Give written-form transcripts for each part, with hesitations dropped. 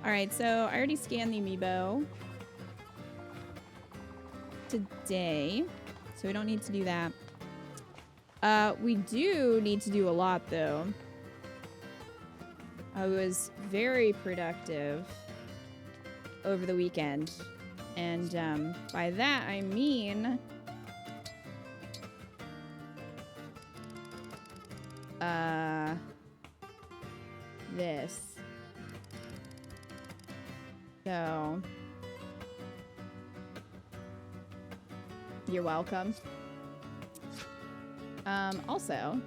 Alright, so I already scanned the amiibo today, so we don't need to do that. We do need to do a lot, though. I was very productive over the weekend, and by that I mean this. So you're welcome. Also,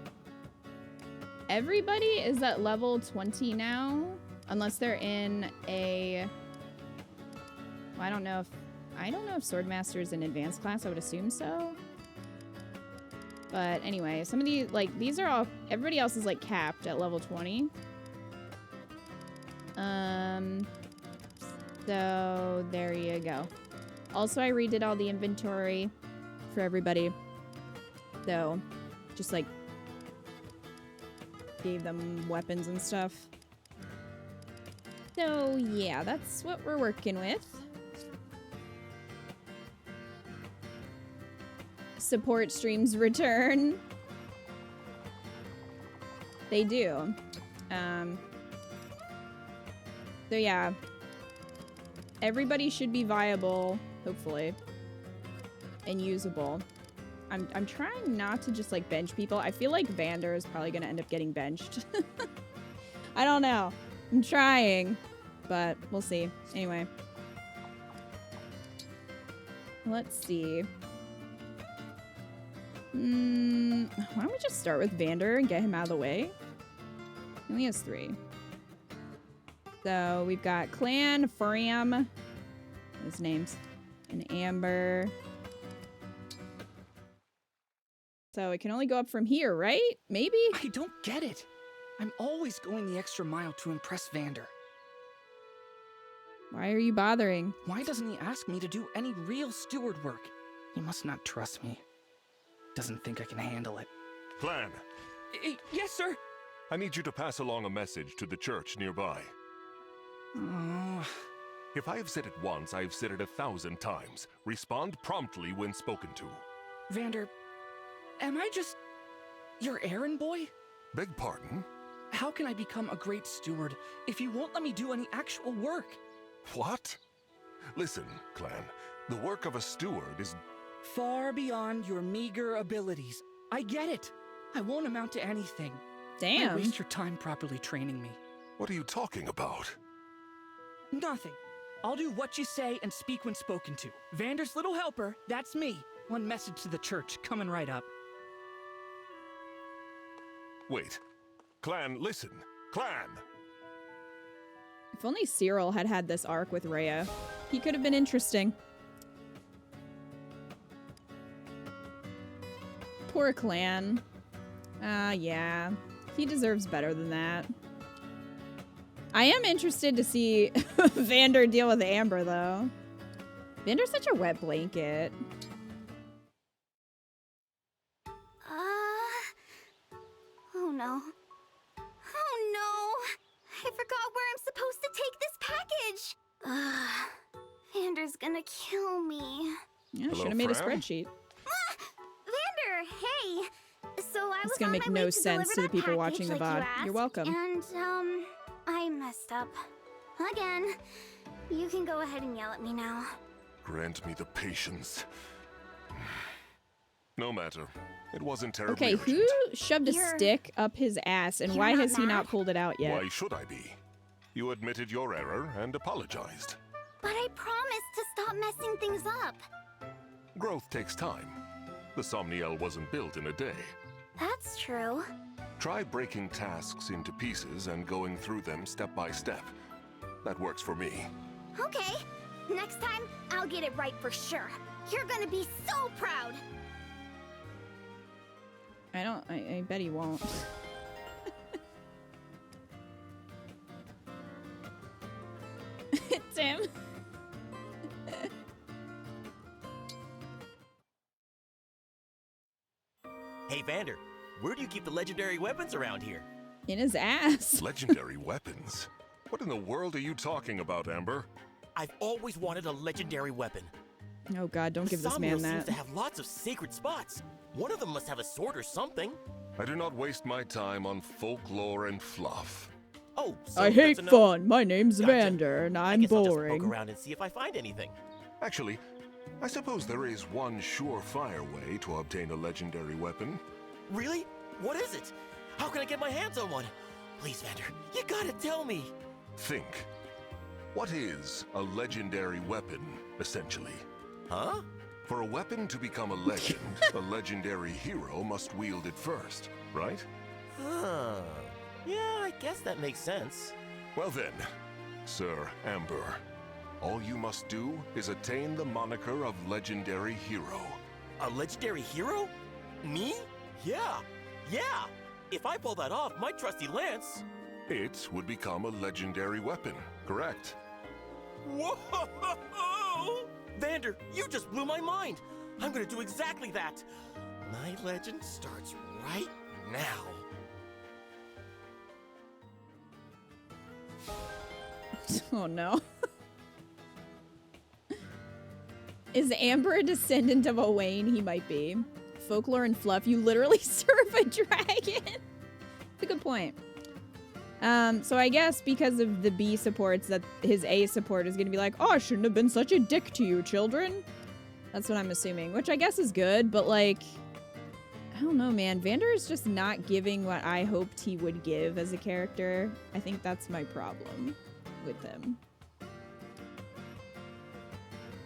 everybody is at level 20 now, unless they're in a, well, I don't know if Swordmaster is an advanced class. I would assume so. But anyway, some of these, like, these are all, everybody else is like capped at level 20. So there you go. Also, I redid all the inventory for everybody. So just like gave them weapons and stuff. So yeah, that's what we're working with. Support streams return. They do. So yeah, everybody should be viable, hopefully, and usable. I'm trying not to just like bench people. I feel like Vander is probably gonna end up getting benched. I don't know. I'm trying, but we'll see. Anyway, let's see. Why don't we just start with Vander and get him out of the way? He only has 3. So we've got Clan, Fram, those names, and Amber. So it can only go up from here, right? Maybe? I don't get it. I'm always going the extra mile to impress Vander. Why are you bothering? Why doesn't he ask me to do any real steward work? He must not trust me. Doesn't think I can handle it. Clan. Yes, sir. I need you to pass along a message to the church nearby. Oh. If I have said it once, I have said it 1,000 times. Respond promptly when spoken to. Vander, am I just your errand boy? Beg pardon? How can I become a great steward if you won't let me do any actual work? What? Listen, Clan, the work of a steward is far beyond your meager abilities. I get it. I won't amount to anything. Damn. I waste your time properly training me. What are you talking about? Nothing. I'll do what you say and speak when spoken to. Vander's little helper, that's me. One message to the church, coming right up. Wait. Clan, listen. Clan! If only Cyril had had this arc with Rhea, he could have been interesting. Poor Clan. Yeah. He deserves better than that. I am interested to see Vander deal with Amber, though. Vander's such a wet blanket. Oh no. Oh no! I forgot where I'm supposed to take this package! Vander's gonna kill me. Yeah, should have made a spreadsheet. Vander, hey! So I was It's gonna on make my no way to sense to the deliver that people watching the package VOD. like you You're welcome. And, I messed up. Again. You can go ahead and yell at me now. Grant me the patience. No matter. It wasn't terribly Okay, urgent. who shoved a stick up his ass, and why has he not pulled it out yet? Why should I be? You admitted your error and apologized. But I promised to stop messing things up. Growth takes time. The Somniel wasn't built in a day. That's true. Try breaking tasks into pieces and going through them step by step. That works for me. Okay. Next time, I'll get it right for sure. You're gonna be so proud. I bet he won't. Damn. Hey, Vander, where do you keep the legendary weapons around here? In his ass. Legendary weapons? What in the world are you talking about, Amber? I've always wanted a legendary weapon. Oh god, don't give this man Samuel seems that. to have lots of sacred spots. One of them must have a sword or something. I do not waste my time on folklore and fluff. Oh, so I hate that's a no? fun. My name's Gotcha. Vander, and I I'm guess I'll just boring. poke around and see if I find anything. Actually, I suppose there is one surefire way to obtain a legendary weapon. Really? What is it? How can I get my hands on one? Please, Vander, you gotta tell me. Think. What is a legendary weapon, essentially? Huh? For a weapon to become a legend, a legendary hero must wield it first, right? Huh. Yeah, I guess that makes sense. Well then, Sir Amber, all you must do is attain the moniker of legendary hero. A legendary hero? Me? Yeah. If I pull that off, my trusty lance... It would become a legendary weapon, correct? Whoa! Vander, you just blew my mind. I'm gonna do exactly that. My legend starts right now. Oh no. Is Amber a descendant of Owain? He might be. Folklore and fluff. You literally serve a dragon. That's a good point. So I guess because of the B supports, that his A support is going to be like, oh, I shouldn't have been such a dick to you, children. That's what I'm assuming, which I guess is good, but like, I don't know, man. Vander is just not giving what I hoped he would give as a character. I think that's my problem with him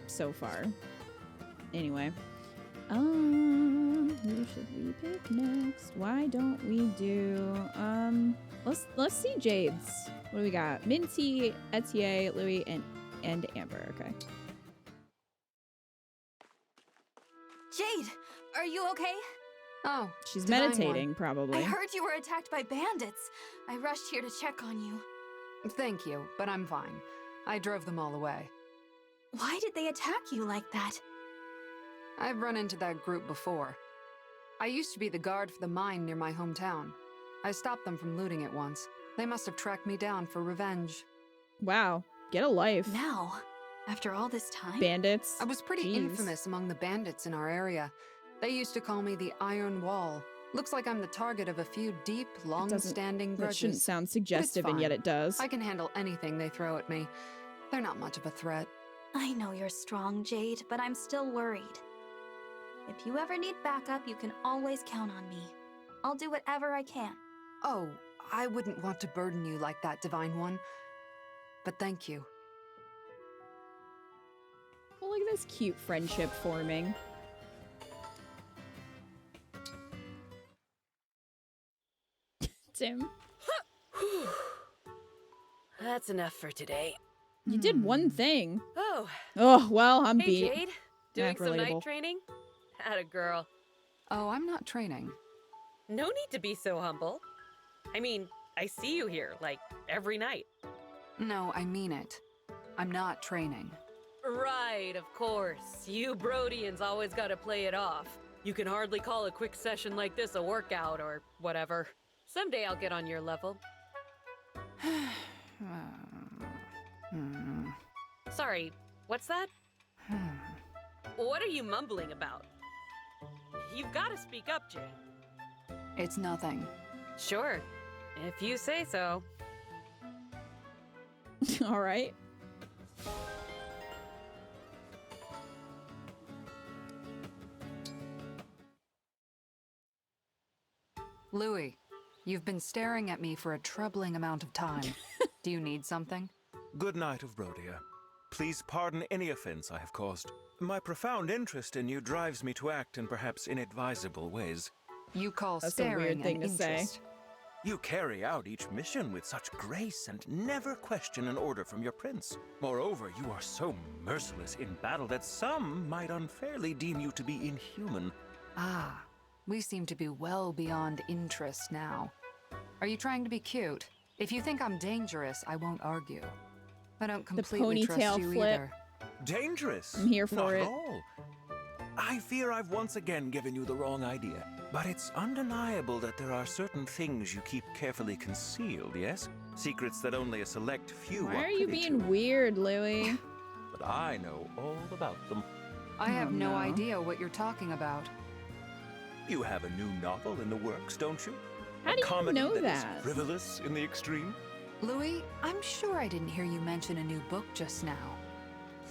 so far. Anyway, who should we pick next? Why don't we do let's see Jade's. What do we got? Minty, Etier, Louis, and Amber. Okay. Jade, are you okay? Oh, She's Divine meditating, probably. I heard you were attacked by bandits. I rushed here to check on you. One. Thank you, but I'm fine. I drove them all away. Why did they attack you like that? I've run into that group before. I used to be the guard for the mine near my hometown. I stopped them from looting it once. They must have tracked me down for revenge. Wow. Get a life. Now, after all this time? Bandits. I was pretty Jeez. infamous among the bandits in our area. They used to call me the Iron Wall. Looks like I'm the target of a few deep, long-standing That shouldn't grudges. sound suggestive, and yet fine. it does. I can handle anything they throw at me. They're not much of a threat. I know you're strong, Jade, but I'm still worried. If you ever need backup, you can always count on me. I'll do whatever I can. Oh, I wouldn't want to burden you like that, Divine One. But thank you. Oh, look at this cute friendship forming. Tim. That's enough for today. You did one thing. Oh, Oh, well, I'm hey beat. Jade. Doing some relatable. night training? Atta girl. Oh, I'm not training. No need to be so humble. I mean, I see you here, like, every night. No, I mean it. I'm not training. Right, of course. You Brodians always gotta play it off. You can hardly call a quick session like this a workout or whatever. Someday I'll get on your level. Sorry, what's that? What are you mumbling about? You've gotta speak up, Jade. It's nothing. Sure, if you say so. All right. Louis, you've been staring at me for a troubling amount of time. Do you need something? Good night of Brodia. Please pardon any offense I have caused. My profound interest in you drives me to act in perhaps inadvisable ways. You call That's a weird staring thing an to say. interest. You carry out each mission with such grace and never question an order from your prince. Moreover, you are so merciless in battle that some might unfairly deem you to be inhuman. Ah, we seem to be well beyond interest now. Are you trying to be cute? If you think I'm dangerous, I won't argue. I don't completely trust ponytail you flip. either. Dangerous? I'm here for Not it. At all. I fear I've once again given you the wrong idea. But it's undeniable that there are certain things you keep carefully concealed, yes? Secrets that only a select few Why are are you privy being to. weird, Louis? But I know all about them. I have no no. idea what you're talking about. You have a new novel in the works, don't you? How A do you comedy know that that? is frivolous in the extreme? Louis, I'm sure I didn't hear you mention a new book just now.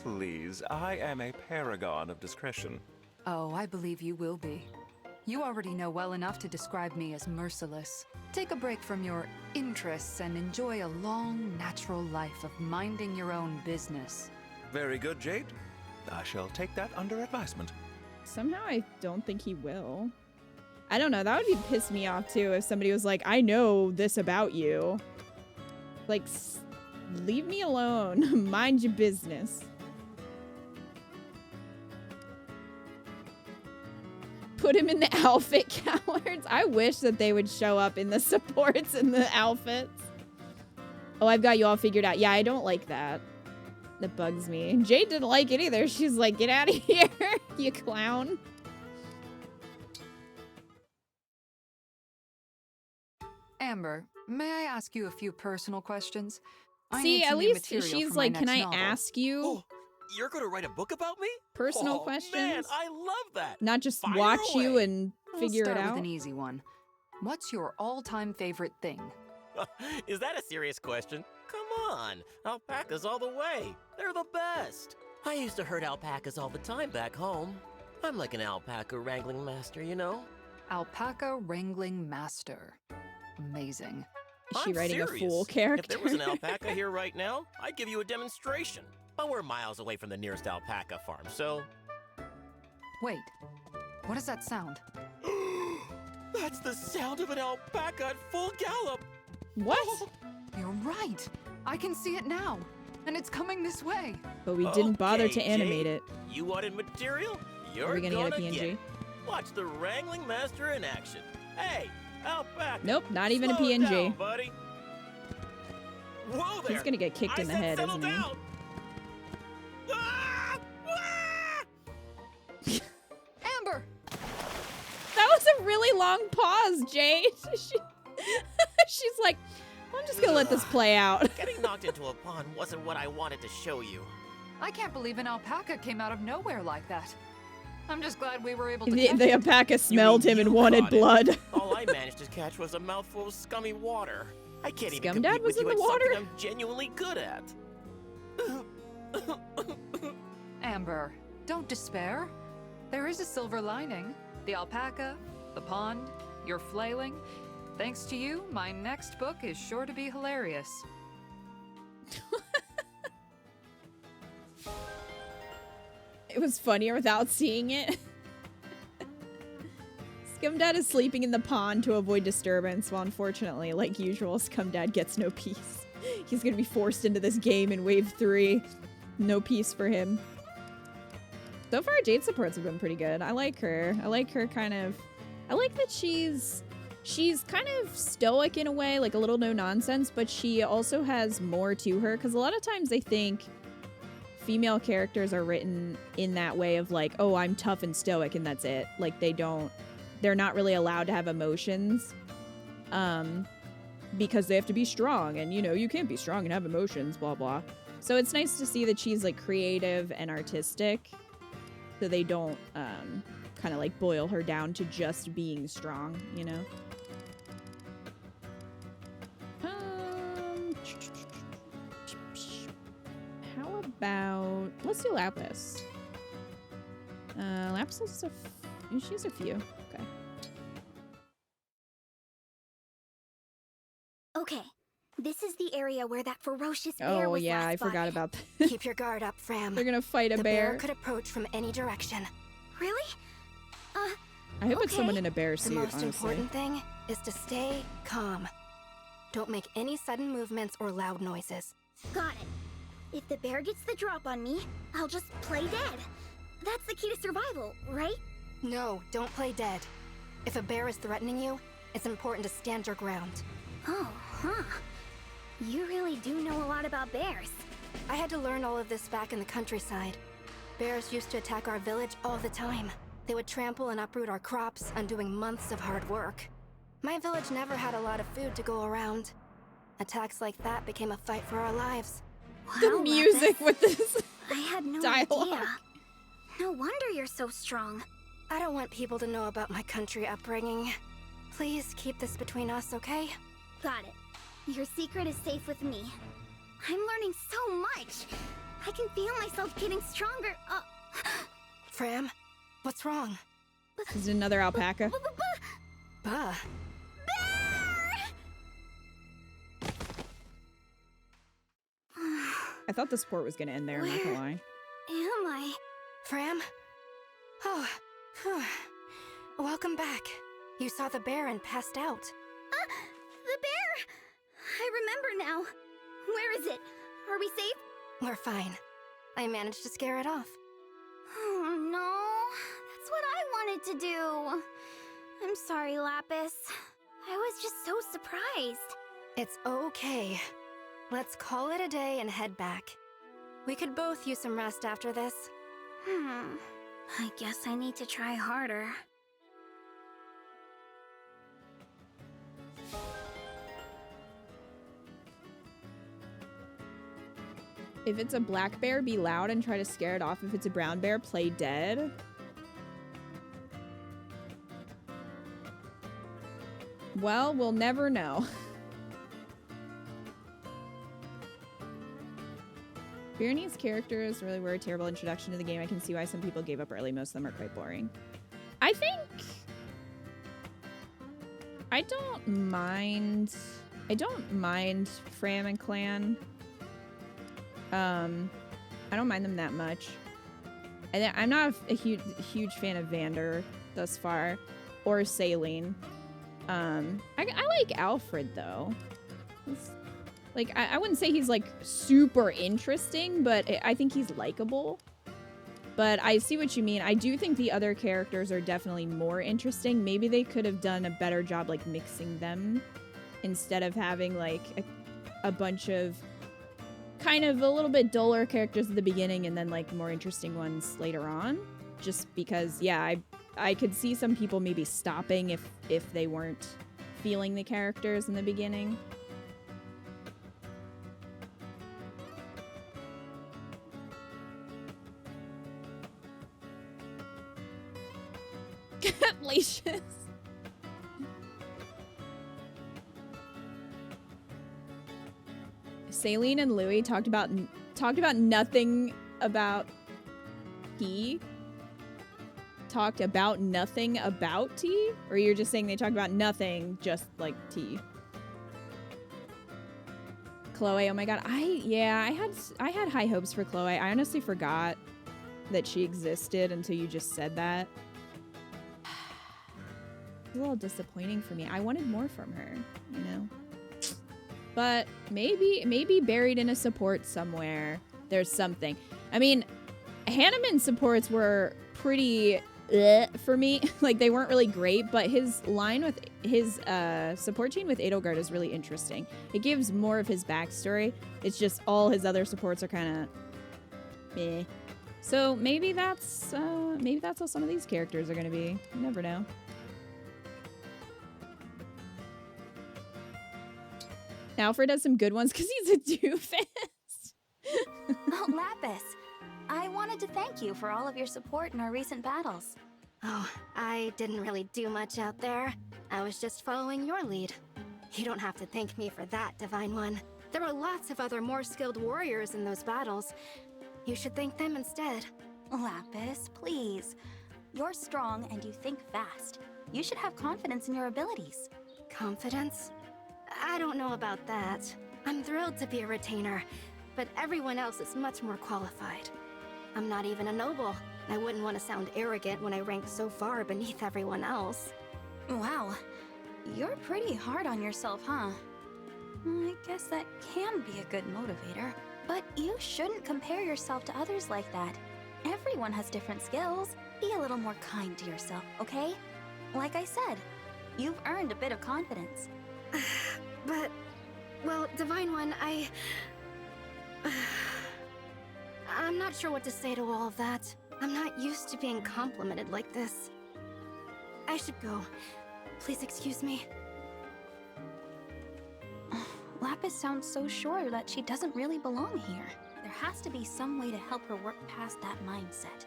Please, I am a paragon of discretion. Oh, I believe you will be. You already know well enough to describe me as merciless. Take a break from your interests and enjoy a long, natural life of minding your own business. Very good, Jade. I shall take that under advisement. Somehow I don't think he will. I don't know. That would piss me off too if somebody was like, I know this about you. Like, leave me alone. Mind your business. Put him in the outfit, cowards. I wish that they would show up in the supports and the outfits. Oh, I've got you all figured out. Yeah, I don't like that. That bugs me. Jade didn't like it either. She's like, get out of here, you clown. Amber, may I ask you a few personal questions? I See, need at some new least material she's for my like, can next I novel." ask you Oh, you're gonna write a book about me? personal Oh, questions? Man, I love that. Not just Fire watch you away. and We'll figure it start out? with an easy one. What's your all-time favorite thing? Is that a serious question? Come on, alpacas all the way. They're the best. I used to herd alpacas all the time back home. I'm like an alpaca wrangling master, you know? Alpaca Wrangling Master. Amazing. Is she I'm writing serious. a fool character? If there was an alpaca here right now, I'd give you a demonstration. But we're miles away from the nearest alpaca farm, so... Wait, what does that sound? That's the sound of an alpaca at full gallop! What? You're right. I can see it now. And it's coming this way. But we didn't bother Okay, to animate Jade, it. You wanted material? You're Are we gonna get a get PNG? it. Watch the wrangling master in action. Hey, alpaca! Nope, not even a slow it PNG. down, buddy. Whoa there! He's gonna get kicked I in the said head, settle isn't he? down. Ah! Ah! Amber! That was a really long pause, Jade. She's like, I'm just gonna let this play out. Getting knocked into a pond wasn't what I wanted to show you. I can't believe an alpaca came out of nowhere like that. I'm just glad we were able to The catch the it. alpaca smelled mean him you and wanted caught it? blood. All I managed to catch was a mouthful of scummy water. I can't even Scum Dad compete was with in you the at something water? I'm genuinely good at. Amber, don't despair. There is a silver lining. The alpaca, the pond, your flailing. Thanks to you, my next book is sure to be hilarious. It was funnier without seeing it. Scumdad is sleeping in the pond to avoid disturbance, while unfortunately, like usual, Scumdad gets no peace. He's gonna be forced into this game in Wave 3. No peace for him. So far, Jade's supports have been pretty good. I like her. I like her kind of... I like that she's kind of stoic in a way, like a little no-nonsense, but she also has more to her, because a lot of times I think female characters are written in that way of like, oh, I'm tough and stoic and that's it. Like they're not really allowed to have emotions because they have to be strong, and you know, you can't be strong and have emotions, blah blah. So it's nice to see that she's like creative and artistic, so they don't kind of like boil her down to just being strong, you know. How about, let's do Lapis. Lapis has she has a few. Okay. Okay, this is the area where that ferocious bear Oh was yeah, last I forgot spotted. about that. Keep your guard up, Fram. They're gonna fight a the bear. could approach from any direction. Really? I hope it's someone okay. in a bear The suit, most honestly. important thing is to stay calm. Don't make any sudden movements or loud noises. Got it. If the bear gets the drop on me, I'll just play dead. That's the key to survival, right? No, don't play dead. If a bear is threatening you, it's important to stand your ground. Oh, huh. You really do know a lot about bears. I had to learn all of this back in the countryside. Bears used to attack our village all the time. They would trample and uproot our crops, undoing months of hard work. My village never had a lot of food to go around. Attacks like that became a fight for our lives. The Wow, music Lapis. with this. I had no dialogue. idea. No wonder you're so strong. I don't want people to know about my country upbringing. Please keep this between us, okay? Got it. Your secret is safe with me. I'm learning so much. I can feel myself getting stronger. Fram, what's wrong? Is it another alpaca? Bah. I thought the sport was gonna end there, I'm not gonna lie. Am I? Fram? Oh, phew. Welcome back. You saw the bear and passed out. The bear! I remember now. Where is it? Are we safe? We're fine. I managed to scare it off. Oh no, that's what I wanted to do. I'm sorry, Lapis. I was just so surprised. It's okay. Let's call it a day and head back. We could both use some rest after this. I guess I need to try harder. If it's a black bear, be loud and try to scare it off. If it's a brown bear, play dead. Well, we'll never know. Bernie's characters really were a terrible introduction to the game. I can see why some people gave up early. Most of them are quite boring. I think... I don't mind Fram and Clan. I don't mind them that much. I'm not a huge fan of Vander thus far, or Céline. I like Alfred though. Like I wouldn't say he's like super interesting, but I think he's likable. But I see what you mean. I do think the other characters are definitely more interesting. Maybe they could have done a better job like mixing them instead of having like a bunch of kind of a little bit duller characters at the beginning and then like more interesting ones later on. Just because, yeah, I could see some people maybe stopping if they weren't feeling the characters in the beginning. Lacious. Céline and Louis talked about nothing about tea. Talked about nothing about tea? Or you're just saying they talked about nothing, just like tea? Chloe, oh my god. I had high hopes for Chloe. I honestly forgot that she existed until you just said that. It's a little disappointing for me. I wanted more from her, you know? But maybe buried in a support somewhere, there's something. I mean, Hanneman's supports were pretty for me. Like, they weren't really great, but his line with his support chain with Edelgard is really interesting. It gives more of his backstory. It's just all his other supports are kind of meh. So maybe that's how some of these characters are going to be. You never know. Alfred has some good ones because he's a doofus. Oh, Lapis, I wanted to thank you for all of your support in our recent battles. Oh, I didn't really do much out there. I was just following your lead. You don't have to thank me for that, Divine One. There were lots of other more skilled warriors in those battles. You should thank them instead. Lapis, please. You're strong and you think fast. You should have confidence in your abilities. Confidence? I don't know about that. I'm thrilled to be a retainer, but everyone else is much more qualified. I'm not even a noble. I wouldn't want to sound arrogant when I rank so far beneath everyone else. Wow, you're pretty hard on yourself, huh? I guess that can be a good motivator. But you shouldn't compare yourself to others like that. Everyone has different skills. Be a little more kind to yourself, okay? Like I said, you've earned a bit of confidence. But, well, Divine One, I'm not sure what to say to all of that. I'm not used to being complimented like this. I should go. Please excuse me. Lapis sounds so sure that she doesn't really belong here. There has to be some way to help her work past that mindset.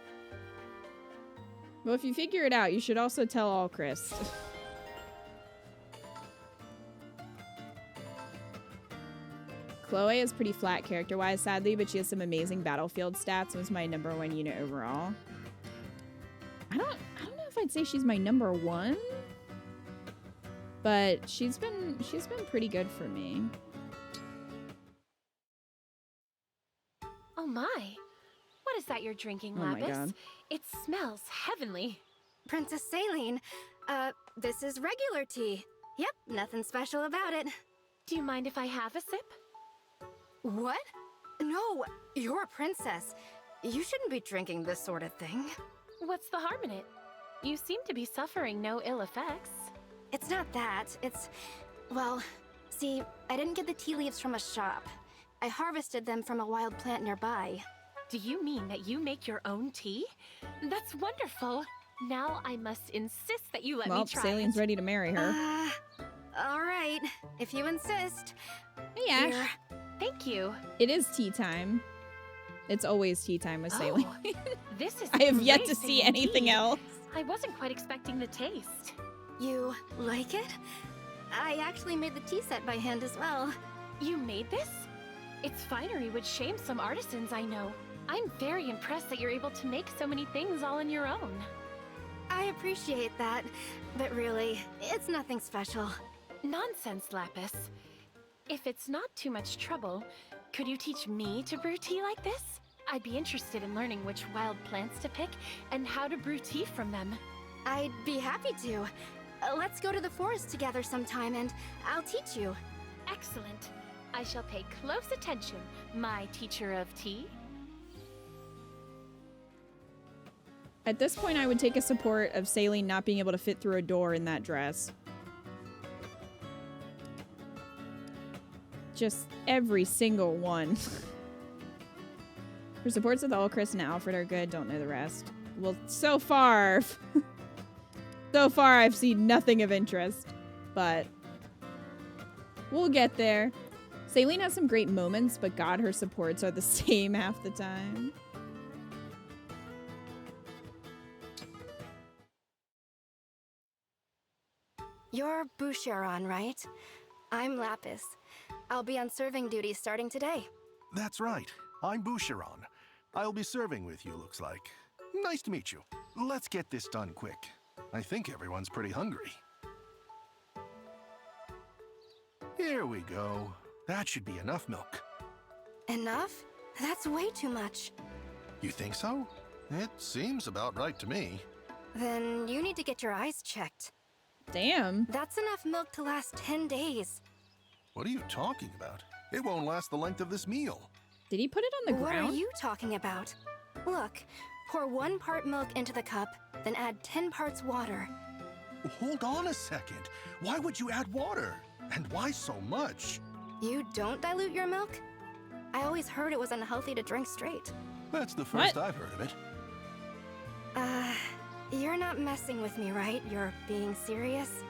Well, if you figure it out, you should also tell all Chris. Chloe is pretty flat character-wise, sadly, but she has some amazing battlefield stats and was my #1 unit overall. I don't know if I'd say she's my #1, but she's been pretty good for me. Oh my. What is that you're drinking, Oh my Lapis? God. It smells heavenly. Princess Céline, this is regular tea. Yep, nothing special about it. Do you mind if I have a sip? What? No, you're a princess. You shouldn't be drinking this sort of thing. What's the harm in it? You seem to be suffering no ill effects. It's not that. It's... well, see, I didn't get the tea leaves from a shop. I harvested them from a wild plant nearby. Do you mean that you make your own tea? That's wonderful. Now I must insist that you let me try Celine's it. ready to marry her. All right, if you insist. Hey, Ash. Here. Thank you. It is tea time. It's always tea time with Céline. This is I have yet great to see indeed. anything else. I wasn't quite expecting the taste. You like it? I actually made the tea set by hand as well. You made this? Its finery would shame some artisans I know. I'm very impressed that you're able to make so many things all on your own. I appreciate that, but really, it's nothing special. Nonsense, Lapis. If it's not too much trouble, could you teach me to brew tea like this? I'd be interested in learning which wild plants to pick and how to brew tea from them. I'd be happy to. Let's go to the forest together sometime and I'll teach you. Excellent. I shall pay close attention, my teacher of tea. At this point, I would take a support of Céline not being able to fit through a door in that dress. Just every single one. Her supports with all Chris and Alfred are good. Don't know the rest. Well, so far, I've seen nothing of interest, but we'll get there. Céline has some great moments, but God, her supports are the same half the time. You're Boucheron, right? I'm Lapis. I'll be on serving duty starting today. That's right. I'm Boucheron. I'll be serving with you, looks like. Nice to meet you. Let's get this done quick. I think everyone's pretty hungry. Here we go. That should be enough milk. Enough? That's way too much. You think so? It seems about right to me. Then you need to get your eyes checked. Damn. That's enough milk to last 10 days. What are you talking about? It won't last the length of this meal. Did he put it on the ground? What are you talking about? Look, pour 1 part milk into the cup, then add 10 parts water. Hold on a second. Why would you add water? And why so much? You don't dilute your milk? I always heard it was unhealthy to drink straight. That's the first I've heard of it. You're not messing with me, right? You're being serious?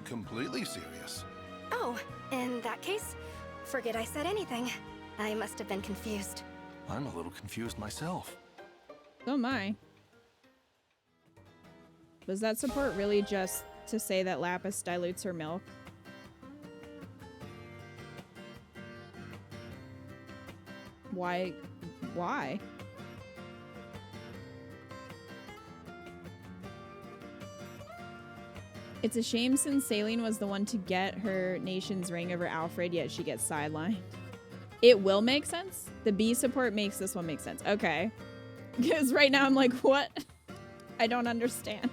Completely serious. Oh, in that case, forget I said anything. I must have been confused. I'm a little confused myself. So am I. Was that support really just to say that Lapis dilutes her milk? Why? Why? It's a shame since Céline was the one to get her nation's ring over Alfred, yet she gets sidelined. It will make sense. The B support makes this one make sense. Okay. Because right now I'm like, what? I don't understand.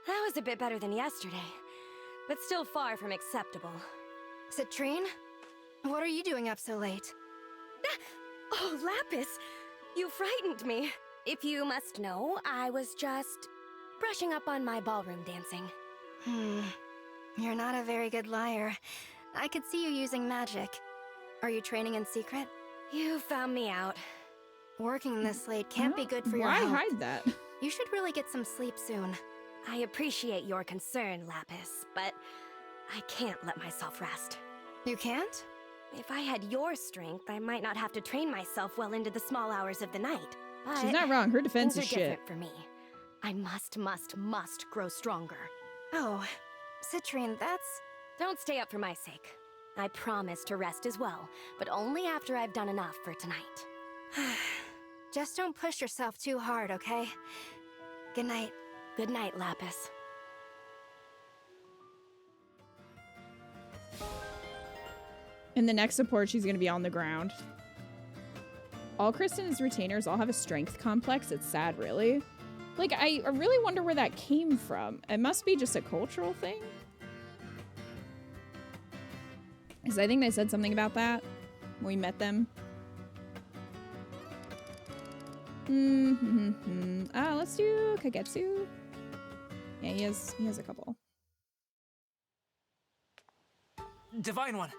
That was a bit better than yesterday, but still far from acceptable. Citrine? What are you doing up so late? Oh, Lapis! You frightened me. If you must know, I was just brushing up on my ballroom dancing. You're not a very good liar. I could see you using magic. Are you training in secret? You found me out. Working this late can't be good for your Why health. hide that? You should really get some sleep soon. I appreciate your concern, Lapis, but I can't let myself rest. You can't? If I had your strength, I might not have to train myself well into the small hours of the night. But She's not wrong. Her defense things is are shit. different for me. I must grow stronger. Oh, Citrine, that's... Don't stay up for my sake. I promise to rest as well, but only after I've done enough for tonight. Just don't push yourself too hard, okay? Good night. Good night, Lapis. In the next support, she's gonna be on the ground. All Kristen's retainers all have a strength complex. It's sad, really. Like, I really wonder where that came from. It must be just a cultural thing. Because I think they said something about that when we met them. Let's do Kagetsu. Yeah, he has a couple. Divine One!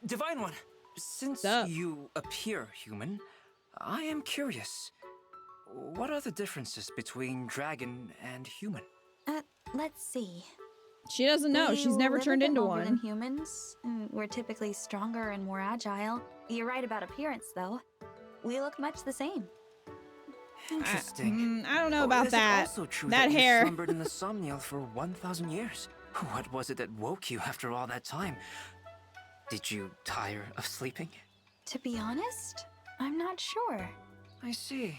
Divine One! Since you appear human, I am curious. What are the differences between dragon and human? Let's see. She doesn't know. She's never live a turned bit into longer one. than humans. We're typically stronger and more agile. You're right about appearance, though. We look much the same. Interesting. I don't know about that. Is it also true that you hair. slumbered in the somniel for 1,000 years? What was it that woke you after all that time? Did you tire of sleeping? To be honest, I'm not sure. I see.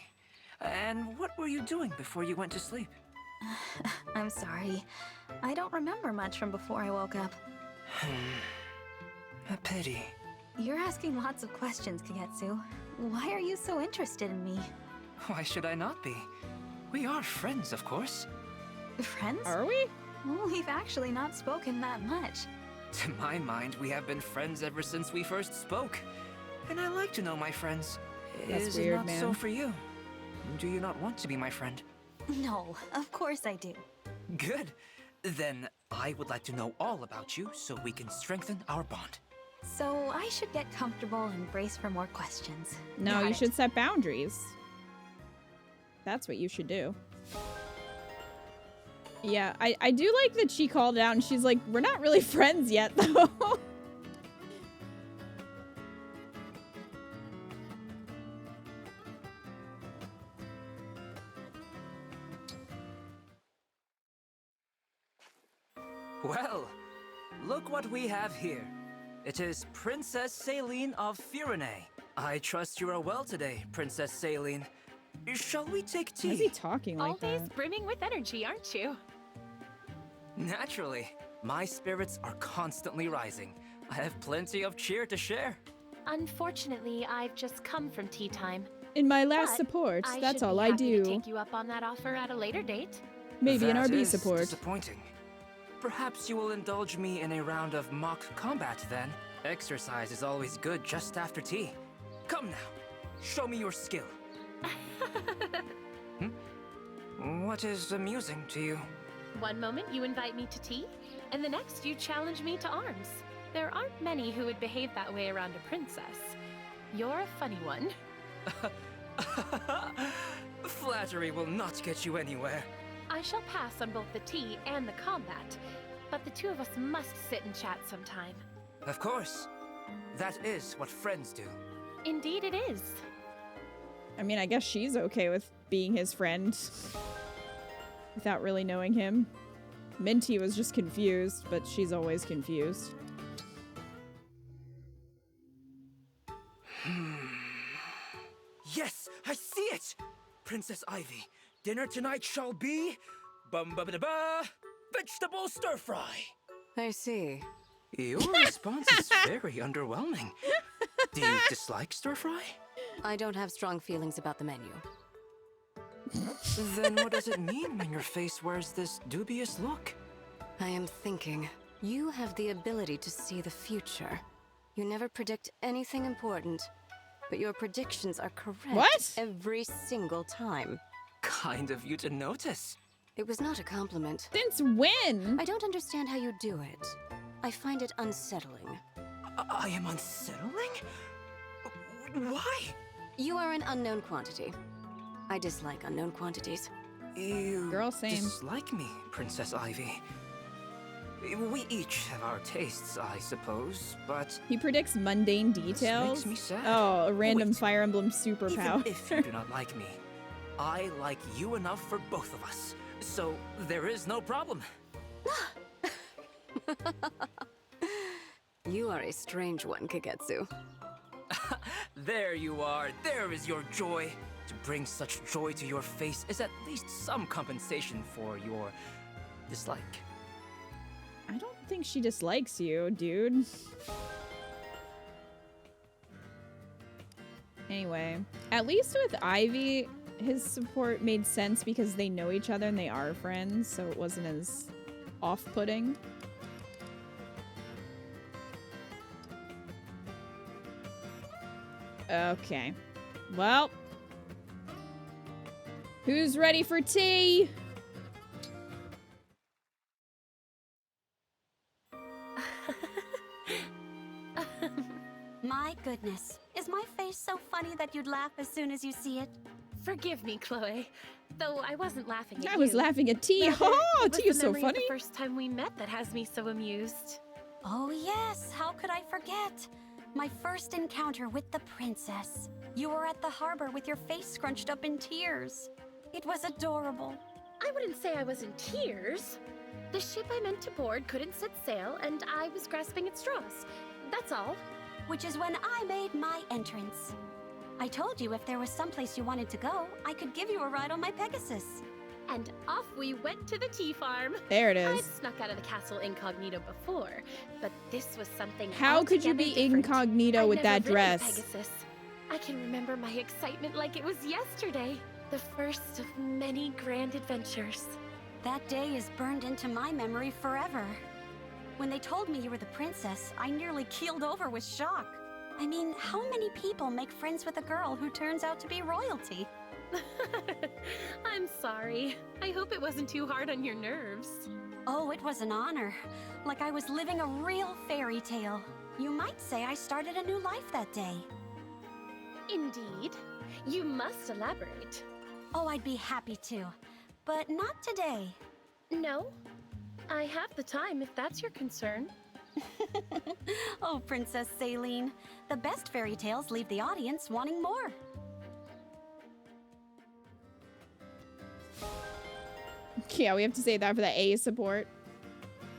And what were you doing before you went to sleep? I'm sorry. I don't remember much from before I woke up. A pity. You're asking lots of questions, Kagetsu. Why are you so interested in me? Why should I not be? We are friends, of course. Friends? Are we? Well, we've actually not spoken that much. To my mind, we have been friends ever since we first spoke. And I like to know my friends. That's Is weird, it not man. so for you? Do you not want to be my friend? No, of course I do. Good. Then I would like to know all about you so we can strengthen our bond. So I should get comfortable and brace for more questions. No, Got you it. should set boundaries. That's what you should do. Yeah, I do like that she called out and she's like, we're not really friends yet, though. Well, look what we have here. It is Princess Céline of Firene. I trust you are well today, Princess Céline. Shall we take tea? Why is he talking like Always that? brimming with energy, aren't you? Naturally. My spirits are constantly rising. I have plenty of cheer to share. Unfortunately, I've just come from tea time. In my last But support, I that's should all be I happy do. to take you up on that offer at a later date. Maybe an That RB is support. disappointing. Perhaps you will indulge me in a round of mock combat then. Exercise is always good just after tea. Come now, show me your skill. What is amusing to you? One moment you invite me to tea, and the next you challenge me to arms. There aren't many who would behave that way around a princess. You're a funny one. Flattery will not get you anywhere. I shall pass on both the tea and the combat, but the two of us must sit and chat sometime. Of course. That is what friends do. Indeed it is. I mean, I guess she's okay with being his friend without really knowing him. Minty was just confused, but she's always confused. Yes, I see it! Princess Ivy, dinner tonight shall be... bum-ba-ba-da-ba... vegetable stir-fry! I see. Your response is very underwhelming. Do you dislike stir-fry? I don't have strong feelings about the menu. Then what does it mean when your face wears this dubious look? I am thinking. You have the ability to see the future. You never predict anything important, but your predictions are correct What? every single time. Kind of you to notice. It was not a compliment. Since when? I don't understand how you do it. I find it unsettling. I am unsettling? Why? You are an unknown quantity. I dislike unknown quantities. You Girl, same. dislike me, Princess Ivy. We each have our tastes, I suppose, but... He predicts mundane details? Makes me sad. Oh, a random Wait. Fire Emblem superpower. Even if you do not like me, I like you enough for both of us. So there is no problem. You are a strange one, Kagetsu. There you are. There is your joy. To bring such joy to your face is at least some compensation for your dislike. I don't think she dislikes you, dude. Anyway, at least with Ivy, his support made sense because they know each other and they are friends, so it wasn't as off-putting. Okay. Well. Who's ready for tea? My goodness. Is my face so funny that you'd laugh as soon as you see it? Forgive me, Chloe. Though I wasn't laughing at you. I was laughing at T. Oh, T is so funny. The first time we met that has me so amused. Oh yes, how could I forget? My first encounter with the princess. You were at the harbor with your face scrunched up in tears. It was adorable. I wouldn't say I was in tears. The ship I meant to board couldn't set sail, and I was grasping at straws. That's all. Which is when I made my entrance. I told you if there was someplace you wanted to go, I could give you a ride on my Pegasus. And off we went to the tea farm. There it is. I'd snuck out of the castle incognito before, but this was something How could you be incognito with that dress? Pegasus. I can remember my excitement like it was yesterday. The first of many grand adventures. That day is burned into my memory forever. When they told me you were the princess, I nearly keeled over with shock. I mean, how many people make friends with a girl who turns out to be royalty? I'm sorry. I hope it wasn't too hard on your nerves. Oh, it was an honor. Like I was living a real fairy tale. You might say I started a new life that day. Indeed. You must elaborate. Oh, I'd be happy to. But not today. No? I have the time if that's your concern. Oh, Princess Céline. The best fairy tales leave the audience wanting more. Yeah, we have to say that for the A support.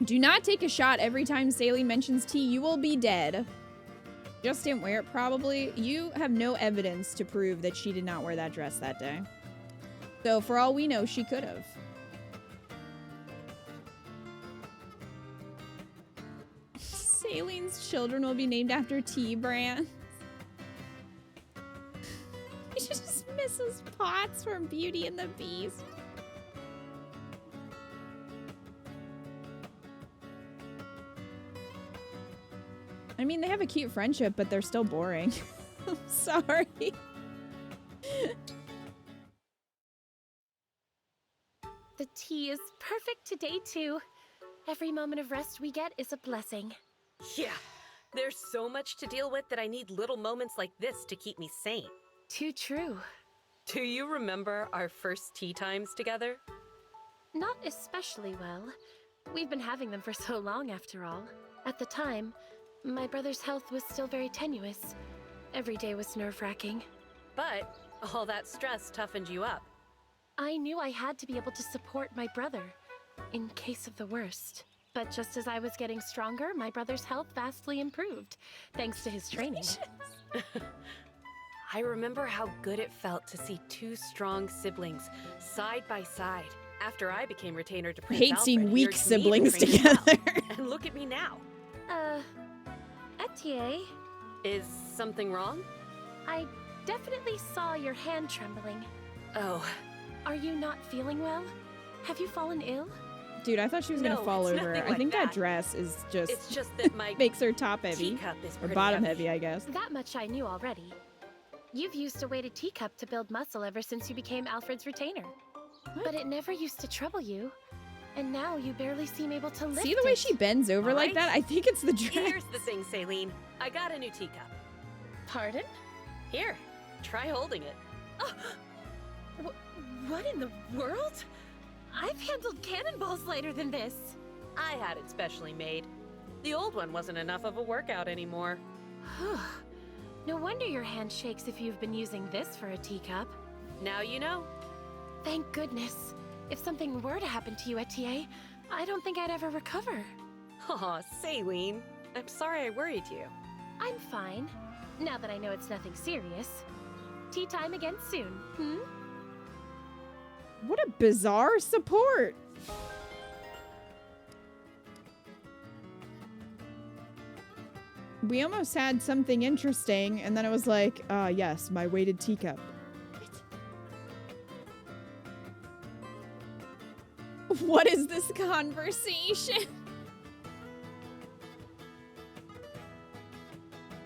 Do not take a shot every time Céline mentions tea. You will be dead. Just didn't wear it, probably. You have no evidence to prove that she did not wear that dress that day. So for all we know, she could have. Céline's children will be named after tea brands. She just misses Potts from Beauty and the Beast. I mean, they have a cute friendship, but they're still boring. I'm sorry. The tea is perfect today, too. Every moment of rest we get is a blessing. Yeah, there's so much to deal with that I need little moments like this to keep me sane. Too true. Do you remember our first tea times together? Not especially well. We've been having them for so long, after all. At the time, my brother's health was still very tenuous. Every day was nerve-wracking. But all that stress toughened you up. I knew I had to be able to support my brother, in case of the worst. But just as I was getting stronger, my brother's health vastly improved, thanks to his training. I remember how good it felt to see two strong siblings side by side after I became retainer to Prince Hate Alfred. seeing weak He urged me to siblings train together. well. And look at me now. Etier? Is something wrong? I definitely saw your hand trembling. Oh. Are you not feeling well? Have you fallen ill? Dude, I thought she was gonna fall it's over. nothing I think like that dress is just... It's just that my makes her top heavy. teacup is Or pretty bottom heavy, I guess. That much I knew already. You've used a weighted teacup to build muscle ever since you became Alfred's retainer. What? But it never used to trouble you. And now you barely seem able to lift See the way it. she bends over All like right. that? I think it's the dress. Here's the thing, Céline. I got a new teacup. Pardon? Here. Try holding it. What in the world? I've handled cannonballs lighter than this. I had it specially made. The old one wasn't enough of a workout anymore. No wonder your hand shakes if you've been using this for a teacup. Now you know. Thank goodness. If something were to happen to you at TA, I don't think I'd ever recover. Aw, Céline. I'm sorry I worried you. I'm fine. Now that I know it's nothing serious. Tea time again soon, hmm? What a bizarre support. We almost had something interesting, and then it was like, yes, my weighted teacup. What is this conversation?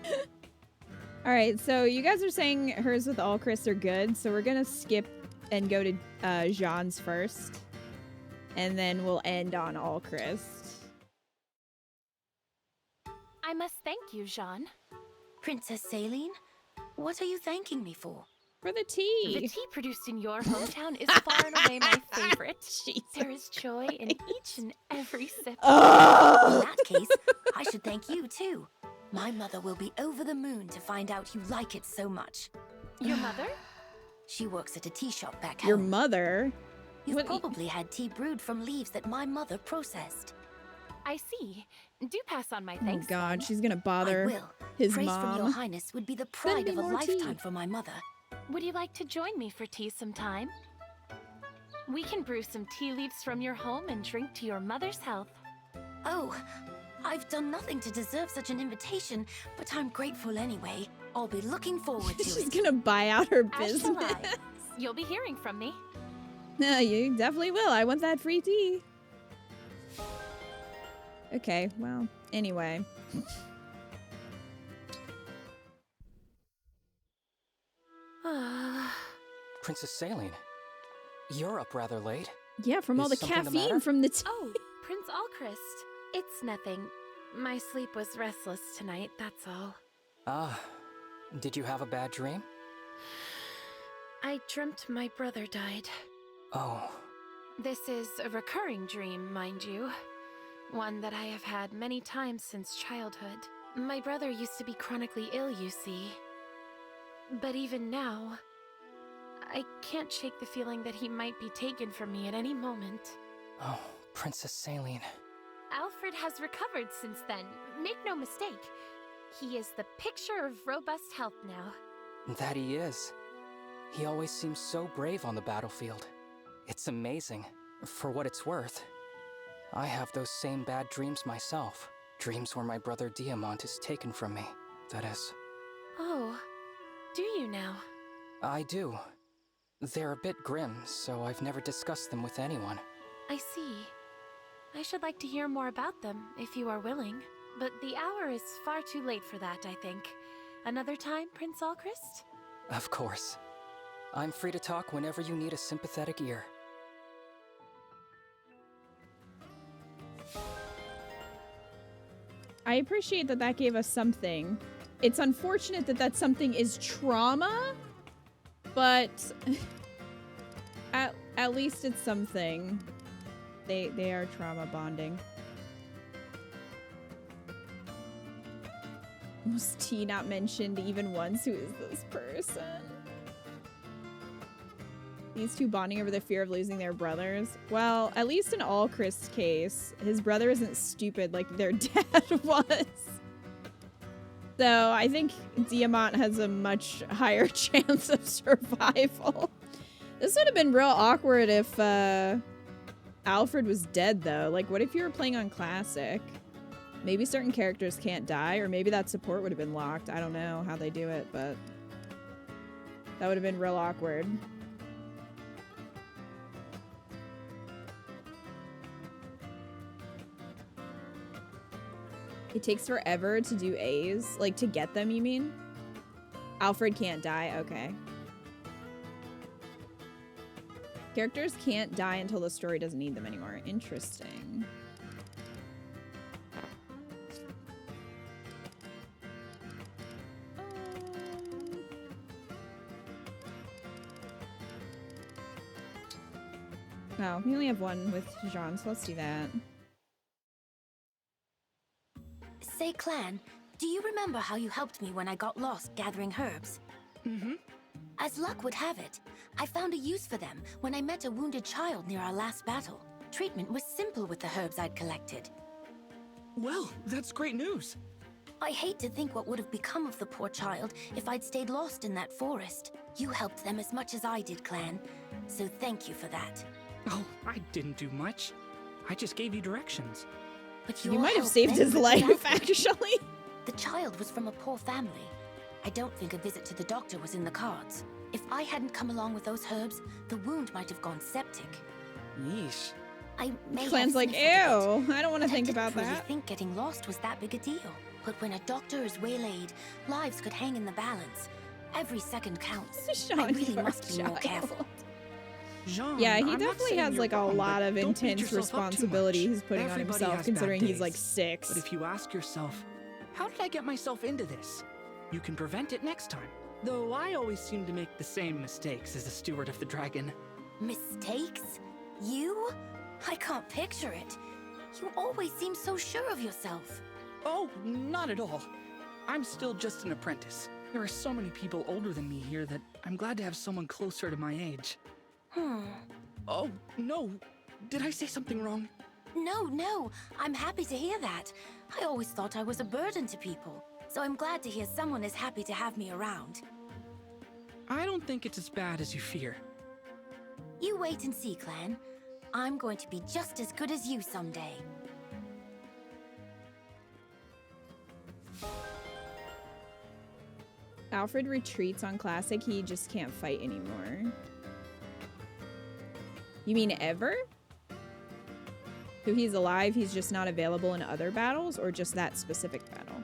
All right, so you guys are saying hers with all Chris are good, so we're gonna skip and go to Jean's first, and then we'll end on all Chris. I must thank you, Jean. Princess Céline, what are you thanking me for? For the tea. The tea produced in your hometown is far and away my favorite. There is joy in each and every sip. In that case, I should thank you too. My mother will be over the moon to find out you like it so much. Your mother? She works at a tea shop back home. Your mother? You've probably had tea brewed from leaves that my mother processed. I see. Do pass on my thanks. Oh God, she's gonna bother his Praise mom. from your highness would be the pride of a lifetime for my mother. Would you like to join me for tea sometime? We can brew some tea leaves from your home and drink to your mother's health. Oh, I've done nothing to deserve such an invitation, but I'm grateful anyway. I'll be looking forward to it. She's gonna buy out her As shall business. I. You'll be hearing from me. No, you definitely will. I want that free tea. Okay, well, anyway. Princess Céline, you're up rather late. Yeah, from all the Is something the matter? caffeine from the tea. Oh, Prince Alchrist. It's nothing. My sleep was restless tonight, that's all. Ah, did you have a bad dream? I dreamt my brother died. Oh, This is a recurring dream, mind you. One that I have had many times since childhood. My brother used to be chronically ill, you see. But even now, I can't shake the feeling that he might be taken from me at any moment. oh, Princess Céline. Alfred has recovered since then, make no mistake. He is the picture of robust health now. That he is. He always seems so brave on the battlefield. It's amazing. For what it's worth, I have those same bad dreams myself. Dreams where my brother Diamant is taken from me, that is. Oh, do you now? I do. They're a bit grim, so I've never discussed them with anyone. I see. I should like to hear more about them, if you are willing. But the hour is far too late for that, I think. Another time, Prince Alchrist? Of course. I'm free to talk whenever you need a sympathetic ear. I appreciate that that gave us something. It's unfortunate that that something is trauma, but at least it's something. They are trauma bonding. Was T not mentioned even once? Who is this person? These two bonding over the fear of losing their brothers. Well, at least in Alchrist's case, his brother isn't stupid like their dad was. So I think Diamant has a much higher chance of survival. This would have been real awkward if Alfred was dead, though. Like, what if you were playing on Classic? Maybe certain characters can't die, or maybe that support would have been locked. I don't know how they do it, but that would have been real awkward. It takes forever to do A's. Like, to get them, you mean? Alfred can't die? Okay. Characters can't die until the story doesn't need them anymore. Interesting. Oh, we only have one with Jean, so let's do that. Say, Clan, do you remember how you helped me when I got lost gathering herbs? Mm-hmm. As luck would have it, I found a use for them when I met a wounded child near our last battle. Treatment was simple with the herbs I'd collected. Well, that's great news. I hate to think what would have become of the poor child if I'd stayed lost in that forest. You helped them as much as I did, Clan, so thank you for that. Oh, I didn't do much. I just gave you directions. But you might have saved his life, actually. The child was from a poor family. I don't think a visit to the doctor was in the cards. If I hadn't come along with those herbs, the wound might have gone septic. Yeesh. I may Clan's have like, sniffled ew, I don't want to think I about didn't really that. think getting lost was that big a deal. But when a doctor is waylaid, lives could hang in the balance. Every second counts. Sean, I really poor must be more child. careful. Jean, Yeah, he I'm not definitely saying has you're like a wrong, lot but of don't beat intense yourself up too responsibility much. he's putting on Everybody himself, has bad considering he's like days. 6. But if you ask yourself, how did I get myself into this? You can prevent it next time. Though I always seem to make the same mistakes as a steward of the dragon. Mistakes? You? I can't picture it. You always seem so sure of yourself. Oh, not at all. I'm still just an apprentice. There are so many people older than me here that I'm glad to have someone closer to my age. Oh, no. Did I say something wrong? No. I'm happy to hear that. I always thought I was a burden to people. So I'm glad to hear someone is happy to have me around. I don't think it's as bad as you fear. You wait and see, Clan. I'm going to be just as good as you someday. Alfred retreats on Classic, he just can't fight anymore. You mean ever? So he's alive, he's just not available in other battles, or just that specific battle?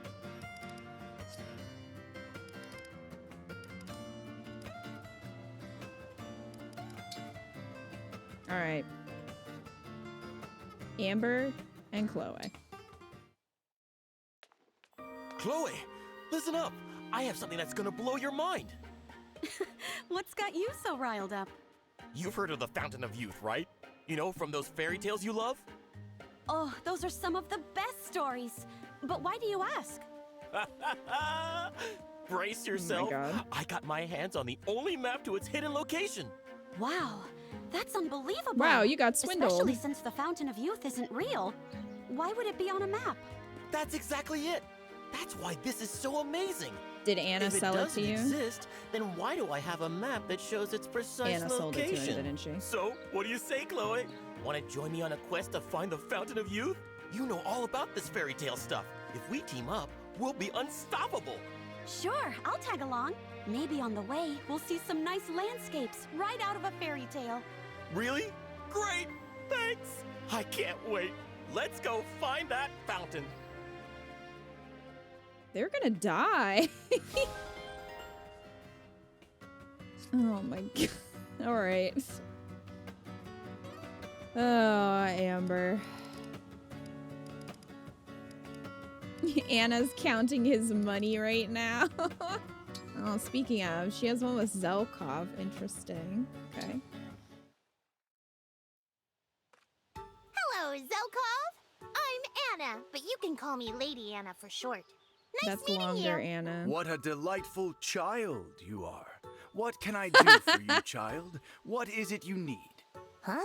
Alright. Amber and Chloe. Chloe, listen up. I have something that's gonna blow your mind. What's got you so riled up? You've heard of the Fountain of Youth, right? You know, from those fairy tales you love? Oh, those are some of the best stories. But why do you ask? Brace yourself. Oh my God. I got my hands on the only map to its hidden location. Wow, that's unbelievable. Wow, you got swindled. Especially since the Fountain of Youth isn't real. Why would it be on a map? That's exactly it. That's why this is so amazing. Did Anna sell it to you? If it doesn't exist, then why do I have a map that shows its precise Anna sold it to location? her, didn't she? So, what do you say, Chloe? Want to join me on a quest to find the Fountain of Youth? You know all about this fairy tale stuff. If we team up, we'll be unstoppable. Sure, I'll tag along. Maybe on the way, we'll see some nice landscapes right out of a fairy tale. Really? Great! Thanks! I can't wait. Let's go find that fountain. They're gonna die. Oh my god. Alright. Oh, Amber. Anna's counting his money right now. Oh, speaking of, she has one with Zelkov. Interesting. Okay. Hello, Zelkov. I'm Anna, but you can call me Lady Anna for short. Nice That's meeting longer, you. Anna. What a delightful child you are. What can I do for you, child? What is it you need? Huh?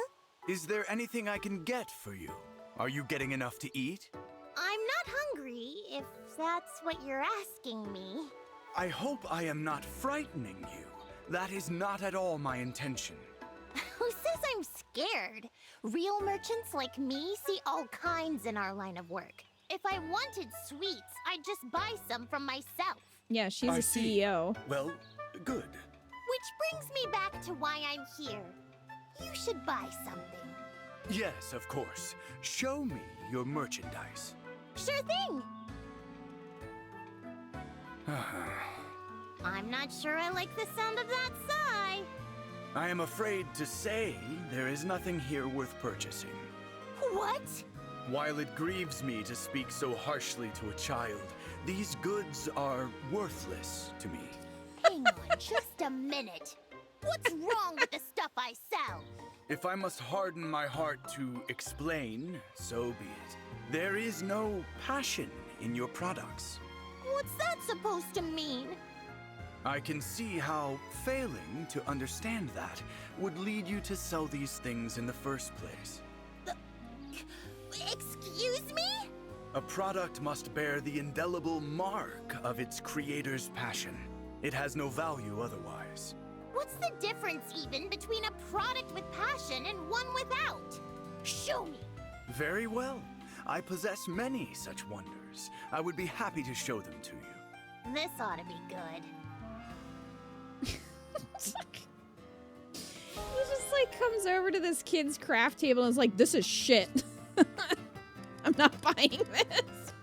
Is there anything I can get for you? Are you getting enough to eat? I'm not hungry, if that's what you're asking me. I hope I am not frightening you. That is not at all my intention. Who says I'm scared? Real merchants like me see all kinds in our line of work. If I wanted sweets, I'd just buy some from myself. Yeah, she's I a see. CEO. Well, good. Which brings me back to why I'm here. You should buy something. Yes, of course. Show me your merchandise. Sure thing. I'm not sure I like the sound of that sigh. I am afraid to say there is nothing here worth purchasing. What? While it grieves me to speak so harshly to a child, these goods are worthless to me. Hang on just a minute. What's wrong with the stuff I sell? If I must harden my heart to explain, so be it. There is no passion in your products. What's that supposed to mean? I can see how failing to understand that would lead you to sell these things in the first place. Excuse me? A product must bear the indelible mark of its creator's passion. It has no value otherwise. What's the difference even between a product with passion and one without? Show me. Very well. I possess many such wonders. I would be happy to show them to you. This ought to be good. He just like comes over to this kid's craft table and is like, this is shit. I'm not buying this.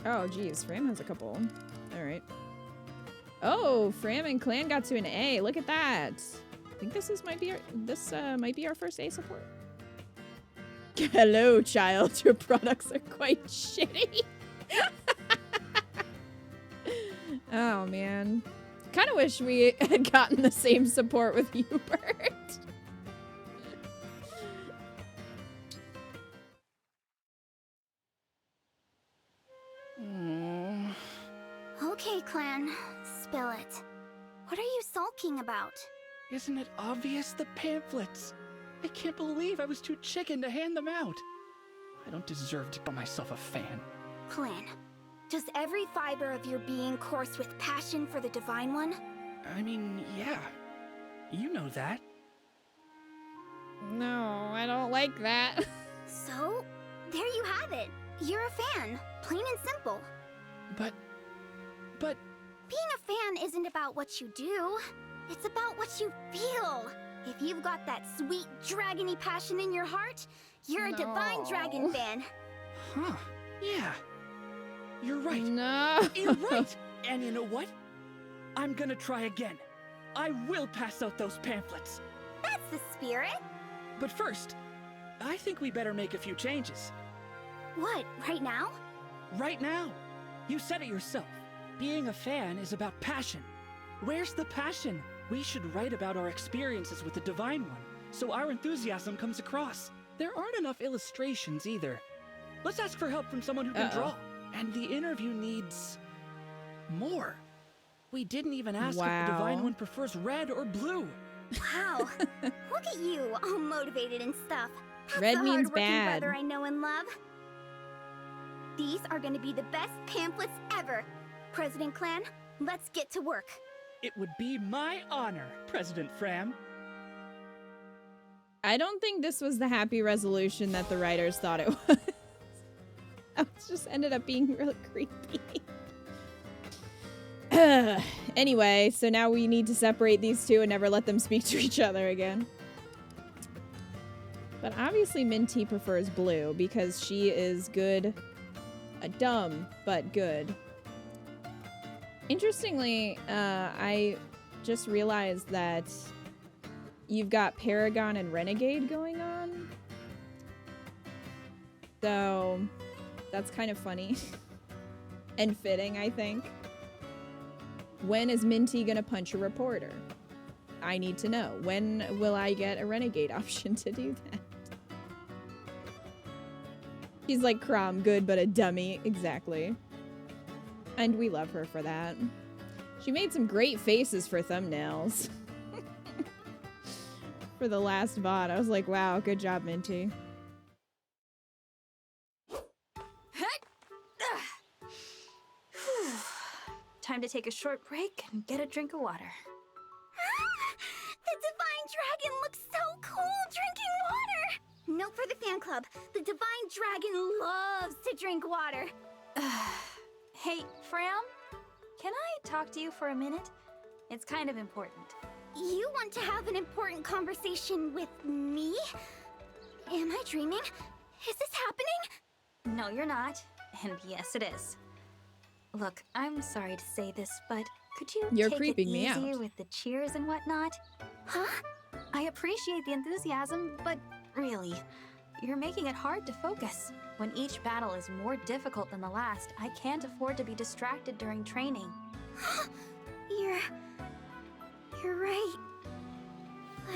Oh, geez. Fram has a couple. All right. Oh, Fram and Clan got to an A. Look at that. I think this might be our first A support. Hello, child. Your products are quite shitty. Oh, man. Kind of wish we had gotten the same support with Hubert. Okay, Clan. Spill it. What are you sulking about? Isn't it obvious? The pamphlets. I can't believe I was too chicken to hand them out. I don't deserve to call myself a fan. Clan, does every fiber of your being course with passion for the Divine One? I mean, yeah. You know that. No, I don't like that. So, there you have it. You're a fan, plain and simple. But... Being a fan isn't about what you do. It's about what you feel. If you've got that sweet, dragony passion in your heart, you're a Divine Dragon fan. Huh. Yeah. You're right. No. You're right. And you know what? I'm gonna try again. I will pass out those pamphlets. That's the spirit. But first, I think we better make a few changes. What, right now? Right now. You said it yourself. Being a fan is about passion. Where's the passion? We should write about our experiences with the Divine One, so our enthusiasm comes across. There aren't enough illustrations either. Let's ask for help from someone who can draw. And the interview needs... more. We didn't even ask if the Divine One prefers red or blue. Wow. Look at you, all motivated and stuff. That's Red the means hard-working bad. brother I know and love. These are gonna be the best pamphlets ever. President Clan, let's get to work. It would be my honor, President Fram. I don't think this was the happy resolution that the writers thought it was. It just ended up being real creepy. Anyway, so now we need to separate these two and never let them speak to each other again. But obviously Minty prefers blue because she is good. Dumb, but good. Interestingly, I just realized that you've got Paragon and Renegade going on. So that's kind of funny. And fitting, I think. When is Minty gonna punch a reporter? I need to know. When will I get a Renegade option to do that? She's like Crom, good but a dummy. Exactly. And we love her for that. She made some great faces for thumbnails. For the last VOD. I was like, wow, good job, Minty. Time to take a short break and get a drink of water. The Divine Dragon looks so cool drinking water! Note for the fan club. The Divine Dragon loves to drink water. Hey, Fram? Can I talk to you for a minute? It's kind of important. You want to have an important conversation with me? Am I dreaming? Is this happening? No, you're not. And yes, it is. Look, I'm sorry to say this, but could you take creeping it me easier out. with the cheers and whatnot? Huh? I appreciate the enthusiasm, but really, You're making it hard to focus. When each battle is more difficult than the last, I can't afford to be distracted during training. You're right.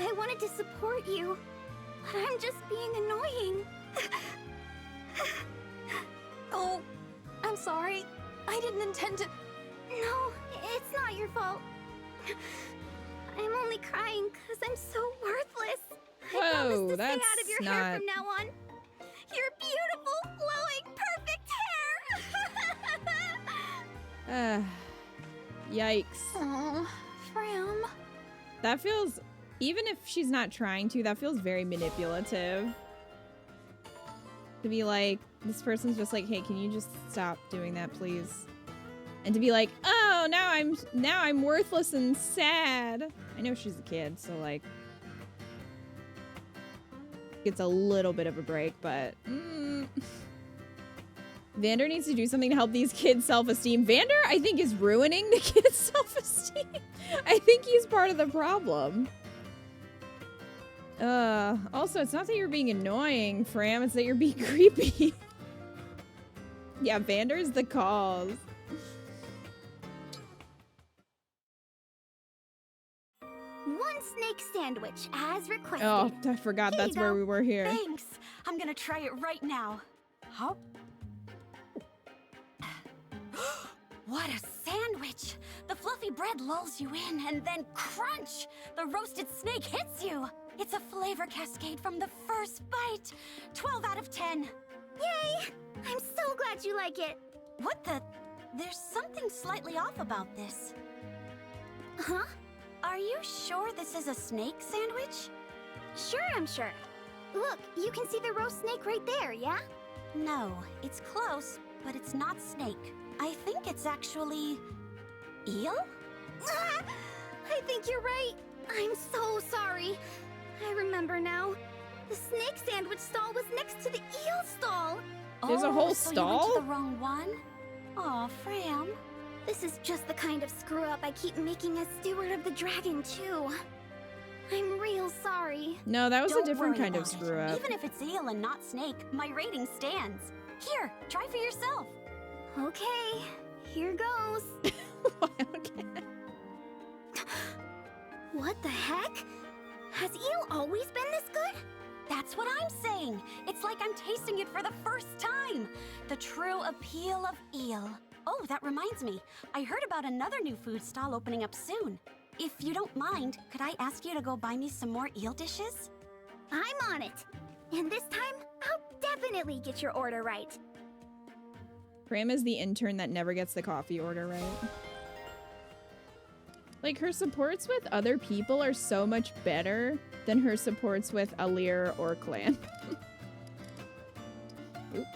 I wanted to support you, but I'm just being annoying. Oh, I'm sorry. I didn't intend to... No, it's not your fault. I'm only crying because I'm so worthless. I promise to stay out of your hair from now on. Your beautiful, flowing, perfect hair! Yikes. Oh, Fram. That feels, even if she's not trying to, that feels very manipulative. To be like, this person's just like, hey, can you just stop doing that, please? And to be like, oh, now I'm worthless and sad. I know she's a kid, so like, gets a little bit of a break, but Vander needs to do something to help these kids' self-esteem. Vander, I think, is ruining the kids' self-esteem. I think he's part of the problem. Also, it's not that you're being annoying, Fram, it's that you're being creepy. Yeah, Vander's the cause. One snake sandwich, as requested. Oh, I forgot that's where we were here. Thanks. I'm gonna try it right now. Huh? What a sandwich! The fluffy bread lulls you in, and then crunch! The roasted snake hits you! It's a flavor cascade from the first bite! 12 out of 10! Yay! I'm so glad you like it! What the? There's something slightly off about this. Huh? Are you sure this is a snake sandwich? Sure, I'm sure. Look, you can see the roast snake right there, yeah? No, it's close, but it's not snake. I think it's actually... eel? I think you're right. I'm so sorry. I remember now. The snake sandwich stall was next to the eel stall. There's a whole so stall? You went to the wrong one? Aw, Fram. This is just the kind of screw-up I keep making as steward of the dragon, too. I'm real sorry. No, that was Don't a different worry kind of about it. screw-up. Even if it's eel and not snake, my rating stands. Here, try for yourself. Okay, here goes. Okay. What the heck? Has eel always been this good? That's what I'm saying. It's like I'm tasting it for the first time. The true appeal of eel. Oh, that reminds me. I heard about another new food stall opening up soon. If you don't mind, could I ask you to go buy me some more eel dishes? I'm on it. And this time, I'll definitely get your order right. Fram is the intern that never gets the coffee order right. Like, her supports with other people are so much better than her supports with FAlear or Clan. Oop.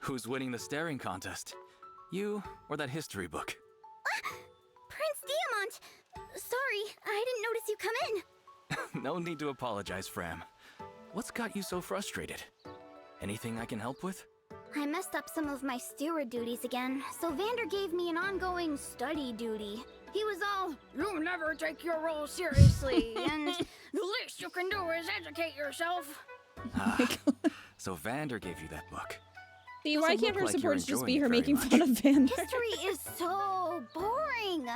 Who's winning the staring contest? You or that history book? Prince Diamant! Sorry, I didn't notice you come in. No need to apologize, Fram. What's got you so frustrated? Anything I can help with? I messed up some of my steward duties again, so Vander gave me an ongoing study duty. He was all, "You never take your role seriously, and the least you can do is educate yourself." So Vander gave you that book. See, Doesn't why can't look her like you're supports just be enjoying her it making very fun of Vander? History is so boring.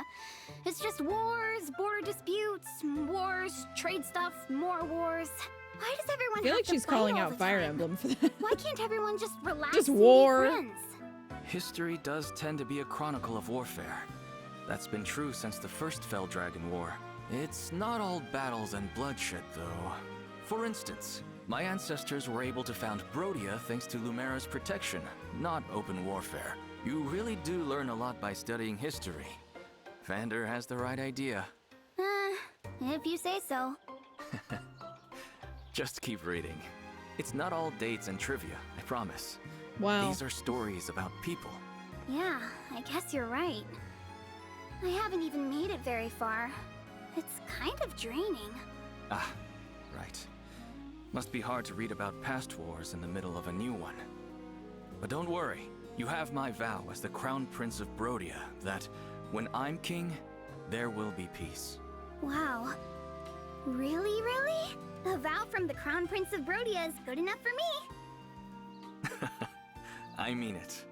It's just wars, border disputes, wars, trade stuff, more wars. Why does everyone I feel have like to she's fight calling all out the Fire time? Emblem for that. Why can't everyone just relax Just and war. be friends? History does tend to be a chronicle of warfare. That's been true since the first Fell Dragon War. It's not all battles and bloodshed, though. For instance, my ancestors were able to found Brodia thanks to Lumera's protection, not open warfare. You really do learn a lot by studying history. Vander has the right idea. If you say so. Just keep reading. It's not all dates and trivia, I promise. Wow. These are stories about people. Yeah, I guess you're right. I haven't even made it very far. It's kind of draining. Ah, right. Must be hard to read about past wars in the middle of a new one. But don't worry, You have my vow as the Crown Prince of Brodia that when I'm king, there will be peace. Wow. Really, really? A vow from the Crown Prince of Brodia is good enough for me. I mean it.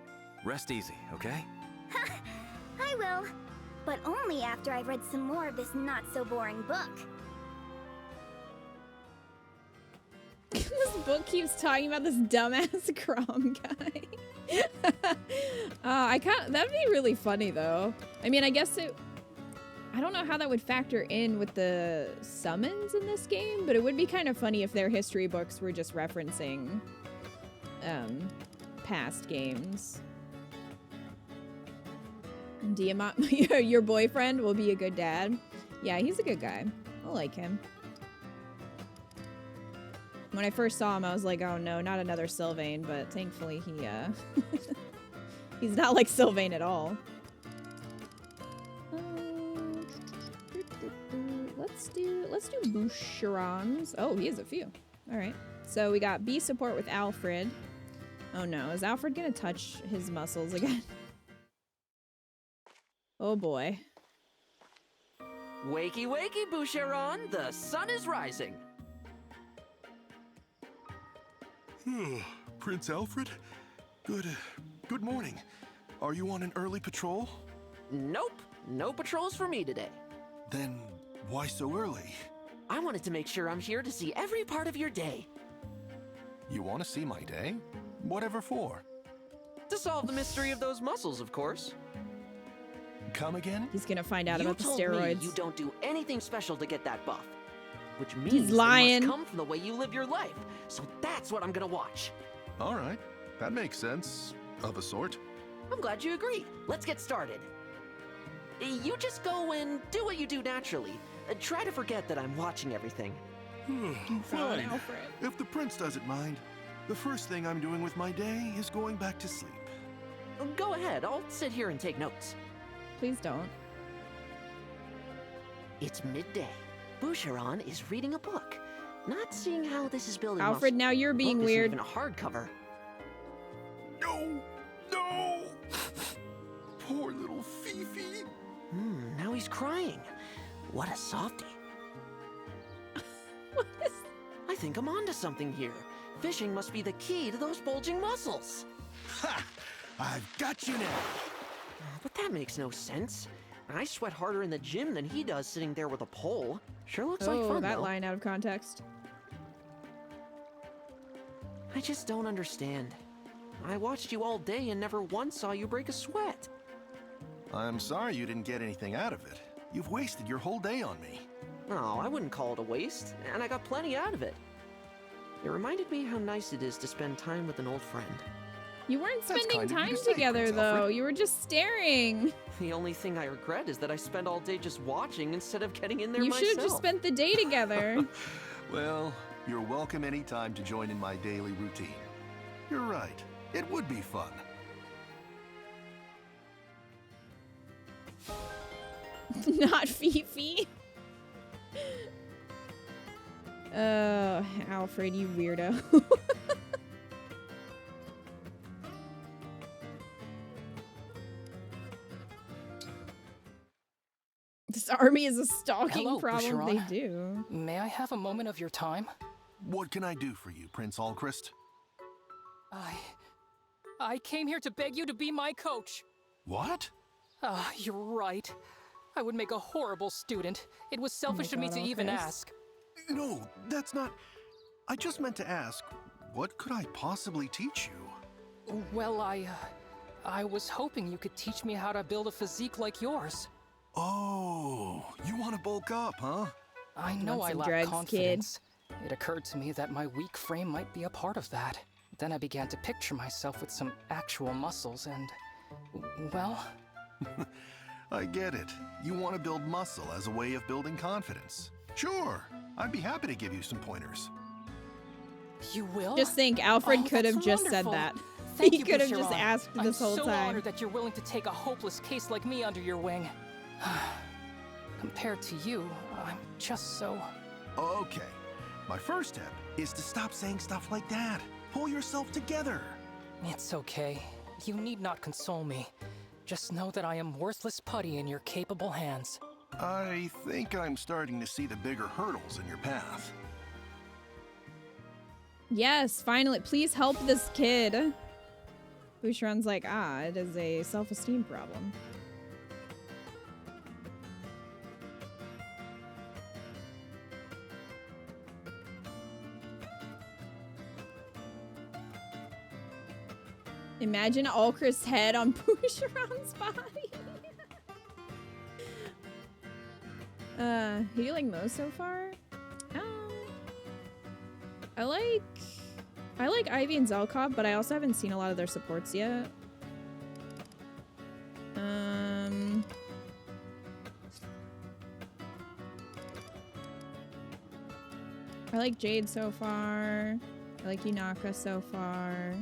Rest easy, okay? I will. But only after I've read some more of this not-so-boring book. This book keeps talking about this dumbass Crom guy. That'd be really funny though. I mean, I guess I don't know how that would factor in with the summons in this game, but it would be kind of funny if their history books were just referencing past games. Diamant, your boyfriend will be a good dad. Yeah, he's a good guy. I like him. When I first saw him, I was like, oh no, not another Sylvain, but thankfully he, he's not like Sylvain at all. Let's do Boucherons. Oh, he has a few. All right. So we got B support with Alfred. Oh no, is Alfred gonna touch his muscles again? Oh boy. Wakey, wakey, Boucheron. The sun is rising. Prince Alfred? Good morning. Are you on an early patrol? Nope. No patrols for me today. Then why so early? I wanted to make sure I'm here to see every part of your day. You want to see my day? Whatever for? To solve the mystery of those muscles, of course. Come again? He's gonna find out about the steroids. You told me you don't do anything special to get that buff. Which means he's lying. It must come from the way you live your life. So that's what I'm gonna watch. All right. That makes sense. Of a sort. I'm glad you agree. Let's get started. You just go and do what you do naturally. Try to forget that I'm watching everything. Fine. If the prince doesn't mind, the first thing I'm doing with my day is going back to sleep. Go ahead. I'll sit here and take notes. Please don't. It's midday. Boucheron is reading a book. Not seeing how this is building Alfred, now you're being book weird. Even a hardcover. No! No! Poor little Fifi. Now he's crying. What a softie. I think I'm onto something here. Fishing must be the key to those bulging muscles. Ha! I've got you now. But that makes no sense. I sweat harder in the gym than he does sitting there with a pole. Sure looks like fun, that though. line out of context. I just don't understand. I watched you all day and never once saw you break a sweat. I'm sorry you didn't get anything out of it. You've wasted your whole day on me. Oh, I wouldn't call it a waste, and I got plenty out of it. It reminded me how nice it is to spend time with an old friend. You weren't spending time together, though. You were just staring. The only thing I regret is that I spent all day just watching instead of getting in there You myself. should have just spent the day together. Well, you're welcome anytime to join in my daily routine. You're right. It would be fun. Not Fifi. Oh, Alfred, you weirdo. This army is a stalking Hello, problem. Boucheron. They do. May I have a moment of your time? What can I do for you, Prince Alchrist? I came here to beg you to be my coach. What? You're right. I would make a horrible student. It was selfish of me to even ask. No, that's not... I just meant to ask, what could I possibly teach you? Well, I was hoping you could teach me how to build a physique like yours. Oh, you want to bulk up, huh? I know I lack confidence. It occurred to me that my weak frame might be a part of that. Then I began to picture myself with some actual muscles and, well... I get it. You want to build muscle as a way of building confidence. Sure, I'd be happy to give you some pointers. You will? Just think, Alfred could have just said that. Thank He you, could have just Boucheron. asked this whole I'm so time. honored that you're willing to take a hopeless case like me under your wing. Compared to you, I'm just so... Okay, my first step is to stop saying stuff like that. Pull yourself together. It's okay. You need not console me. Just know that I am worthless putty in your capable hands. I think I'm starting to see the bigger hurdles in your path. Yes, finally. Please help this kid. Boucheron's like, it is a self-esteem problem. Imagine Ulchrist's head on Boucheron's body. Who do you like most so far? I like Ivy and Zelkov, but I also haven't seen a lot of their supports yet. I like Jade so far. I like Yunaka so far.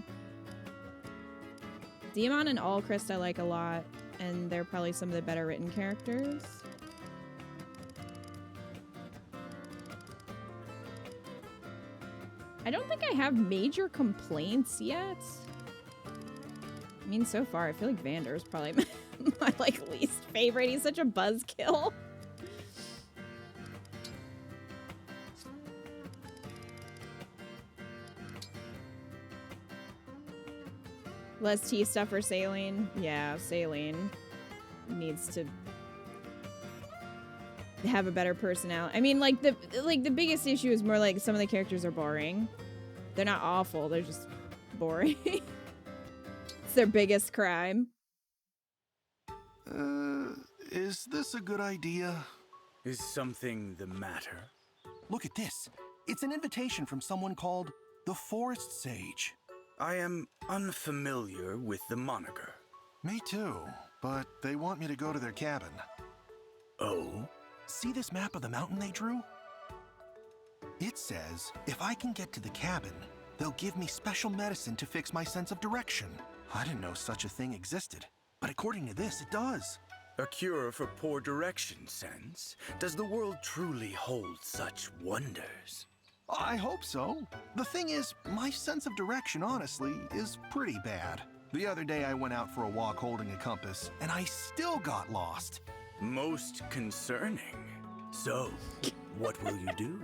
Diamond and Ulchrist I like a lot, and they're probably some of the better written characters. I don't think I have major complaints yet. I mean, so far, I feel like Vander is probably my like least favorite. He's such a buzzkill. Less tea stuff for Céline. Yeah, Céline needs to have a better personality. I mean, like the biggest issue is more like some of the characters are boring. They're not awful, they're just boring. It's their biggest crime. Is this a good idea? Is something the matter? Look at this. It's an invitation from someone called the Forest Sage. I am unfamiliar with the moniker. Me too, but they want me to go to their cabin. Oh? See this map of the mountain they drew? It says if I can get to the cabin, they'll give me special medicine to fix my sense of direction. I didn't know such a thing existed, but according to this, it does. A cure for poor direction sense? Does the world truly hold such wonders? I hope so. The thing is, my sense of direction, honestly, is pretty bad. The other day I went out for a walk holding a compass, and I still got lost. Most concerning. So, what will you do?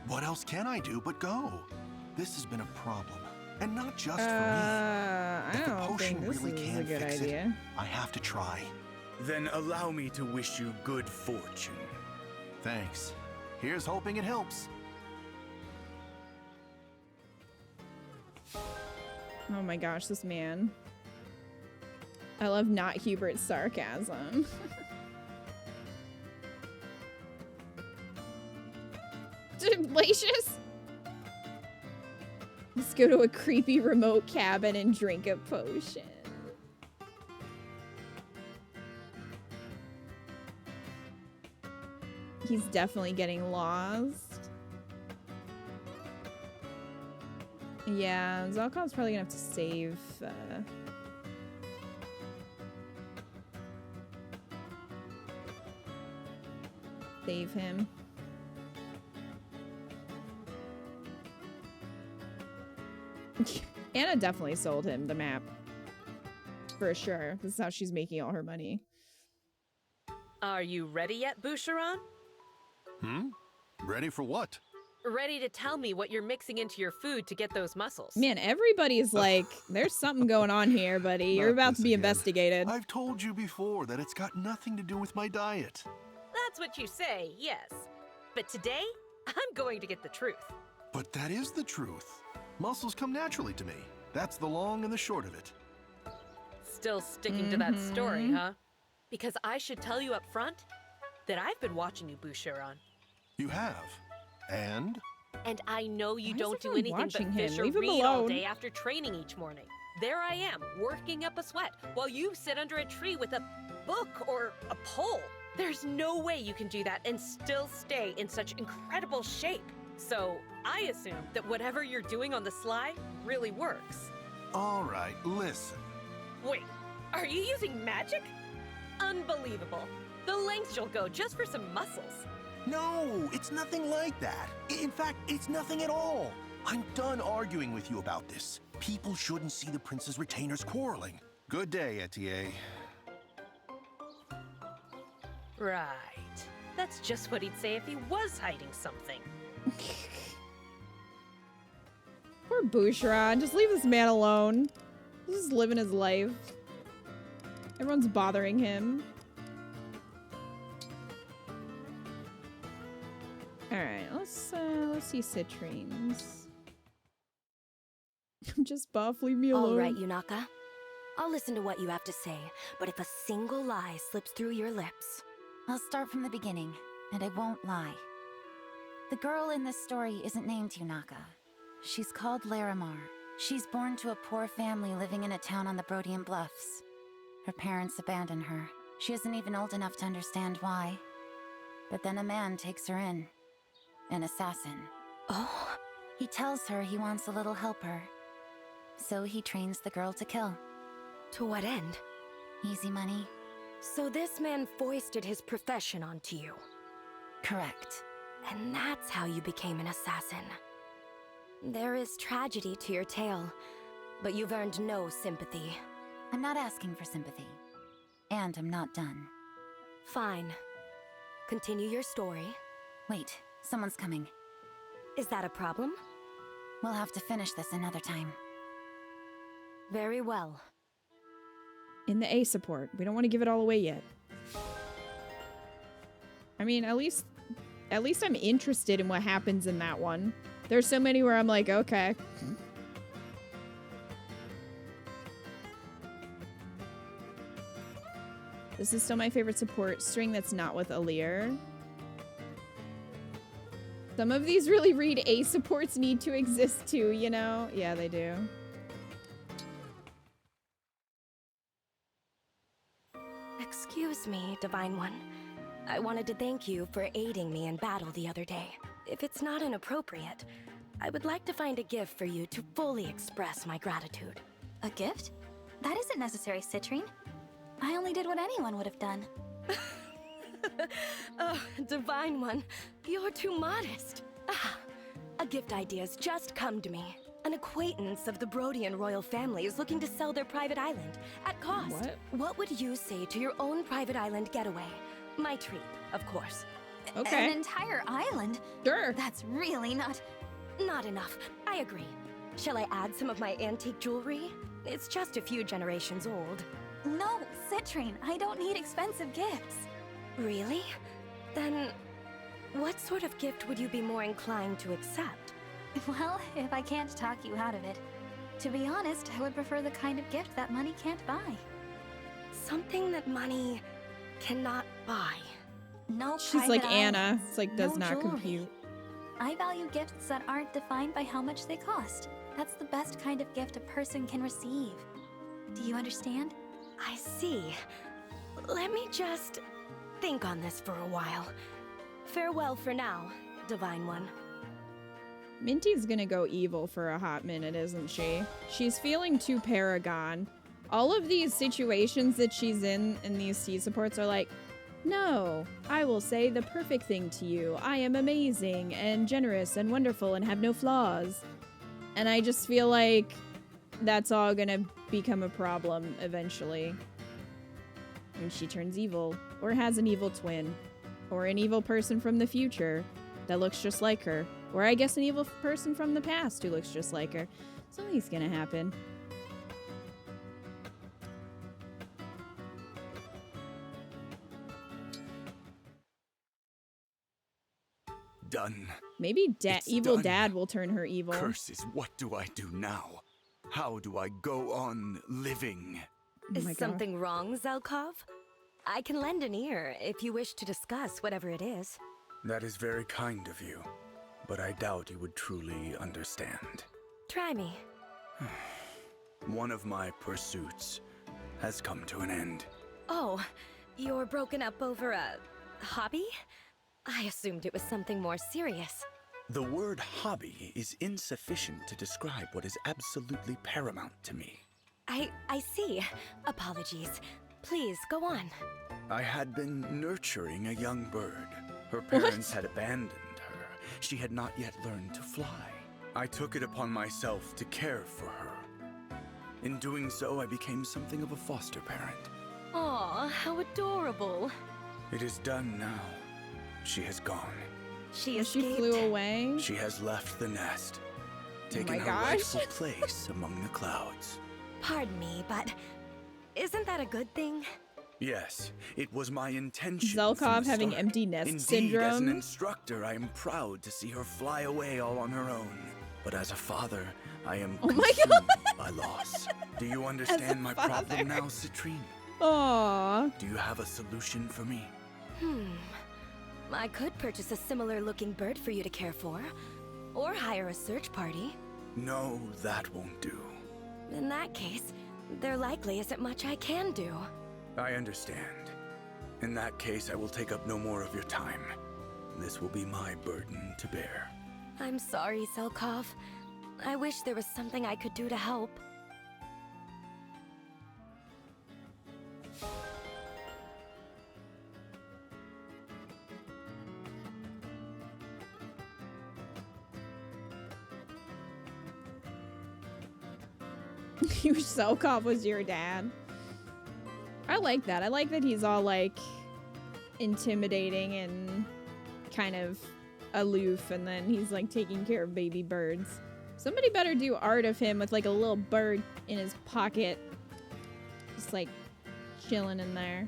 What else can I do but go? This has been a problem. And not just for me. I don't think this is a good idea. I have to try. Then allow me to wish you good fortune. Thanks. Here's hoping it helps. Oh my gosh, this man. I love not Hubert's sarcasm. Lacious? Let's go to a creepy remote cabin and drink a potion. He's definitely getting lost. Yeah, Zelkov's probably gonna have to save save him. Anna definitely sold him the map. For sure. This is how she's making all her money. Are you ready yet, Boucheron? Ready for what? Ready to tell me what you're mixing into your food to get those muscles? Man, everybody's like, there's something going on here, buddy. You're about to be investigated. I've told you before that it's got nothing to do with my diet. That's what you say, yes. But today, I'm going to get the truth. But that is the truth. Muscles come naturally to me. That's the long and the short of it. Still sticking to that story, huh? Because I should tell you up front that I've been watching you, Boucheron. You have? And? And I know you Why don't is do everyone anything but watching fish him? or Leave him read all alone. day after training each morning. There I am, working up a sweat, while you sit under a tree with a book or a pole. There's no way you can do that and still stay in such incredible shape. So I assume that whatever you're doing on the sly really works. All right, listen. Wait, are you using magic? Unbelievable. The lengths you'll go just for some muscles. No, it's nothing like that. In fact, it's nothing at all. I'm done arguing with you about this. People shouldn't see the prince's retainers quarreling. Good day, Etier. Right. That's just what he'd say if he was hiding something. Poor Boucheron. Just leave this man alone. He's just living his life. Everyone's bothering him. Alright, let's see citrines. Just buff, leave me alone. All right, Yunaka. I'll listen to what you have to say, but if a single lie slips through your lips... I'll start from the beginning, and I won't lie. The girl in this story isn't named Yunaka. She's called Larimar. She's born to a poor family living in a town on the Brodian Bluffs. Her parents abandon her. She isn't even old enough to understand why. But then a man takes her in. An assassin. Oh? He tells her he wants a little helper. So he trains the girl to kill. To what end? Easy money. So this man foisted his profession onto you? Correct. And that's how you became an assassin. There is tragedy to your tale, but you've earned no sympathy. I'm not asking for sympathy. And I'm not done. Fine. Continue your story. Wait, someone's coming. Is that a problem? We'll have to finish this another time. Very well. In the A support. We don't want to give it all away yet. I mean, at least I'm interested in what happens in that one. There's so many where I'm like, okay. This is still my favorite support string that's not with FAlear. Some of these really read A supports need to exist too, you know? Yeah, they do. Excuse me, Divine One. I wanted to thank you for aiding me in battle the other day. If it's not inappropriate, I would like to find a gift for you to fully express my gratitude. A gift? That isn't necessary, Citrine. I only did what anyone would have done. Oh, Divine One, you're too modest. Ah, a gift idea's just come to me. An acquaintance of the Brodian royal family is looking to sell their private island at cost. What would you say to your own private island getaway? My treat, of course. Okay. An entire island? Sure. That's really not... Not enough. I agree. Shall I add some of my antique jewelry? It's just a few generations old. No, Citrine, I don't need expensive gifts. Really? Then, what sort of gift would you be more inclined to accept? Well, if I can't talk you out of it. To be honest, I would prefer the kind of gift that money can't buy. Something that money cannot buy. No She's private like Anna. islands, It's like does no not jewelry. compute. I value gifts that aren't defined by how much they cost. That's the best kind of gift a person can receive. Do you understand? I see. Let me just think on this for a while. Farewell for now, Divine One. Minty's gonna go evil for a hot minute, isn't she? She's feeling too Paragon. All of these situations that she's in these C supports are like, no, I will say the perfect thing to you. I am amazing and generous and wonderful and have no flaws. And I just feel like that's all gonna become a problem eventually. When she turns evil, or has an evil twin, or an evil person from the future that looks just like her, or I guess an evil person from the past who looks just like her. Something's gonna happen. Done. Maybe evil done. dad will turn her evil. Curses, what do I do now? How do I go on living? Is something wrong, Zelkov? I can lend an ear if you wish to discuss whatever it is. That is very kind of you, but I doubt you would truly understand. Try me. One of my pursuits has come to an end. Oh, you're broken up over a hobby? I assumed it was something more serious. The word hobby is insufficient to describe what is absolutely paramount to me. I see. Apologies. Please, go on. I had been nurturing a young bird. Her parents had abandoned her. She had not yet learned to fly. I took it upon myself to care for her. In doing so, I became something of a foster parent. Aw, how adorable. It is done now. She has gone. She flew away? She has left the nest, taking my her gosh. rightful place among the clouds. Pardon me, but isn't that a good thing? Yes, it was my intention. Zelkov from the having start. empty nest Indeed, syndrome. As an instructor, I am proud to see her fly away all on her own. But as a father, I am consumed by loss. Do you understand my problem now, Citrine? Aww. Do you have a solution for me? I could purchase a similar looking bird for you to care for. Or hire a search party. No, that won't do. In that case, there likely isn't much I can do. I understand. In that case, I will take up no more of your time. This will be my burden to bear. I'm sorry, Zelkov. I wish there was something I could do to help. You wish Zelkov was your dad. I like that. I like that he's all like intimidating and kind of aloof, and then he's like taking care of baby birds. Somebody better do art of him with like a little bird in his pocket, just like chilling in there.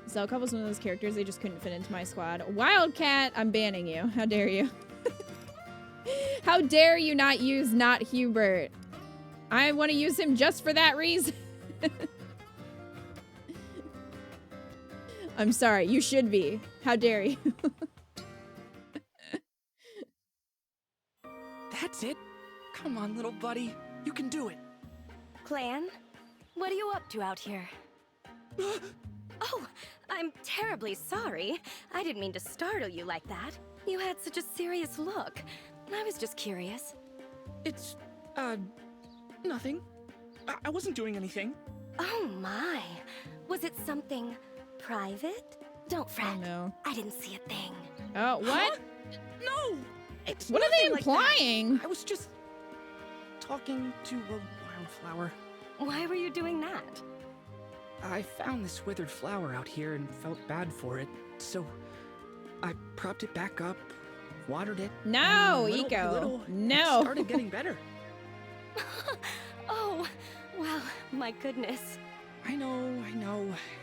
Zelkov was one of those characters they just couldn't fit into my squad. Wildcat, I'm banning you. How dare you? How dare you not use Not Hubert? I want to use him just for that reason. I'm sorry, you should be. How dare you? That's it. Come on, little buddy. You can do it. Clan, what are you up to out here? Oh, I'm terribly sorry. I didn't mean to startle you like that. You had such a serious look. I was just curious. It's, nothing. I wasn't doing anything. Oh my. Was it something private? Don't fret. Oh, no. I didn't see a thing. Oh, what? Huh? No! It's What are they nothing like implying? that. I was just talking to a wildflower. Why were you doing that? I found this withered flower out here and felt bad for it, so I propped it back up, watered it. No, and little by Eco. little, No. It started getting better. Oh, well, my goodness. I know.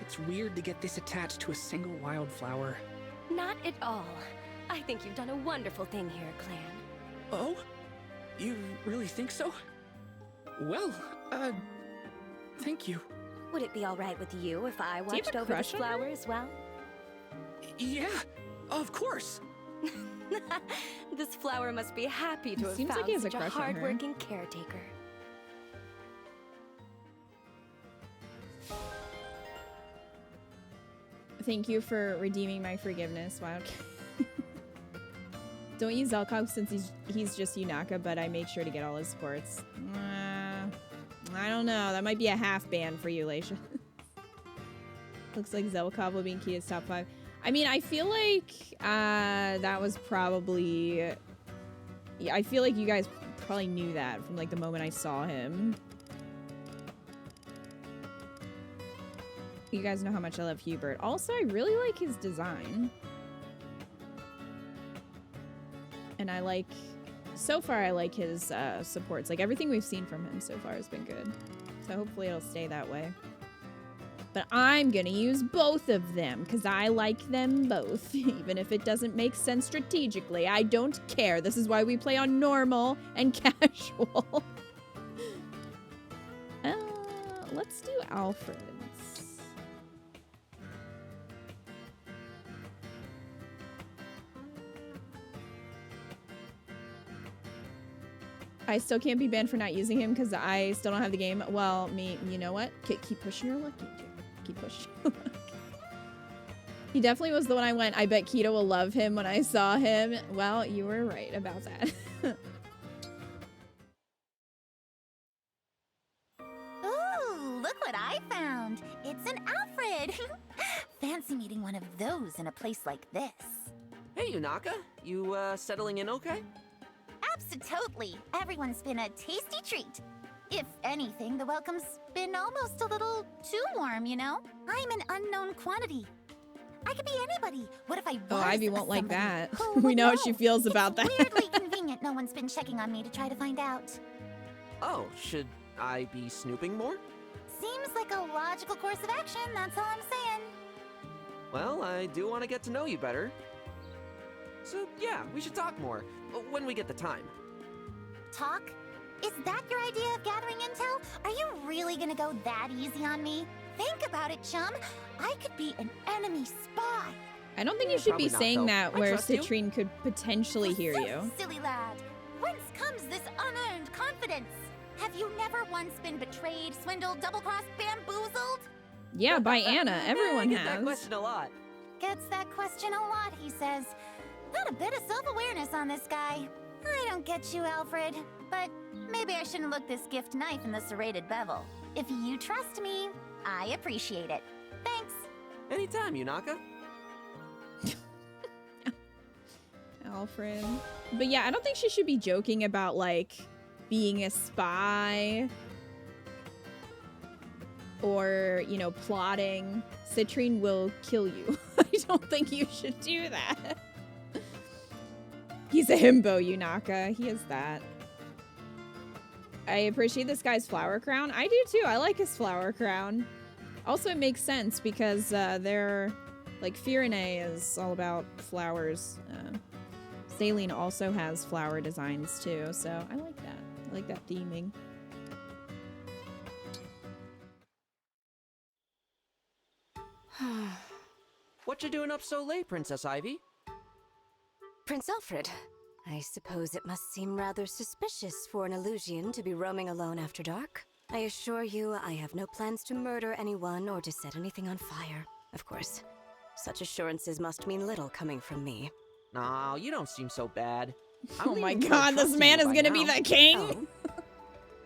It's weird to get this attached to a single wildflower. Not at all. I think you've done a wonderful thing here, Clan. Oh? You really think so? Well, thank you. Would it be all right with you if I you have watched a over this crush on her? flower as well? Yeah, of course. This flower must be happy to have Seems like found he has a such a crush on her. hard-working caretaker. Thank you for redeeming my forgiveness, Wildcat. Don't use Zelkov since he's just Yunaka, but I made sure to get all his supports. I don't know. That might be a half ban for you, Laisha. Looks like Zelkov will be in Kita's top 5. I mean, I feel like that was probably... Yeah, I feel like you guys probably knew that from like the moment I saw him. You guys know how much I love Hubert. Also, I really like his design. And I like... So far, I like his supports. Like, everything we've seen from him so far has been good. So hopefully it'll stay that way. But I'm gonna use both of them, because I like them both. Even if it doesn't make sense strategically. I don't care. This is why we play on normal and casual. Let's do Alfred's. I still can't be banned for not using him because I still don't have the game. Well, you know what? Keep pushing your luck, Keep pushing your luck. He definitely was the one I went, I bet Kita will love him when I saw him. Well, you were right about that. Ooh, look what I found. It's an Alfred. Fancy meeting one of those in a place like this. Hey, Yunaka. You, settling in okay? totally. Everyone's been a tasty treat. If anything, the welcome's been almost a little too warm, you know? I'm an unknown quantity. I could be anybody. What if I was Oh, Ivy won't like somebody? that. Who We would know how she feels about that. Weirdly convenient no one's been checking on me to try to find out. Oh, should I be snooping more? Seems like a logical course of action, that's all I'm saying. Well, I do want to get to know you better. So yeah, we should talk more, when we get the time. Talk? Is that your idea of gathering intel? Are you really gonna go that easy on me? Think about it, chum. I could be an enemy spy. I don't think you should be Probably not, saying though. that I where trust you. Citrine could potentially hear you. Silly lad. Whence comes this unearned confidence? Have you never once been betrayed, swindled, double-crossed, bamboozled? Yeah, by Anna. Everyone I get has. that question a lot. Gets that question a lot, he says. Not a bit of self-awareness on this guy. I don't get you, Alfred. But maybe I shouldn't look this gift knife in the serrated bevel. If you trust me, I appreciate it. Thanks. Anytime, Yunaka. Alfred. But yeah, I don't think she should be joking about, like, being a spy. Or, you know, plotting. Citrine will kill you. I don't think you should do that. He's a himbo, Yunaka. He is that. I appreciate this guy's flower crown. I do too. I like his flower crown. Also, it makes sense because they're like Firene is all about flowers. Céline also has flower designs too, so I like that. I like that theming. What you doing up so late, Princess Ivy? Prince Alfred, I suppose it must seem rather suspicious for an Illusian to be roaming alone after dark. I assure you, I have no plans to murder anyone or to set anything on fire. Of course, such assurances must mean little coming from me. No, you don't seem so bad. Oh my god, this man is gonna be the king! Oh.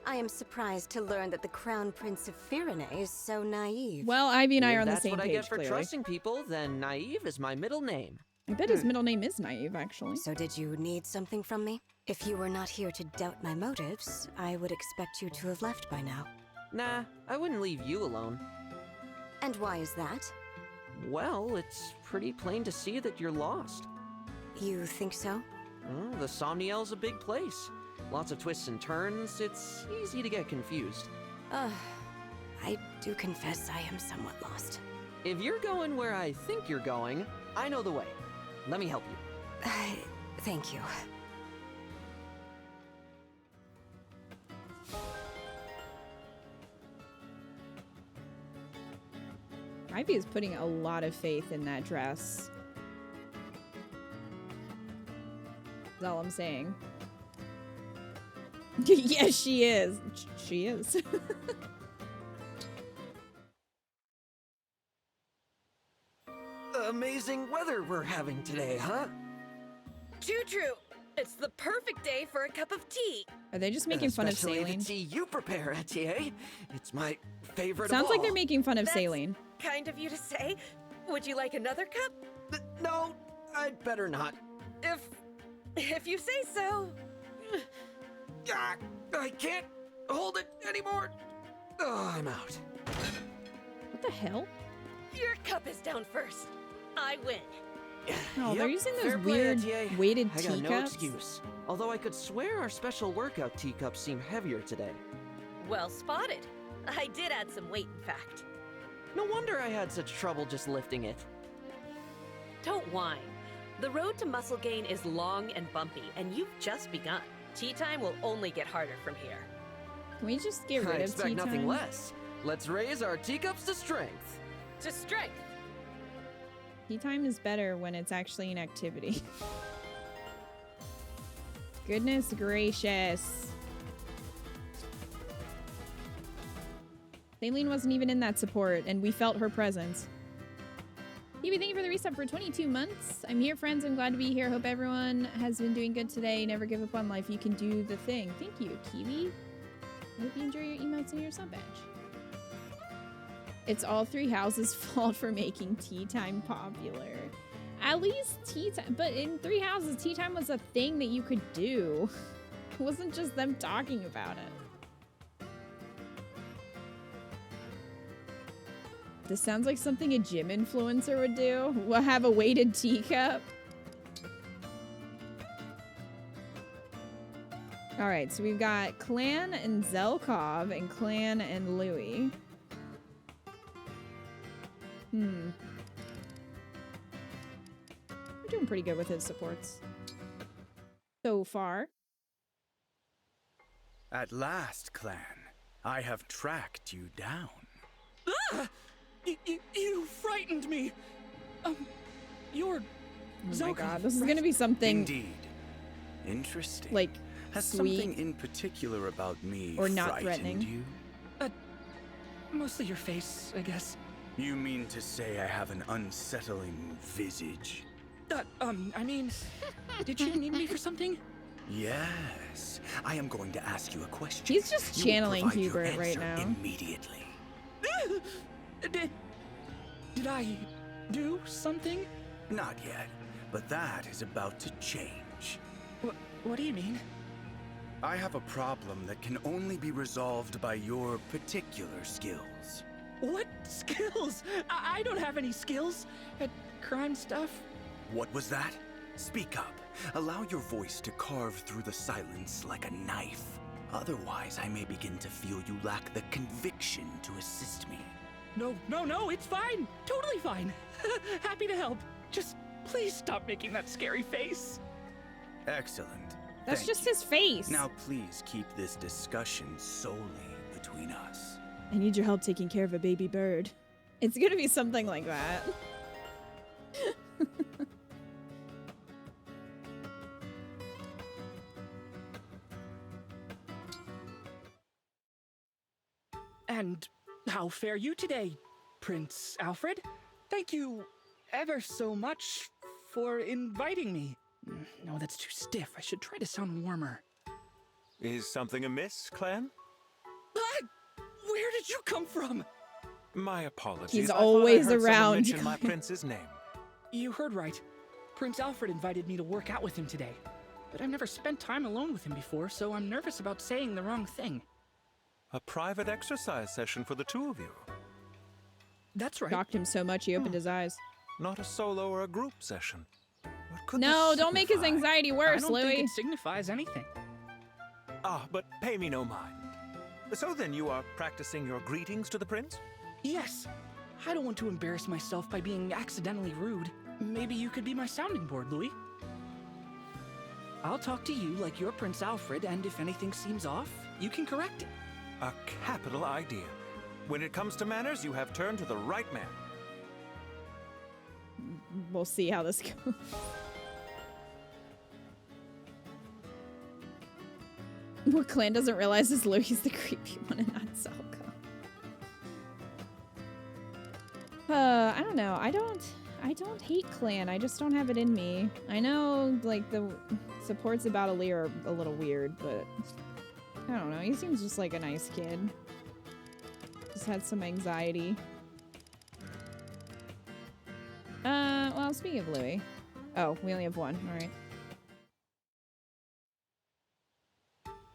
I am surprised to learn that the Crown Prince of Firene is so naive. Well, Ivy and I are on the That's same what I page, get for clearly. trusting people, then naive is my middle name. I bet his middle name is Naive, actually. So did you need something from me? If you were not here to doubt my motives, I would expect you to have left by now. Nah, I wouldn't leave you alone. And why is that? Well, it's pretty plain to see that you're lost. You think so? Well, the Somniel's a big place. Lots of twists and turns. It's easy to get confused. I do confess I am somewhat lost. If you're going where I think you're going, I know the way. Let me help you. Thank you. Ivy is putting a lot of faith in that dress. That's all I'm saying. Yes, she is. She is. Amazing weather we're having today, huh? Too true. It's the perfect day for a cup of tea. Are they just making fun of Especially Céline? the tea you prepare, Etier. It's my favorite Sounds of like all. they're making fun of That's Céline. kind of you to say. Would you like another cup? No, I'd better not. If you say so. Ah, I can't hold it anymore. Oh, I'm out. What the hell? Your cup is down first. I win. Oh, they're using those fair play, weird Etier. weighted I got no teacups. excuse. Although I could swear our special workout teacups seem heavier today. Well spotted. I did add some weight, in fact. No wonder I had such trouble just lifting it. Don't whine. The road to muscle gain is long and bumpy, and you've just begun. Tea time will only get harder from here. Can we just get rid I of expect tea nothing time? less. Let's raise our teacups to strength. To strength. Tea time is better when it's actually an activity. Goodness gracious. Céline wasn't even in that support, and we felt her presence. Kiwi, thank you for the resub for 22 months. I'm here, friends. I'm glad to be here. Hope everyone has been doing good today. Never give up on life. You can do the thing. Thank you, Kiwi. I hope you enjoy your emotes and your sub badge. It's all three houses' fault for making tea time popular. At least tea time, but in three houses, tea time was a thing that you could do. It wasn't just them talking about it. This sounds like something a gym influencer would do. We'll have a weighted teacup. Alright, so we've got Clan and Zelkov and Clan and Louis. We're doing pretty good with his supports so far. At last, Clan, I have tracked you down. Ah! You frightened me. You're Oh my god, this is gonna be something. Indeed. Interesting. Like, has sweet. something in particular about me Or not frightened threatening. you? Mostly your face, I guess. You mean to say I have an unsettling visage? I mean, did you need me for something? Yes. I am going to ask you a question. He's just You will channeling provide your Hubert right answer now. Immediately. Did I do something? Not yet, but that is about to change. What do you mean? I have a problem that can only be resolved by your particular skills. What skills? I don't have any skills at crime stuff. What was that? Speak up. Allow your voice to carve through the silence like a knife. Otherwise, I may begin to feel you lack the conviction to assist me. No, it's fine. Totally fine. Happy to help. Just please stop making that scary face. Excellent. That's Thank just you. his face. Now please keep this discussion solely between us. I need your help taking care of a baby bird. It's gonna be something like that. And how fare you today, Prince Alfred? Thank you ever so much for inviting me. No, that's too stiff. I should try to sound warmer. Is something amiss, Clan? Where did you come from? My apologies. He's I thought I always heard someone around. mention my prince's name. You heard right. Prince Alfred invited me to work out with him today. But I've never spent time alone with him before, so I'm nervous about saying the wrong thing. A private exercise session for the two of you. That's right. Shocked him so much he opened his eyes. Not a solo or a group session. What could No, this don't make his signify? anxiety worse, I don't Louis. think it signifies anything. Ah, but pay me no mind. So then you are practicing your greetings to the prince? Yes. I don't want to embarrass myself by being accidentally rude. Maybe you could be my sounding board, Louis. I'll talk to you like you're Prince Alfred, and if anything seems off, you can correct it. A capital idea. When it comes to manners, you have turned to the right man. We'll see how this goes. What Clan doesn't realize is Louis the creepy one and not Zelka. I don't know. I don't hate Clan. I just don't have it in me. I know, like, the supports about Aaliyah are a little weird, but I don't know. He seems just like a nice kid. Just had some anxiety. Well, speaking of Louis. Oh, we only have one. All right.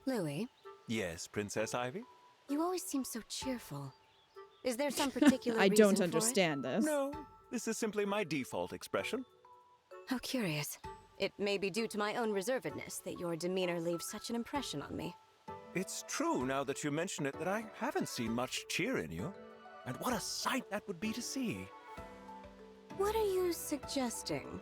Louis, Yes, Princess Ivy? you always seem so cheerful. Is there some particular I reason don't for it? understand this. No, this is simply my default expression. How curious. It may be due to my own reservedness that your demeanor leaves such an impression on me. It's true, now that you mention it, that I haven't seen much cheer in you. And what a sight that would be to see. What are you suggesting?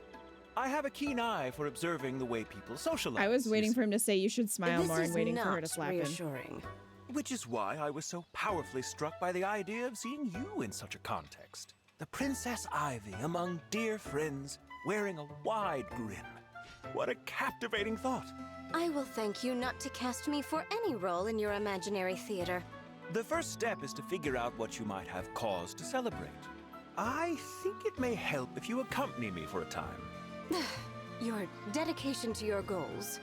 I have a keen eye for observing the way people socialize. I was waiting for him to say you should smile This more is and waiting for her to not slap reassuring. him. Which is why I was so powerfully struck by the idea of seeing you in such a context. The Princess Ivy among dear friends, wearing a wide grin. What a captivating thought. I will thank you not to cast me for any role in your imaginary theater. The first step is to figure out what you might have cause to celebrate. I think it may help if you accompany me for a time. Your dedication to your goals,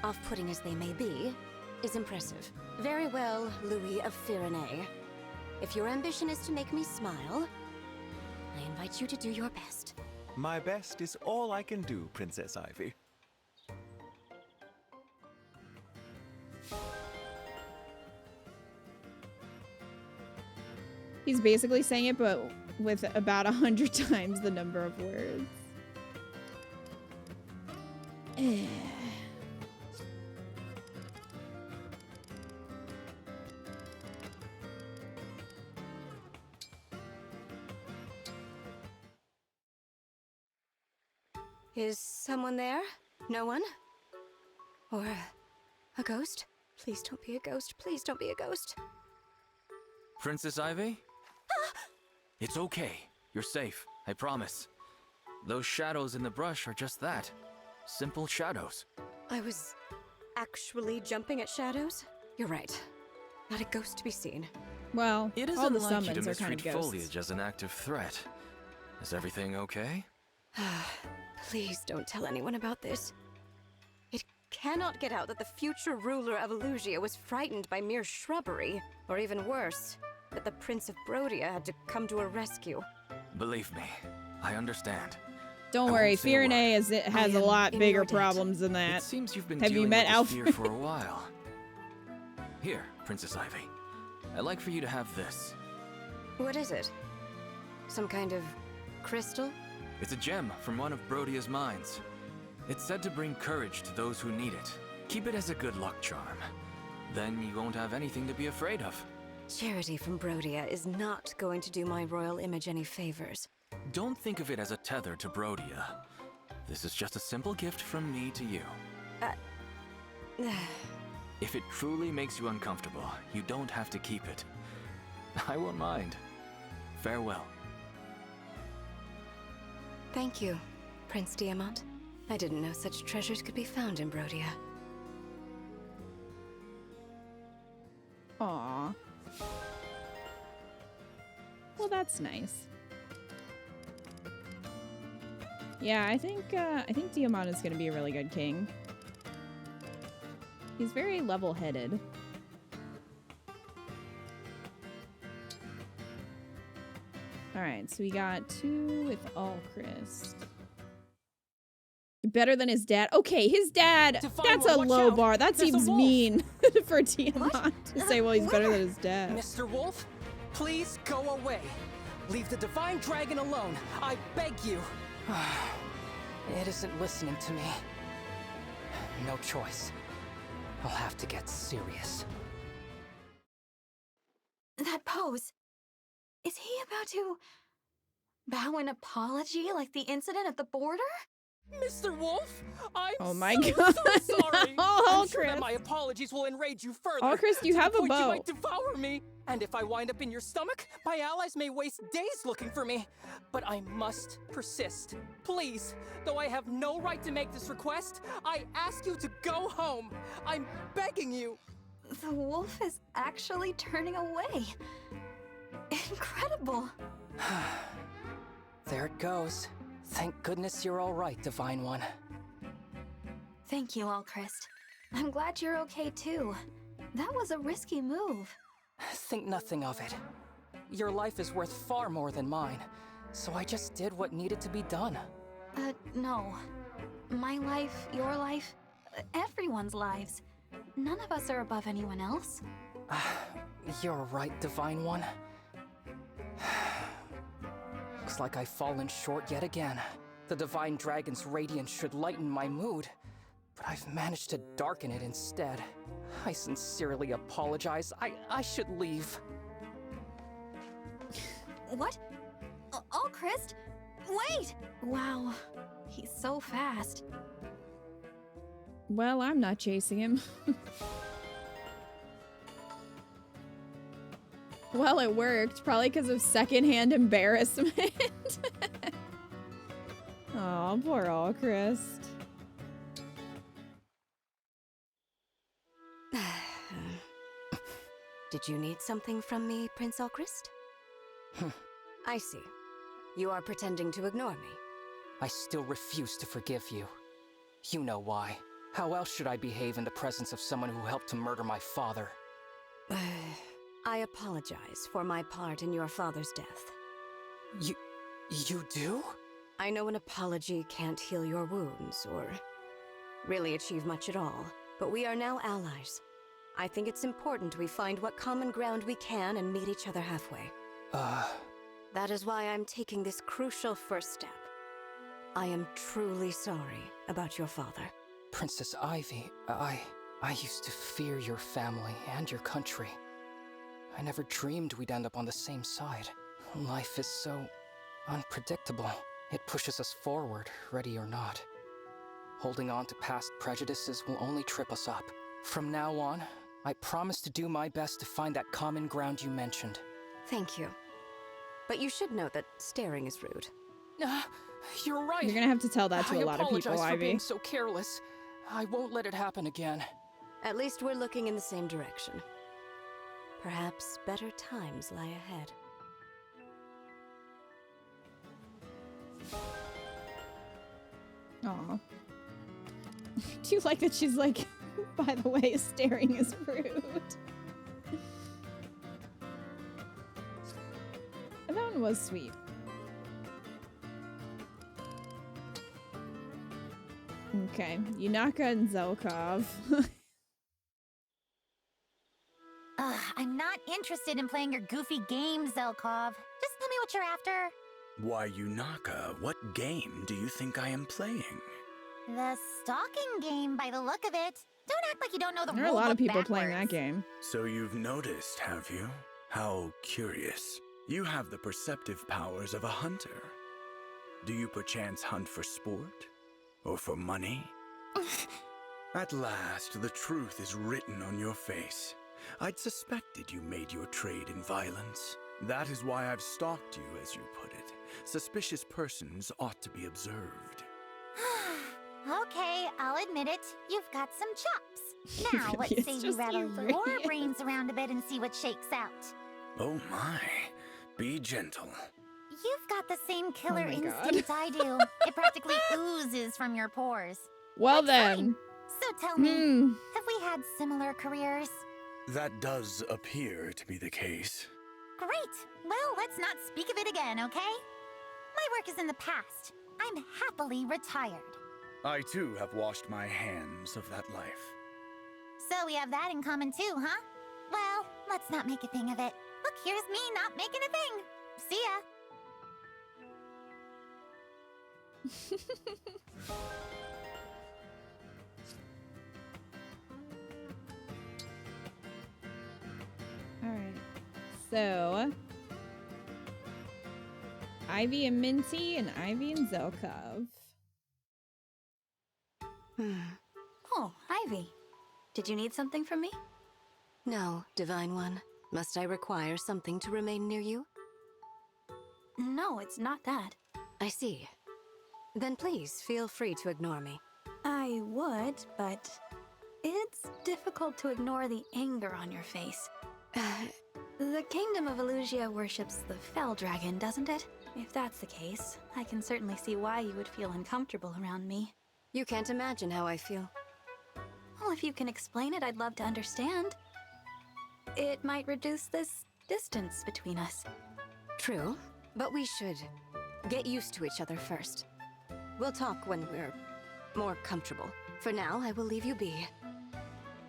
off-putting as they may be, is impressive. Very well, Louis of Firenze. If your ambition is to make me smile, I invite you to do your best. My best is all I can do, Princess Ivy. He's basically saying it, but with about 100 times the number of words. Is someone there? No one? Or a ghost? Please don't be a ghost. Please don't be a ghost. Princess Ivy? It's okay. You're safe. I promise. Those shadows in the brush are just that. Simple shadows. I was actually jumping at shadows? You're right. Not a ghost to be seen. Well, It all isn't the like you to summons are kind mistreat of ghosts. foliage as an active threat. Is everything okay? Please don't tell anyone about this. It cannot get out that the future ruler of Elusia was frightened by mere shrubbery, or even worse, that the Prince of Brodia had to come to her rescue. Believe me, I understand. Don't I worry, won't say a Fear word. has I a am lot in bigger your debt. problems than that. It seems you've been Have you dealing met with this Alfred? fear for a while. Here, Princess Ivy. I'd like for you to have this. What is it? Some kind of crystal? It's a gem from one of Brodia's mines. It's said to bring courage to those who need it. Keep it as a good luck charm. Then you won't have anything to be afraid of. Charity from Brodia is not going to do my royal image any favors. Don't think of it as a tether to Brodia. This is just a simple gift from me to you. If it truly makes you uncomfortable, you don't have to keep it. I won't mind. Farewell. Thank you, Prince Diamant. I didn't know such treasures could be found in Brodia. Aw. Well, that's nice. Yeah, I think Diamant is gonna be a really good king. He's very level-headed. Alright, so we got 2 with Alchrist. Better than his dad. Okay, his dad, that's a low bar. That seems mean for Tiamat to say, well, he's better than his dad. Mr. Wolf, please go away. Leave the Divine Dragon alone. I beg you. It isn't listening to me. No choice. I'll have to get serious. That pose. Is he about to bow an apology like the incident at the border? Mr. Wolf, I'm Oh my so god. sorry. Oh, I'm sure that Alchrist. my apologies will enrage you further. Alchrist, you to the have a point bow. You might devour me. And if I wind up in your stomach, my allies may waste days looking for me. But I must persist. Please, though I have no right to make this request, I ask you to go home. I'm begging you. The wolf is actually turning away. Incredible. There it goes. Thank goodness you're all right, Divine One. Thank you, Alchrist. I'm glad you're okay too. That was a risky move. Think nothing of it. Your life is worth far more than mine, so I just did what needed to be done. No. My life, your life, everyone's lives. None of us are above anyone else. You're right, Divine One. Looks like I've fallen short yet again. The Divine Dragon's radiance should lighten my mood, but I've managed to darken it instead. I sincerely apologize. I should leave. What? Alchrist? Wait! Wow, he's so fast. Well, I'm not chasing him. Well, it worked. Probably because of secondhand embarrassment. Oh, poor Alchrist. Did you need something from me, Prince Alchrist? I see. You are pretending to ignore me. I still refuse to forgive you. You know why. How else should I behave in the presence of someone who helped to murder my father? I apologize for my part in your father's death. You do? I know an apology can't heal your wounds, or really achieve much at all, but we are now allies. I think it's important we find what common ground we can and meet each other halfway. That is why I'm taking this crucial first step. I am truly sorry about your father. Princess Ivy, I used to fear your family and your country. I never dreamed we'd end up on the same side. Life is so unpredictable. It pushes us forward, ready or not. Holding on to past prejudices will only trip us up. From now on, I promise to do my best to find that common ground you mentioned. Thank you. But you should know that staring is rude. You're right. You're gonna have to tell that to a lot of people, I apologize for Ivy. being so careless. I won't let it happen again. At least we're looking in the same direction. Perhaps better times lie ahead. Aw. Do you like that she's like, by the way, staring is rude? That one was sweet. Okay, Yunaka and Zelkov. I'm not interested in playing your goofy games, Zelkov. Just tell me what you're after. Why, Yunaka, what game do you think I am playing? The stalking game, by the look of it. Don't act like you don't know the There are a lot of people playing that game. So you've noticed, have you? How curious. You have the perceptive powers of a hunter. Do you perchance hunt for sport? Or for money? At last, the truth is written on your face. I'd suspected you made your trade in violence. That is why I've stalked you, as you put it. Suspicious persons ought to be observed. Okay, I'll admit it. You've got some chops. Now, let's say you rattle your brains around a bit and see what shakes out. Oh my. Be gentle. You've got the same killer Oh my God. instinct I do. It practically oozes from your pores. Well then. So tell me, have we had similar careers? That does appear to be the case. Great. Well, let's not speak of it again, okay? My work is in the past. I'm happily retired. I too have washed my hands of that life. So we have that in common too, huh? Well, let's not make a thing of it. Look, here's me not making a thing. See ya. Alright. So Ivy and Minty and Ivy and Zelkov. Oh, Ivy. Did you need something from me? No, Divine One. Must I require something to remain near you? No, it's not that. I see. Then please feel free to ignore me. I would, but it's difficult to ignore the anger on your face. The Kingdom of Elusia worships the Fell Dragon, doesn't it? If that's the case, I can certainly see why you would feel uncomfortable around me. You can't imagine how I feel. Well, if you can explain it, I'd love to understand. It might reduce this distance between us. True, but we should get used to each other first. We'll talk when we're more comfortable. For now, I will leave you be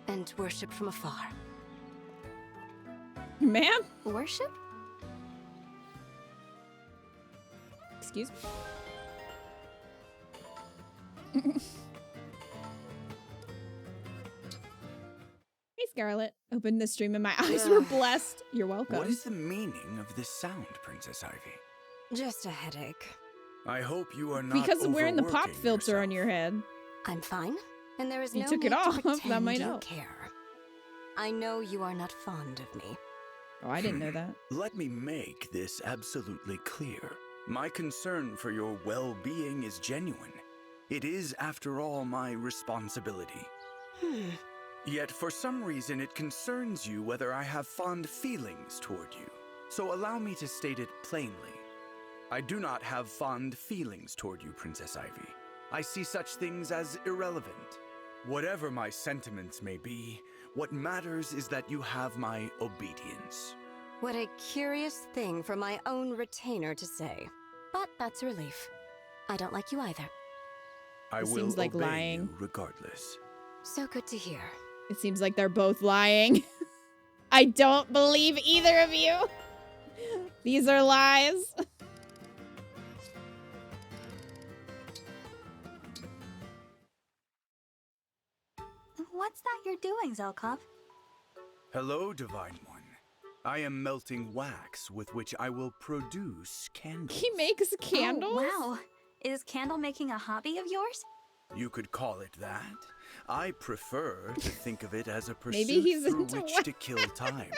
and worship from afar. Ma'am? Worship? Excuse me? Hey, Scarlet. Opened the stream and my eyes were blessed. You're welcome. What is the meaning of this sound, Princess Ivy? Just a headache. I hope you are not Because of wearing the pop overworking filter on your head. I'm fine, and there is You no took it need off, to pretend that might you help. care. I know you are not fond of me. Oh, I didn't know that. Let me make this absolutely clear. My concern for your well-being is genuine. It is, after all, my responsibility. Yet for some reason it concerns you whether I have fond feelings toward you. So allow me to state it plainly. I do not have fond feelings toward you, Princess Ivy. I see such things as irrelevant. Whatever my sentiments may be, what matters is that you have my obedience. What a curious thing for my own retainer to say. But that's a relief. I don't like you either. I It will seems like obey lying. you regardless. So good to hear. It seems like they're both lying. I don't believe either of you. These are lies. What's that you're doing, Zelkov? Hello, Divine One. I am melting wax with which I will produce candles. He makes candles? Oh, wow. Is candle making a hobby of yours? You could call it that. I prefer to think of it as a Maybe pursuit he's through into which to kill time.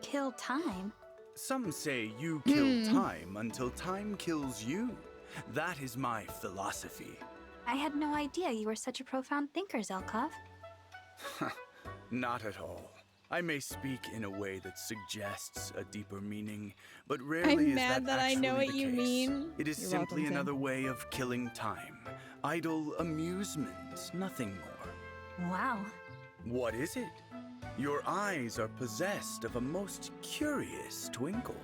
Kill time? Some say you kill time until time kills you. That is my philosophy. I had no idea you were such a profound thinker, Zelkov. Not at all. I may speak in a way that suggests a deeper meaning, but rarely I'm is mad that I know actually what the you case. mean. It is You're simply welcome, Tim. another way of killing time. Idle amusement, nothing more. Wow. What is it? Your eyes are possessed of a most curious twinkle.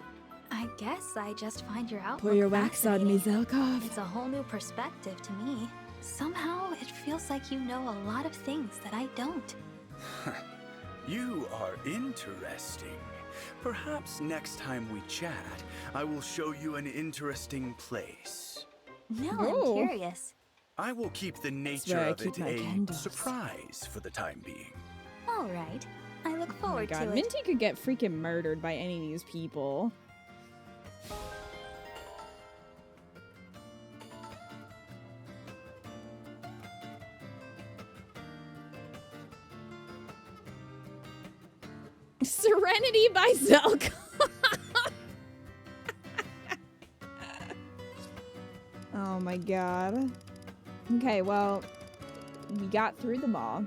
I guess I just find your outlook Pour your wax on me, Zelkov. It's a whole new perspective to me. Somehow, it feels like you know a lot of things that I don't. You are interesting. Perhaps next time we chat, I will show you an interesting place. No, Oh. I'm curious. I will keep the nature where I of keep it my a candles. surprise for the time being. All right. I look Oh my forward god, to it. Minty could get freaking murdered by any of these people. Serenity by Zelk. Oh my god. Okay, well, we got through them all.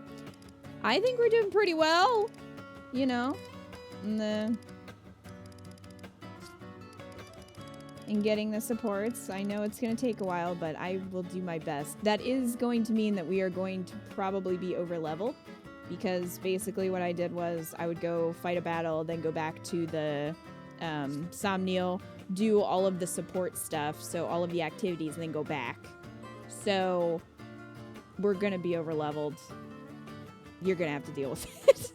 I think we're doing pretty well, you know, in getting the supports. I know it's going to take a while, but I will do my best. That is going to mean that we are going to probably be over level, because basically what I did was I would go fight a battle, then go back to the Somniel, do all of the support stuff, so all of the activities, and then go back. So we're going to be over leveled. You're going to have to deal with it.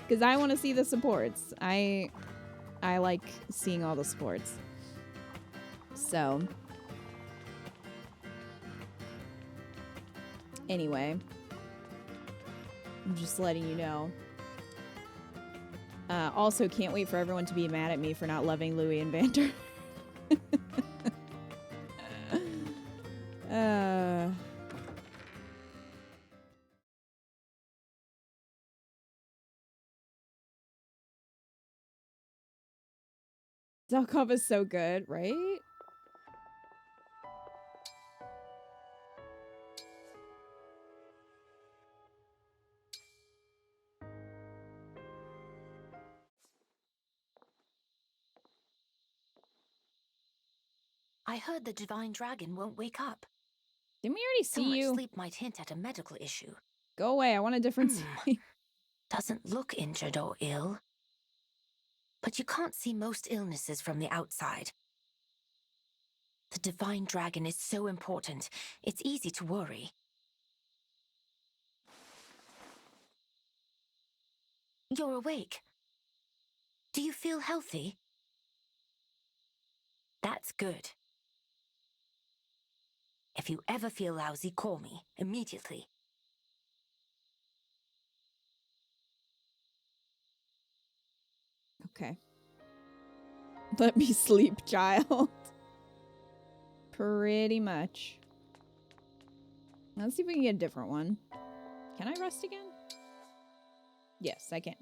Because I want to see the supports. I like seeing all the supports. So. Anyway. I'm just letting you know. Also, can't wait for everyone to be mad at me for not loving Louis and Banter. Zelkov is so good, right? I heard the divine dragon won't wake up. Didn't we already see So much you? sleep might hint at a medical issue. Go away, I want a different sleep. Doesn't look injured or ill. But you can't see most illnesses from the outside. The divine dragon is so important, it's easy to worry. You're awake. Do you feel healthy? That's good. If you ever feel lousy, call me immediately. Okay. Let me sleep, child. Pretty much. Let's see if we can get a different one. Can I rest again? Yes, I can.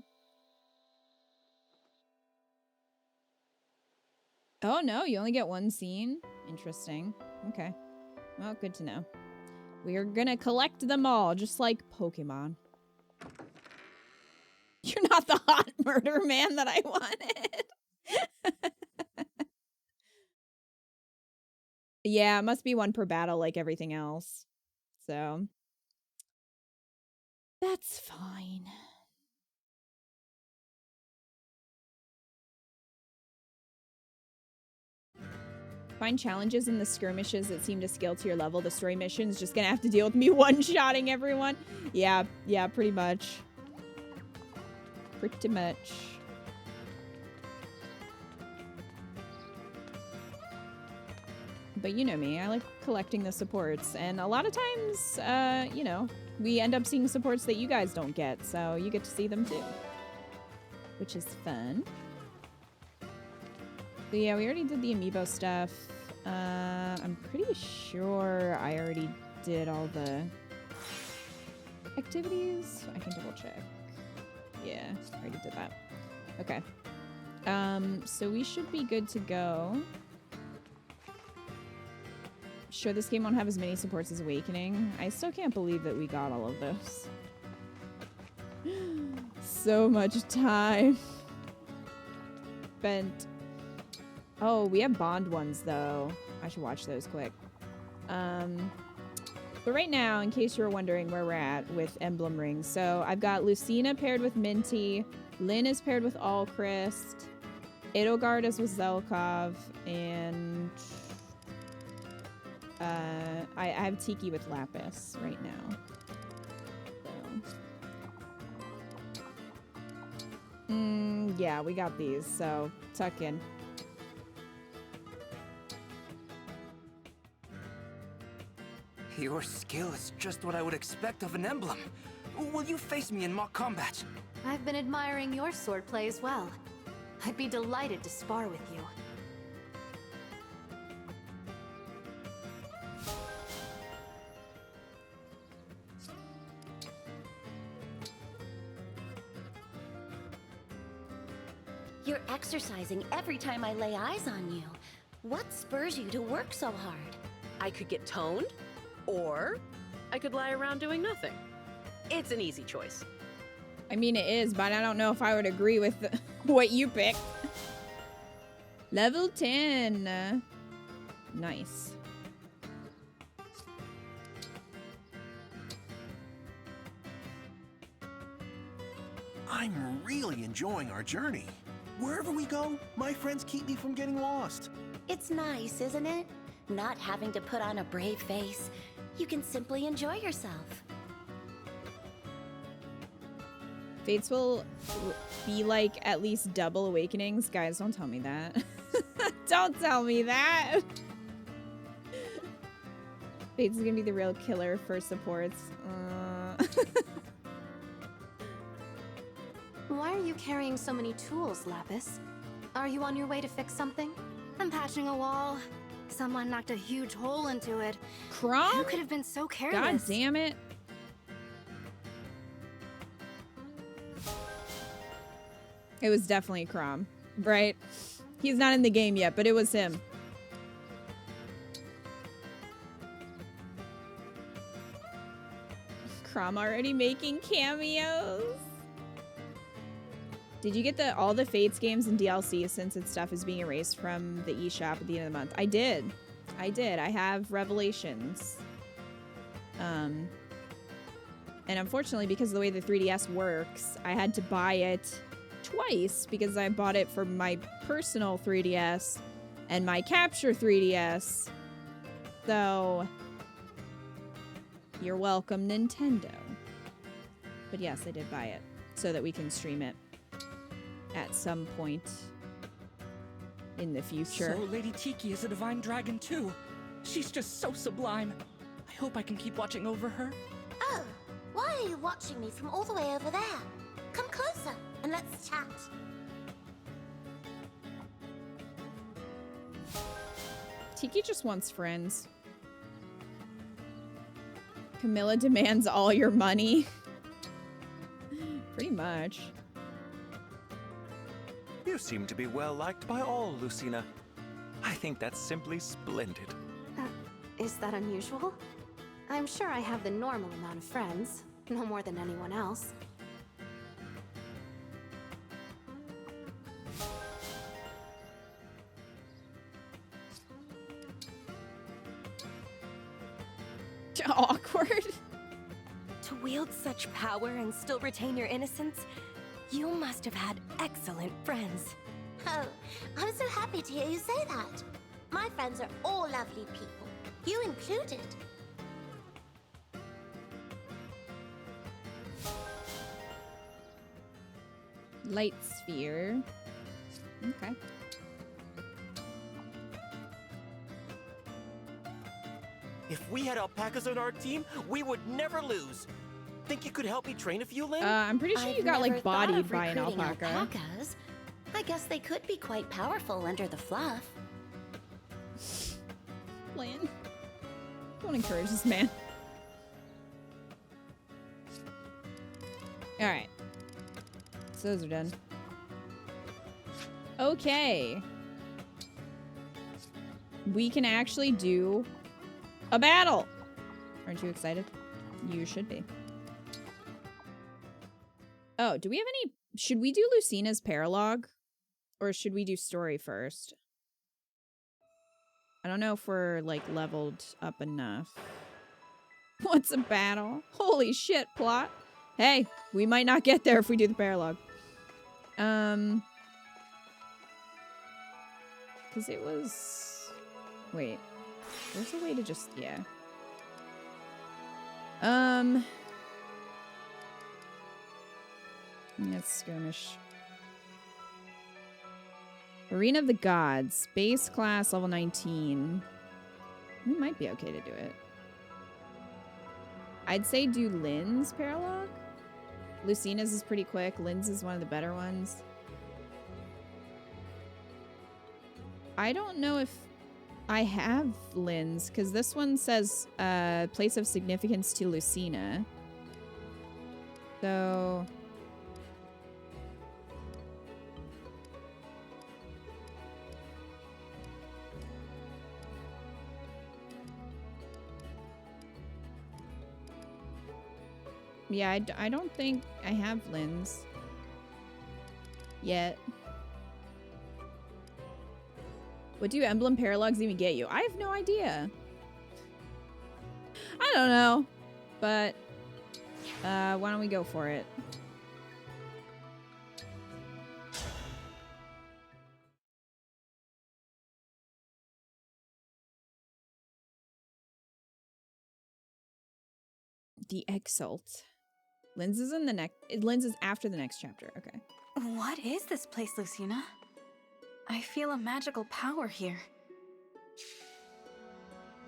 Oh no, you only get one scene? Interesting. Okay. Well, good to know. We are gonna collect them all, just like Pokemon. You're not the hot murder man that I wanted. Yeah, it must be one per battle like everything else. So. That's fine. Find challenges in the skirmishes that seem to scale to your level. The story mission's just gonna have to deal with me one-shotting everyone. Yeah, pretty much. Pretty much. But you know me, I like collecting the supports, and a lot of times, you know, we end up seeing supports that you guys don't get, so you get to see them too, which is fun. But yeah, we already did the amiibo stuff. I'm pretty sure I already did all the activities. I can double check. Yeah, I already did that. Okay. So we should be good to go. Sure, this game won't have as many supports as Awakening. I still can't believe that we got all of those. So much time spent. Oh, we have Bond ones, though. I should watch those quick. But right now, in case you were wondering where we're at with Emblem rings, so I've got Lucina paired with Minty, Lynn is paired with Allchrist, Edelgard is with Zelkov, and I have Tiki with Lapis right now. So. Yeah, we got these, so tuck in. Your skill is just what I would expect of an emblem. Will you face me in mock combat? I've been admiring your swordplay as well. I'd be delighted to spar with you. You're exercising every time I lay eyes on you. What spurs you to work so hard? I could get toned, or I could lie around doing nothing. It's an easy choice. I mean, it is, but I don't know if I would agree with what you picked. Level 10. Nice. I'm really enjoying our journey. Wherever we go, my friends keep me from getting lost. It's nice, isn't it? Not having to put on a brave face. You can simply enjoy yourself. Fates will be like at least double Awakenings. Guys, don't tell me that. Don't tell me that. Fates is gonna be the real killer for supports. Why are you carrying so many tools, Lapis? Are you on your way to fix something? I'm patching a wall. Someone knocked a huge hole into it. Crom? Who could have been so careless? God damn it. It was definitely Crom, right? He's not in the game yet, but it was him. Crom already making cameos. Did you get all the Fates games and DLC since its stuff is being erased from the eShop at the end of the month? I did. I did. I have Revelations. And unfortunately, because of the way the 3DS works, I had to buy it twice because I bought it for my personal 3DS and my Capture 3DS. So, you're welcome, Nintendo. But yes, I did buy it so that we can stream it at some point in the future. So Lady Tiki is a divine dragon too. She's just so sublime. I hope I can keep watching over her. Oh, why are you watching me from all the way over there? Come closer and let's chat. Tiki just wants friends. Camilla demands all your money. Pretty much. You seem to be well liked by all, Lucina. I think that's simply splendid. Is that unusual? I'm sure I have the normal amount of friends. No more than anyone else. Awkward. To wield such power and still retain your innocence, you must have had excellent friends. Oh, I'm so happy to hear you say that. My friends are all lovely people, you included. Light sphere. Okay. If we had alpacas on our team, we would never lose. Think you could help me train a few, Lynn? I'm pretty sure you got, like, bodied by an alpaca. Alpacas. I guess they could be quite powerful under the fluff. Lynn. Don't encourage this man. Alright. So those are done. Okay. We can actually do a battle. Aren't you excited? You should be. Oh, do we have any... Should we do Lucina's paralogue? Or should we do story first? I don't know if we're, like, leveled up enough. What's a battle? Holy shit, plot. Hey, we might not get there if we do the paralogue. Because it was... Wait. There's a way to just... Yeah. Let's skirmish. Arena of the Gods. Base class level 19. We might be okay to do it. I'd say do Lynn's paralogue. Lucina's is pretty quick. Lynn's is one of the better ones. I don't know if I have Lynn's, because this one says place of significance to Lucina. So... Yeah, I don't think I have Lynn's yet. What do Emblem paralogs even get you? I have no idea. I don't know. But, why don't we go for it? The Exalt. Lynn's is in the next. Lynn's is after the next chapter. Okay. What is this place, Lucina? I feel a magical power here.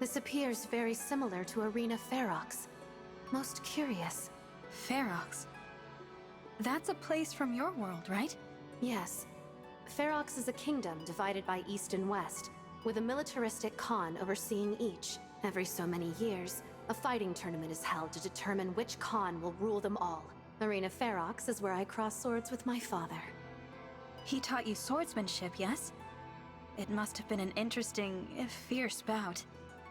This appears very similar to Arena Ferox. Most curious. Ferox? That's a place from your world, right? Yes. Ferox is a kingdom divided by east and west, with a militaristic Khan overseeing each. Every so many years, a fighting tournament is held to determine which Khan will rule them all. Arena Ferox is where I cross swords with my father. He taught you swordsmanship, yes? It must have been an interesting, if fierce bout.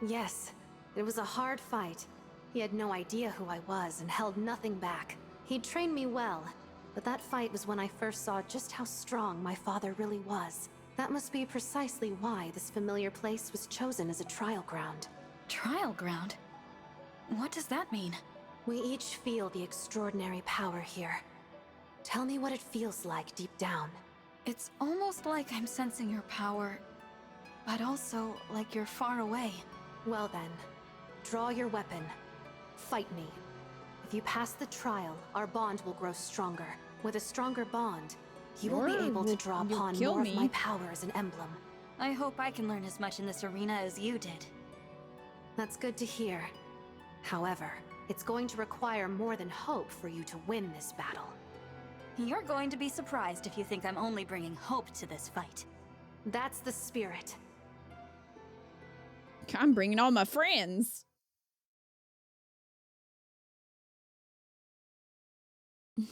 Yes. It was a hard fight. He had no idea who I was and held nothing back. He'd trained me well, but that fight was when I first saw just how strong my father really was. That must be precisely why this familiar place was chosen as a trial ground. Trial ground? What does that mean? We each feel the extraordinary power here. Tell me what it feels like deep down. It's almost like I'm sensing your power, but also like you're far away. Well then, draw your weapon. Fight me. If you pass the trial, our bond will grow stronger. With a stronger bond, you will be able to draw upon more of my power as an emblem. I hope I can learn as much in this arena as you did. That's good to hear. However, it's going to require more than hope for you to win this battle. You're going to be surprised if you think I'm only bringing hope to this fight. That's the spirit. I'm bringing all my friends.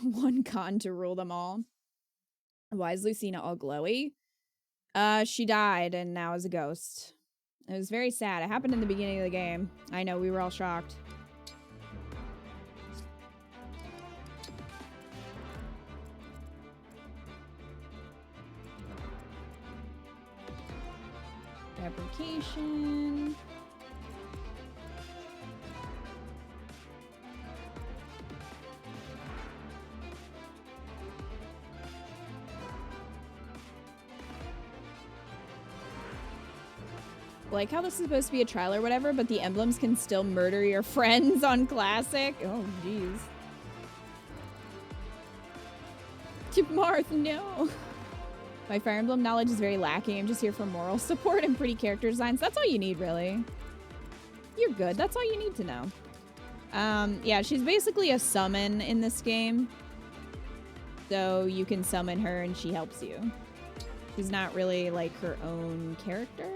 One Khan to rule them all. Why is Lucina all glowy? She died and now is a ghost. It was very sad. It happened in the beginning of the game. I know, we were all shocked. Fabrication. Like how this is supposed to be a trial or whatever, but the emblems can still murder your friends on Classic. Oh, jeez. Marth, no. My Fire Emblem knowledge is very lacking. I'm just here for moral support and pretty character designs. That's all you need, really. You're good. That's all you need to know. Yeah, she's basically a summon in this game. So you can summon her and she helps you. She's not really like her own character.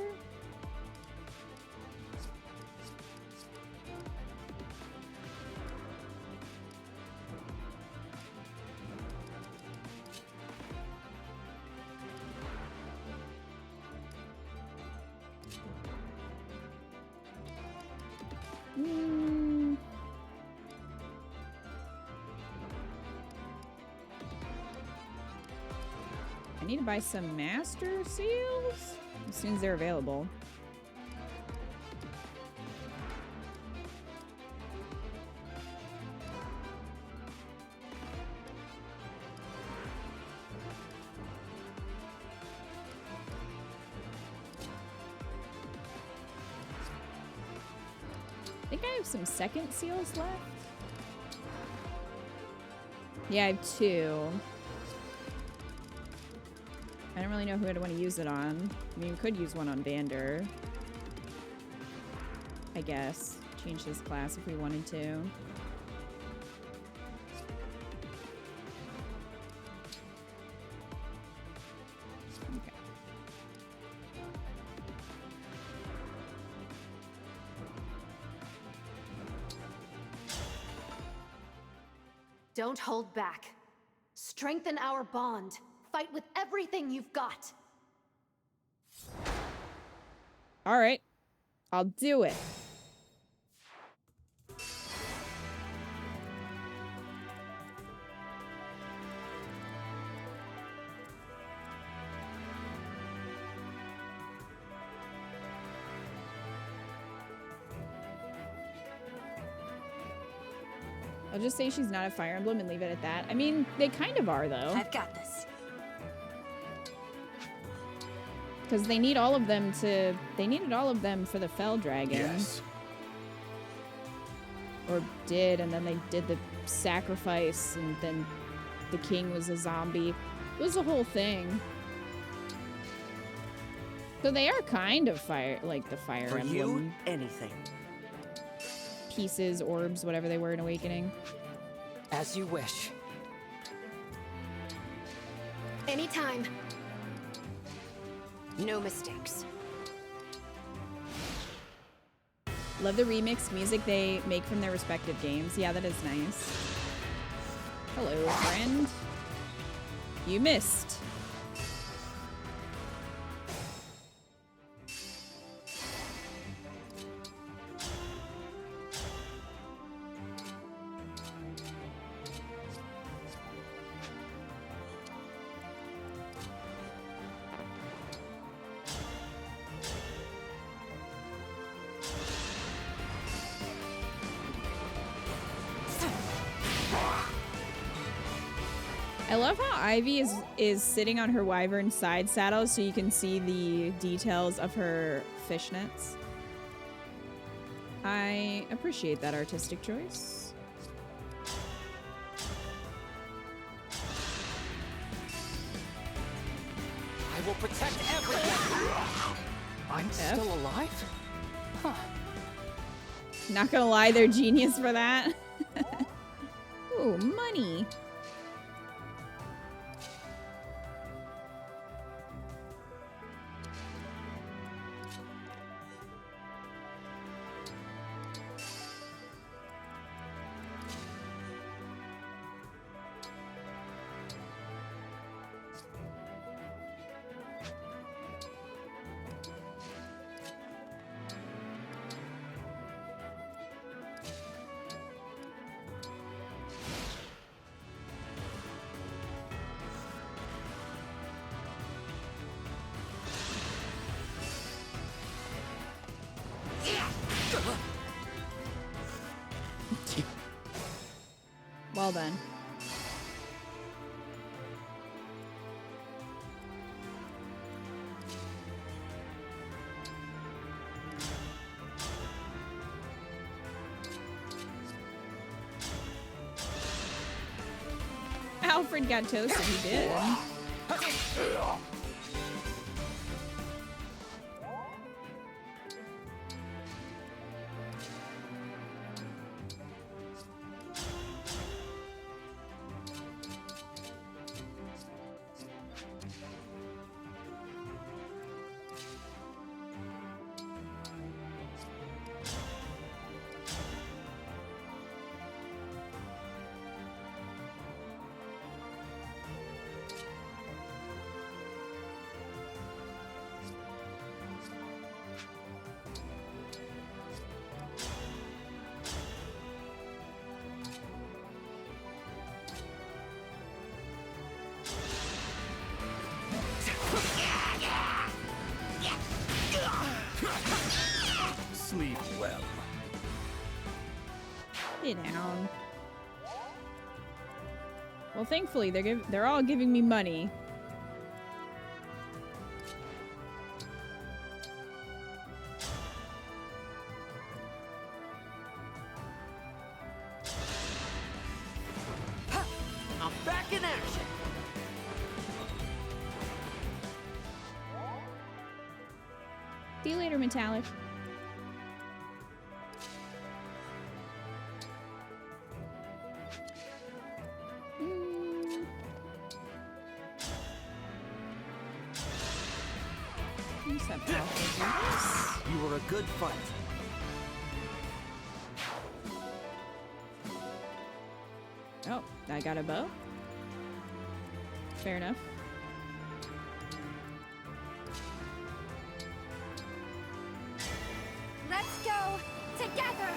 I need to buy some master seals as soon as they're available. I think I have some second seals left. Yeah, I have 2. I don't really know who I'd want to use it on. I mean, we could use one on Vander. I guess. Change his class if we wanted to. Okay. Don't hold back. Strengthen our bond. Fight with everything you've got. All right. I'll do it. I'll just say she's not a Fire Emblem and leave it at that. I mean, they kind of are, though. I've got this. Because they need all of them to... They needed all of them for the Fell Dragon. Yes. Or did, and then they did the sacrifice, and then the king was a zombie. It was a whole thing. So they are kind of fire, like the Fire For Emblem. you, anything. Pieces, orbs, whatever they were in Awakening. As you wish. Anytime. No mistakes. Love the remix music they make from their respective games. Yeah, that is nice. Hello, friend. You missed. I love how Ivy is sitting on her wyvern side saddle so you can see the details of her fishnets. I appreciate that artistic choice. I will protect everyone. I'm still alive? Huh. Not gonna lie, they're genius for that. Ooh, money. Well done. Alfred got toasted, he did. well. Get down. Well, thankfully they're all giving me money. I'm back in action. See you later, Metallic. You were a good fight. Oh, I got a bow. Fair enough. Let's go together.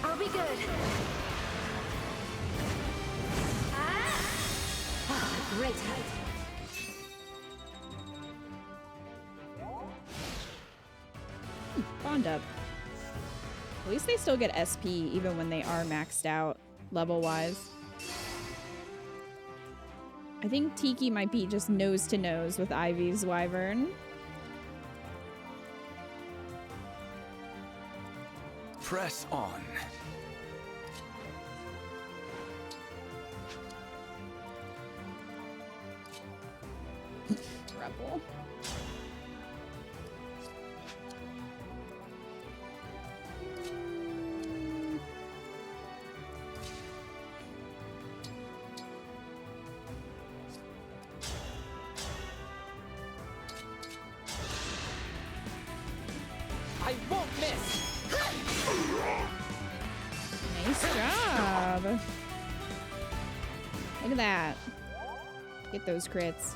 I'll be good. Great height. Bond up. At least they still get SP even when they are maxed out level-wise. I think Tiki might be just nose to nose with Ivy's Wyvern. Press on. Rebel. I won't miss. Nice job. Look at that. Get those crits.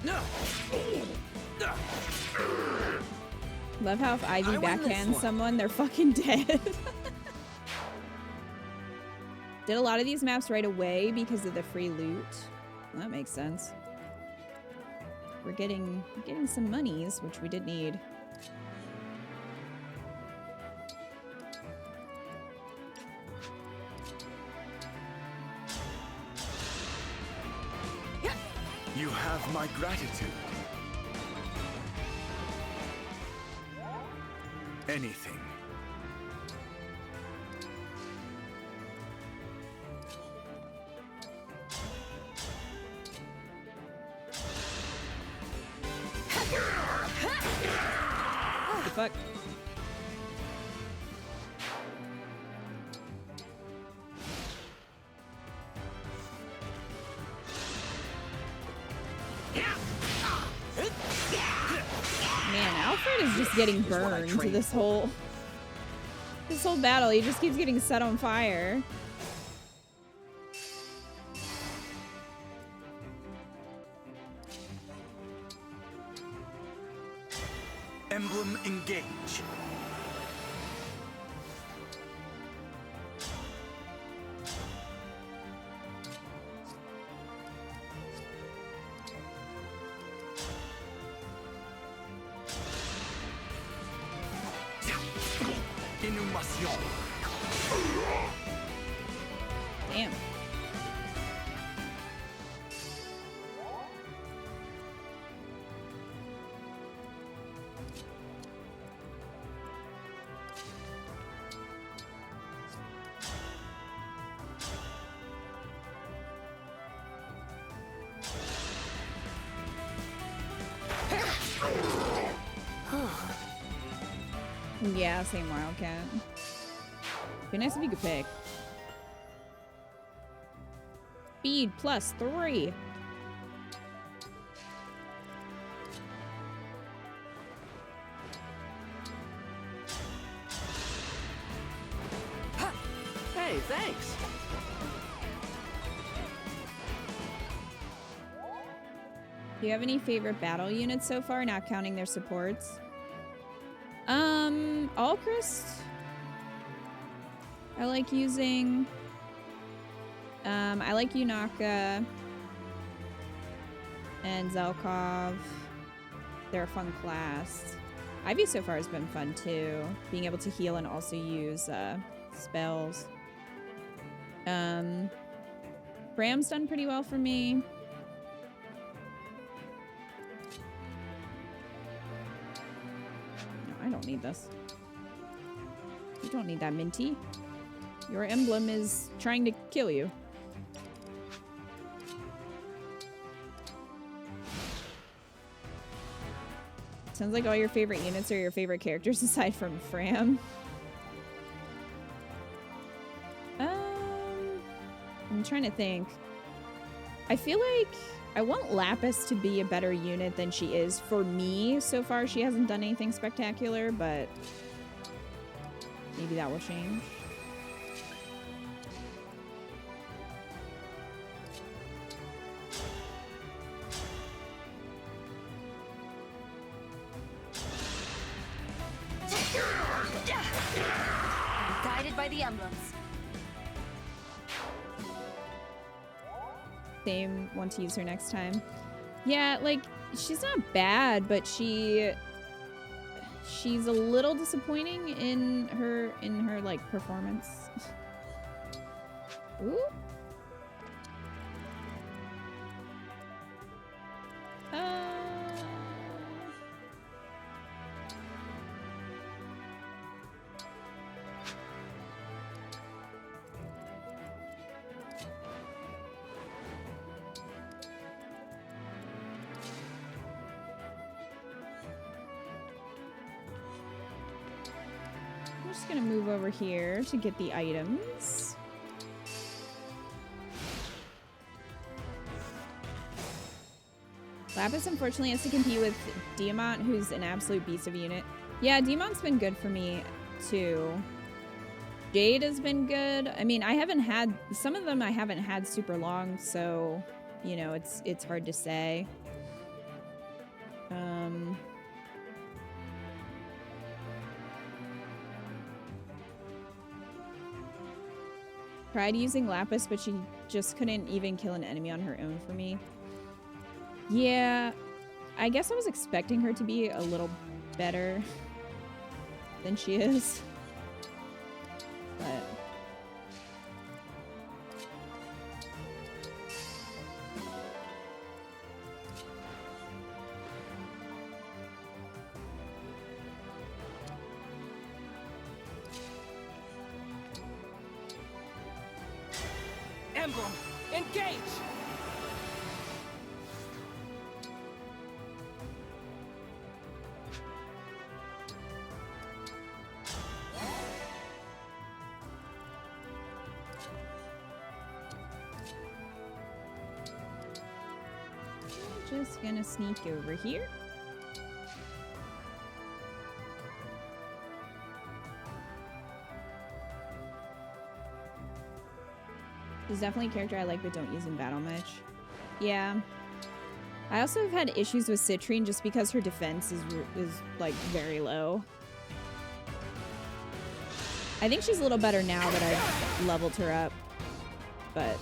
No. Love how if Ivy backhands someone, they're fucking dead. Did a lot of these maps right away because of the free loot. Well, that makes sense. We're getting some monies, which we did need. You have my gratitude. Anything. What the fuck? Man, Alfred is just getting burned to this whole battle. He just keeps getting set on fire. Emblem engage. Inhumation. Damn. Yeah, same Wildcat. Be nice if you could pick. Speed +3. Hey, thanks. Do you have any favorite battle units so far, not counting their supports? Alchrist? I like using. I like Yunaka and Zelkov. They're a fun class. Ivy so far has been fun too. Being able to heal and also use spells. Bram's done pretty well for me. No, I don't need this. You don't need that, Minty. Your emblem is trying to kill you. Sounds like all your favorite units are your favorite characters aside from Fram. I'm trying to think. I feel like I want Lapis to be a better unit than she is. For me, so far, she hasn't done anything spectacular, but maybe that will change. Guided by the emblems. Same, want to use her next time. Yeah, like, she's not bad, but she's a little disappointing in her like performance. Ooh. Just gonna move over here to get the items. Lapis unfortunately has to compete with Diamant, who's an absolute beast of a unit. Yeah, Diamant's been good for me too. Jade has been good. I mean, I haven't had some of them. I haven't had super long, so you know it's hard to say. Tried using Lapis, but she just couldn't even kill an enemy on her own for me. Yeah, I guess I was expecting her to be a little better than she is. But Emblem, engage! just gonna sneak over here. She's definitely a character I like but don't use in battle much. Yeah. I also have had issues with Citrine just because her defense is like very low. I think she's a little better now that I've leveled her up, but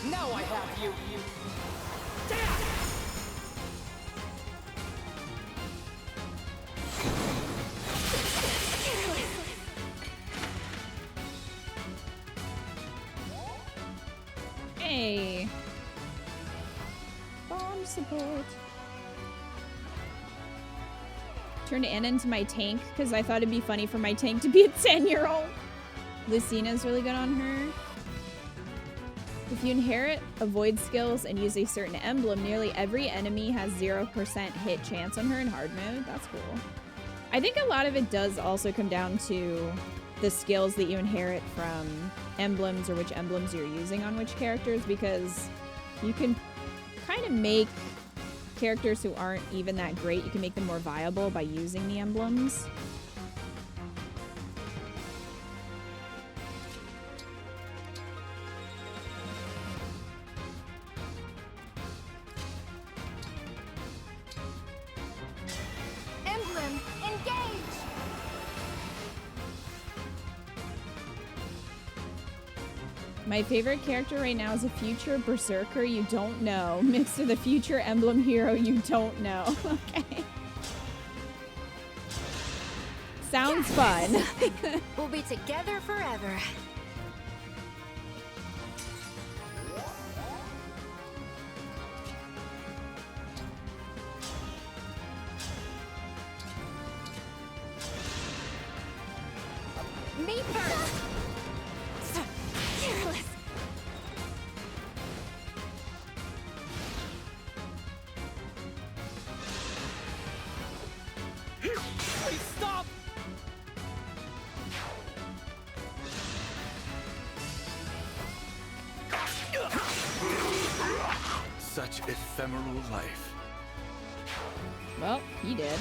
Now I have you. hey. Bomb support. Turned Anna into my tank because I thought it'd be funny for my tank to be a 10-year-old. Lucina's really good on her. If you inherit avoid skills and use a certain emblem, nearly every enemy has 0% hit chance on her in hard mode. That's cool. I think a lot of it does also come down to the skills that you inherit from emblems or which emblems you're using on which characters, because you can kind of make characters who aren't even that great, you can make them more viable by using the emblems. Emblem, engage! My favorite character right now is a future berserker you don't know, mixed with a future emblem hero you don't know. Okay. Sounds fun. We'll be together forever. Me first! Careless! Please stop! Such ephemeral life. Well, he did.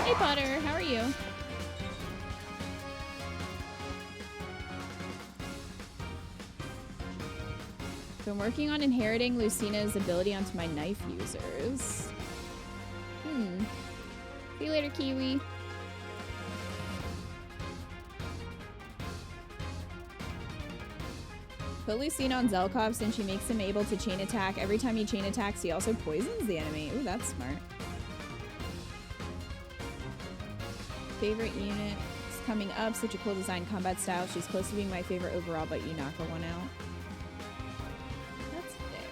Hey Potter, how are you? So I'm working on inheriting Lucina's ability onto my knife users. See you later, Kiwi. Put Lucina on Zelkov since she makes him able to chain attack. Every time he chain attacks, he also poisons the enemy. Ooh, that's smart. Favorite unit is coming up. Such a cool design, combat style. She's close to being my favorite overall, but you knock her one out. That's fair.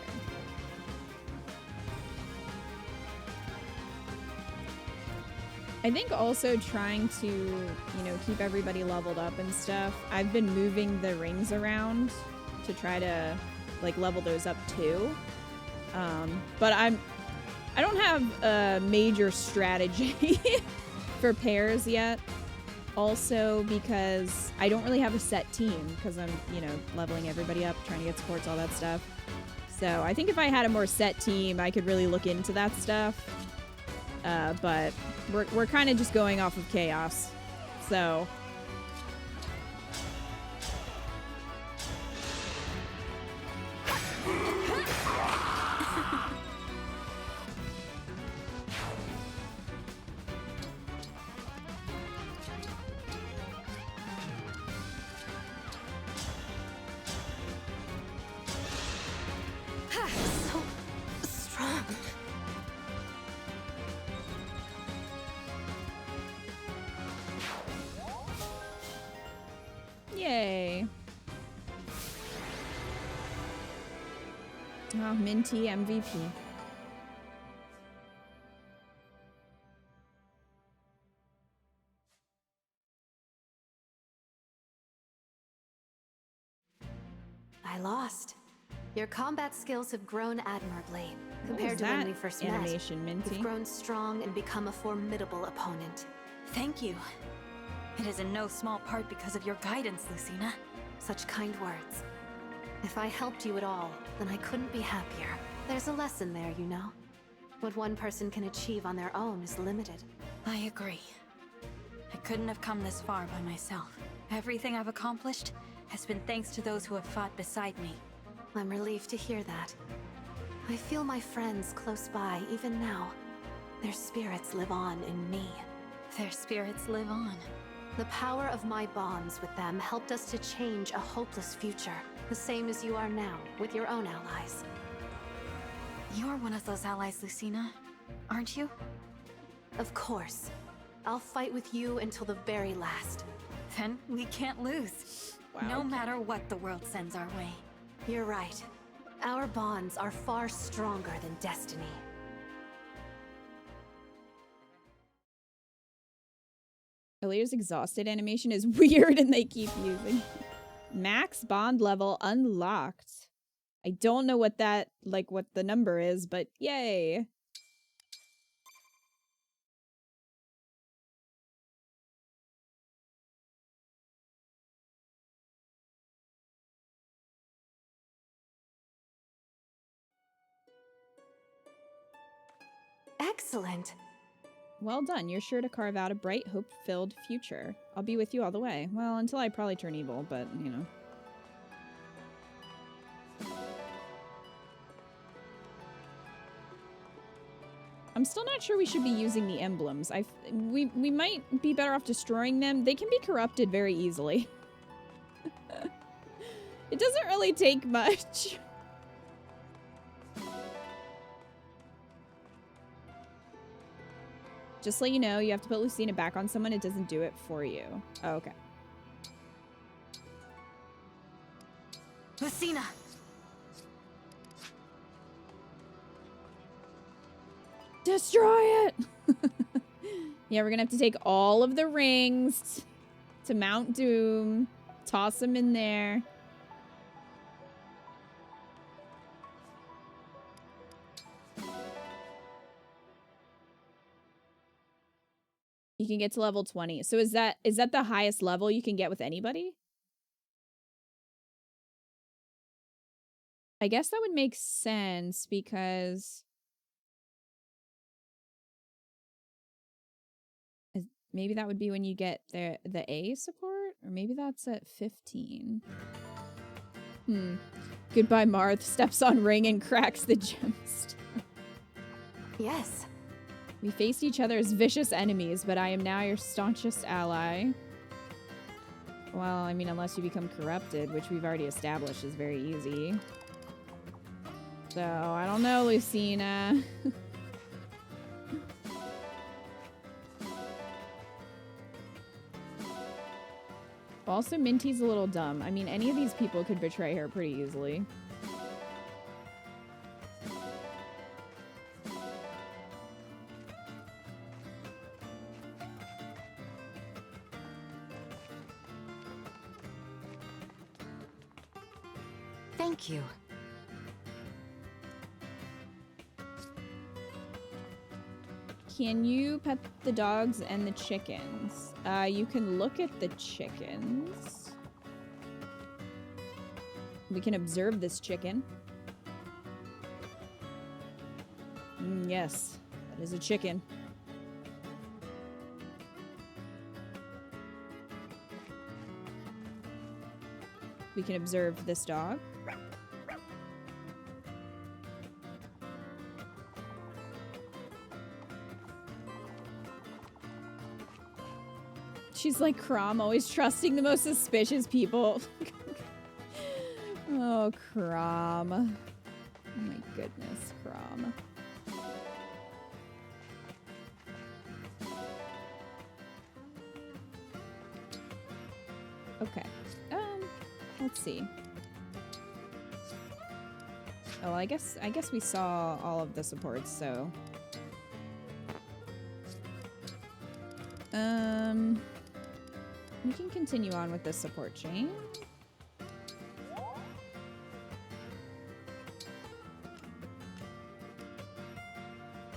I think also trying to, you know, keep everybody leveled up and stuff. I've been moving the rings around to try to, like, level those up too. But I don't have a major strategy for pairs yet. Also because I don't really have a set team because I'm, you know, leveling everybody up, trying to get supports, all that stuff. So I think if I had a more set team, I could really look into that stuff. But we're kind of just going off of chaos. So yay. Oh, Minty MVP. I lost. Your combat skills have grown admirably. What Compared was to when that we first animation, met, Minty? you've grown strong and become a formidable opponent. Thank you. It is in no small part because of your guidance, Lucina. Such kind words. If I helped you at all, then I couldn't be happier. There's a lesson there, you know. What one person can achieve on their own is limited. I agree. I couldn't have come this far by myself. Everything I've accomplished has been thanks to those who have fought beside me. I'm relieved to hear that. I feel my friends close by even now. Their spirits live on in me. Their spirits live on. The power of my bonds with them helped us to change a hopeless future, the same as you are now with your own allies. You're one of those allies, Lucina, aren't you? Of course. I'll fight with you until the very last. Then we can't lose. Wow. No matter what the world sends our way. You're right. Our bonds are far stronger than destiny. FAlear's exhausted animation is weird and they keep using. Max bond level unlocked. I don't know what that, like, what the number is, but yay. Excellent. Well done. You're sure to carve out a bright, hope-filled future. I'll be with you all the way. Well, until I probably turn evil, but, you know. I'm still not sure we should be using the emblems. We might be better off destroying them. They can be corrupted very easily. It doesn't really take much. Just so you know, you have to put Lucina back on someone. It doesn't do it for you. Oh, okay. Lucina! Destroy it! Yeah, we're gonna have to take all of the rings to Mount Doom. Toss them in there. You can get to level 20. So is that the highest level you can get with anybody? I guess that would make sense because maybe that would be when you get the A support, or maybe that's at 15. Goodbye, Marth steps on ring and cracks the gemstone. Yes. We faced each other as vicious enemies, but I am now your staunchest ally. Well, I mean, unless you become corrupted, which we've already established is very easy. So, I don't know, Lucina. Also, Minty's a little dumb. I mean, any of these people could betray her pretty easily. Thank you. Can you pet the dogs and the chickens? You can look at the chickens. We can observe this chicken. Yes, that is a chicken. We can observe this dog. She's like Crom, always trusting the most suspicious people. Oh, Crom. Oh my goodness, Crom. Okay. Let's see. Oh, I guess we saw all of the supports, so. We can continue on with the support chain.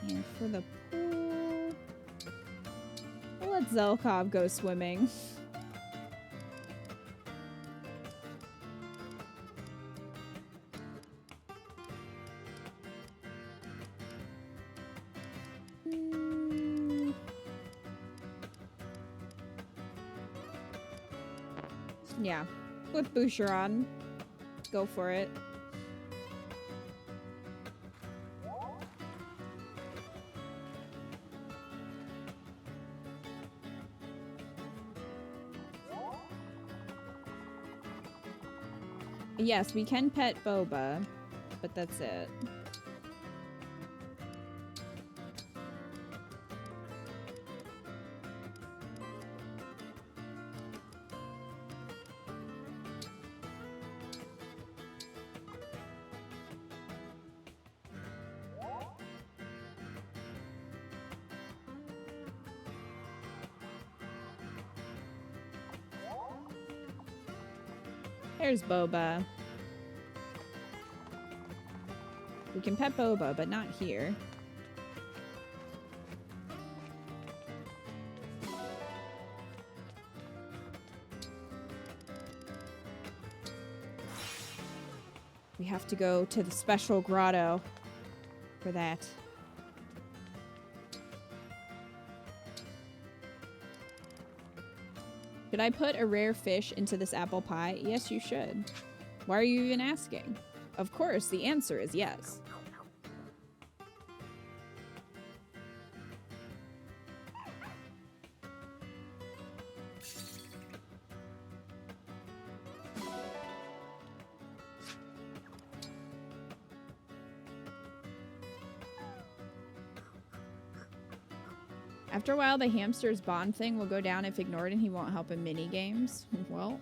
And for the pool, we'll let Zelkov go swimming. Yeah, with Boucheron. Go for it. Yes, we can pet Boba, but that's it. There's Boba. We can pet Boba, but not here. We have to go to the special grotto for that. Should I put a rare fish into this apple pie? Yes, you should. Why are you even asking? Of course, the answer is yes. After a while, the hamster's bond thing will go down if ignored and he won't help in mini games. Well.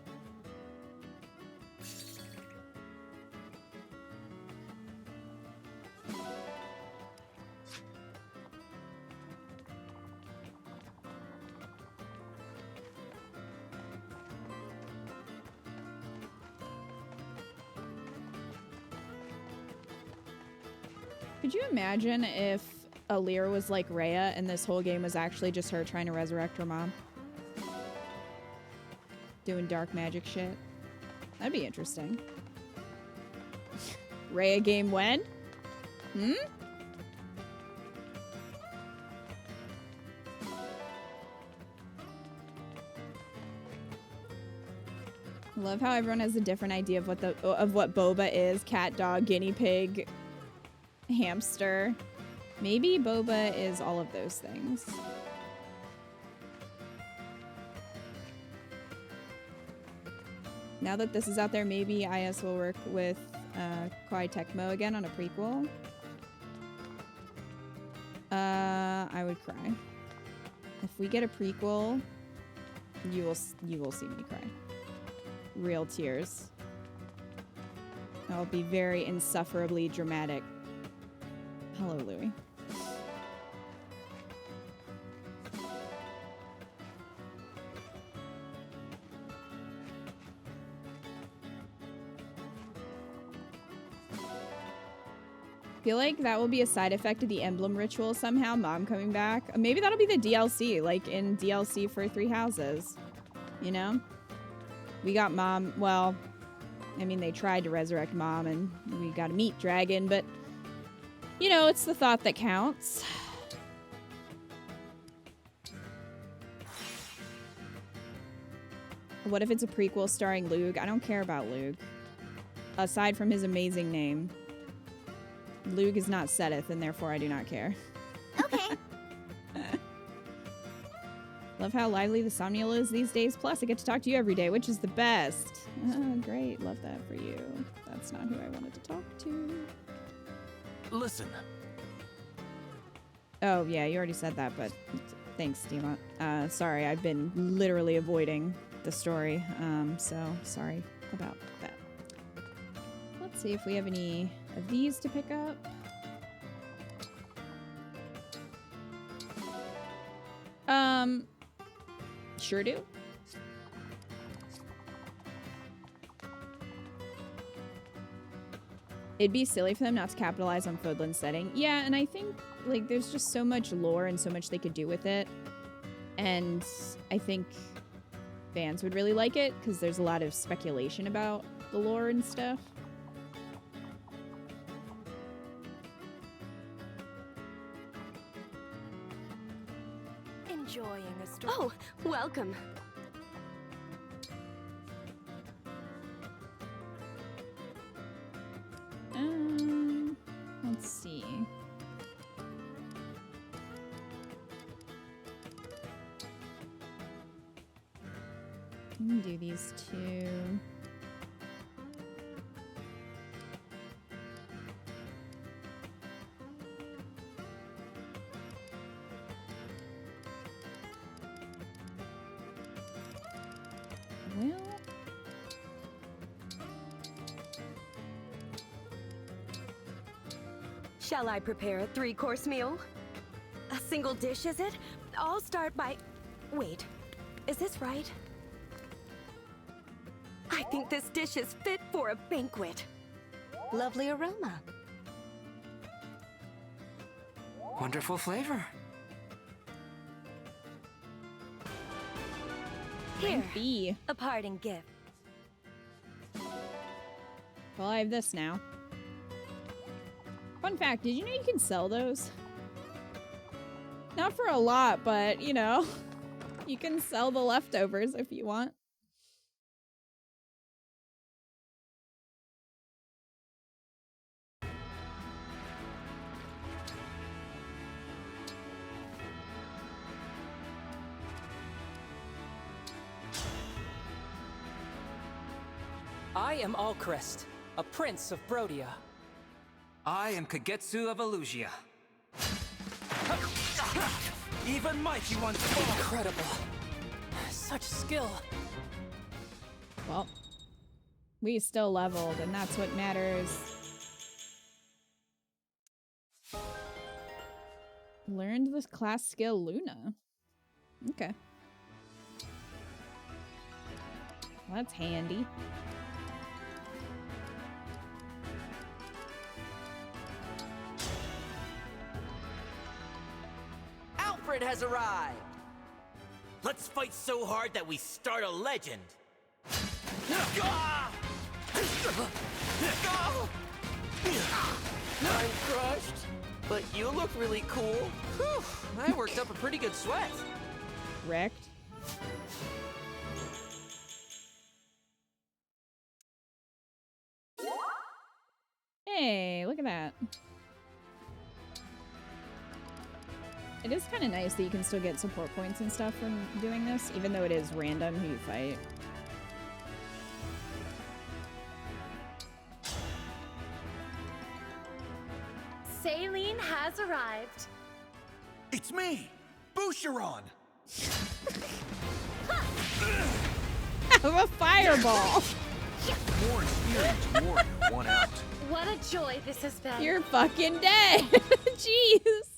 Could you imagine if FAlear was like Rhea and this whole game was actually just her trying to resurrect her mom? Doing dark magic shit. That'd be interesting. Rhea game when? Hmm? I love how everyone has a different idea of what Boba is. Cat, dog, guinea pig, hamster. Maybe Boba is all of those things. Now that this is out there, maybe IS will work with Koei Tecmo again on a prequel. I would cry. If we get a prequel, you will see me cry. Real tears. I'll be very insufferably dramatic. Hello, Louie. Feel like that will be a side effect of the Emblem ritual somehow, Mom coming back. Maybe that'll be the DLC, like in DLC for Three Houses. You know? We got Mom, well, I mean, they tried to resurrect Mom and we got to meet Dragon, but you know, it's the thought that counts. What if it's a prequel starring Luke? I don't care about Luke. Aside from his amazing name. Luke is not Seteth, and therefore I do not care. Okay. Love how lively the Somniel is these days. Plus, I get to talk to you every day, which is the best. Oh, great. Love that for you. That's not who I wanted to talk to. Listen. Oh, yeah, you already said that, but thanks, Dima. Sorry, I've been literally avoiding the story, so sorry about that. Let's see if we have any of these to pick up. Sure do. It'd be silly for them not to capitalize on Fodlan's setting. Yeah, and I think, like, there's just so much lore and so much they could do with it. And I think fans would really like it, because there's a lot of speculation about the lore and stuff. Enjoying a story. Oh, welcome. Let's see. I can do these two. Well, shall I prepare a 3-course meal? A single dish, is it? I'll start by... Wait, is this right? I think this dish is fit for a banquet. Lovely aroma. Wonderful flavor. Here, a parting gift. Well, I have this now. Fun fact, did you know you can sell those? Not for a lot, but, you know, you can sell the leftovers if you want. I am Alchrist, a prince of Brodia. I am Kagetsu of Elusia. Even mighty ones fall. Incredible. Such skill. Well, we still leveled, and that's what matters. Learned the class skill Luna. Okay. Well, that's handy. Alfred has arrived! Let's fight so hard that we start a legend! I'm crushed, but you look really cool. Whew, I worked up a pretty good sweat. Wrecked. Hey, look at that. It is kind of nice that you can still get support points and stuff from doing this, even though it is random who you fight. Céline has arrived. It's me, Boucheron! Have a fireball! More experienced warrior, one out. What a joy this has been. You're fucking dead! Jeez!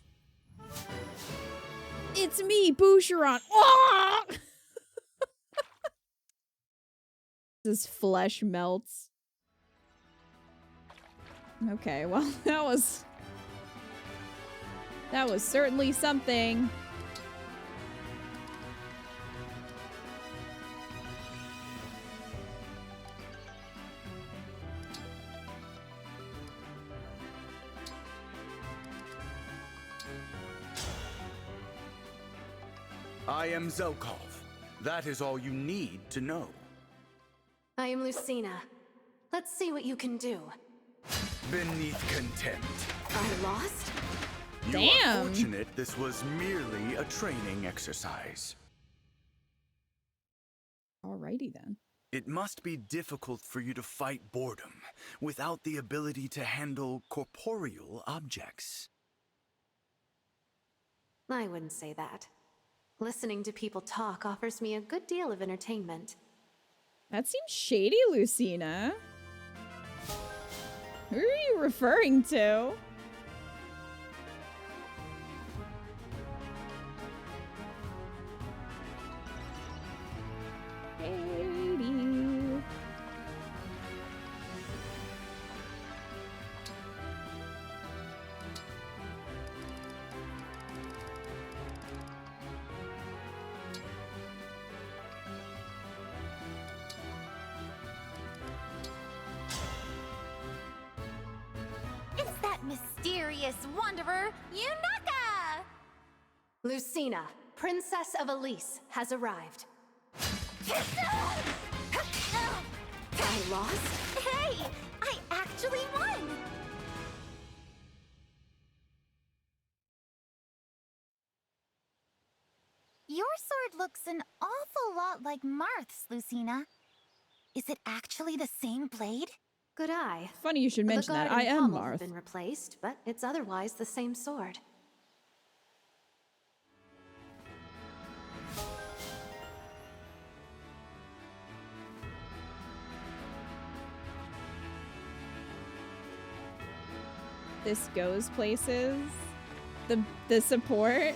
It's me, Boucheron! Oh! His flesh melts. Okay, well, that was certainly something. I am Zelkov. That is all you need to know. I am Lucina. Let's see what you can do. Beneath contempt. I lost? You Damn. are fortunate this was merely a training exercise. Alrighty then. It must be difficult for you to fight boredom without the ability to handle corporeal objects. I wouldn't say that. Listening to people talk offers me a good deal of entertainment. That seems shady, Lucina. Who are you referring to? Shady. It's that mysterious wanderer, Yunaka! Lucina, Princess of Elise, has arrived. I lost? Hey! I actually won! Your sword looks an awful lot like Marth's, Lucina. Is it actually the same blade? Good eye. Funny you should mention that. I am Marth. Marth. Been replaced, but it's otherwise the same sword. This goes places. The support.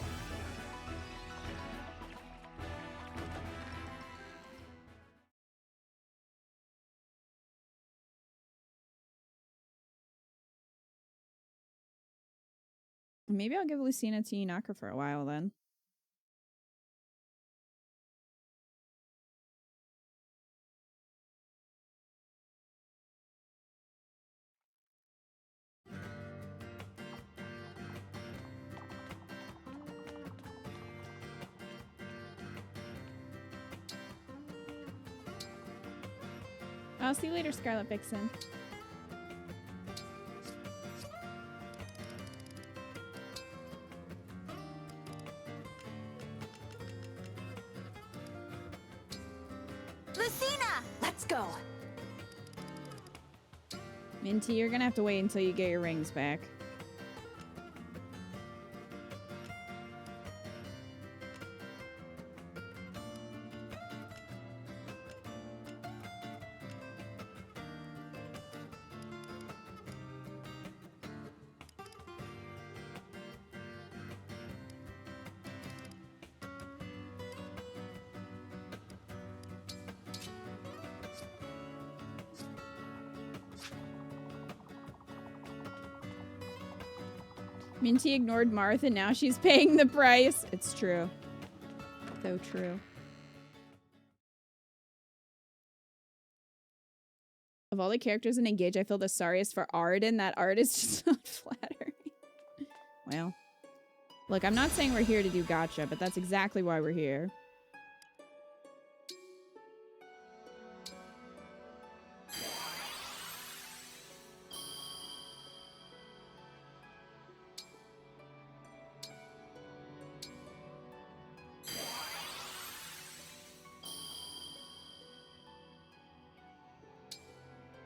Maybe I'll give Lucina to Yunaka for a while then. I'll see you later, Scarlet Vixen. Lucina! Let's go! Minty, you're gonna have to wait until you get your rings back. Minty ignored Martha, now she's paying the price. It's true. So true. Of all the characters in Engage, I feel the sorriest for Arden. That art is just not flattering. Well. Look, I'm not saying we're here to do gacha, but that's exactly why we're here.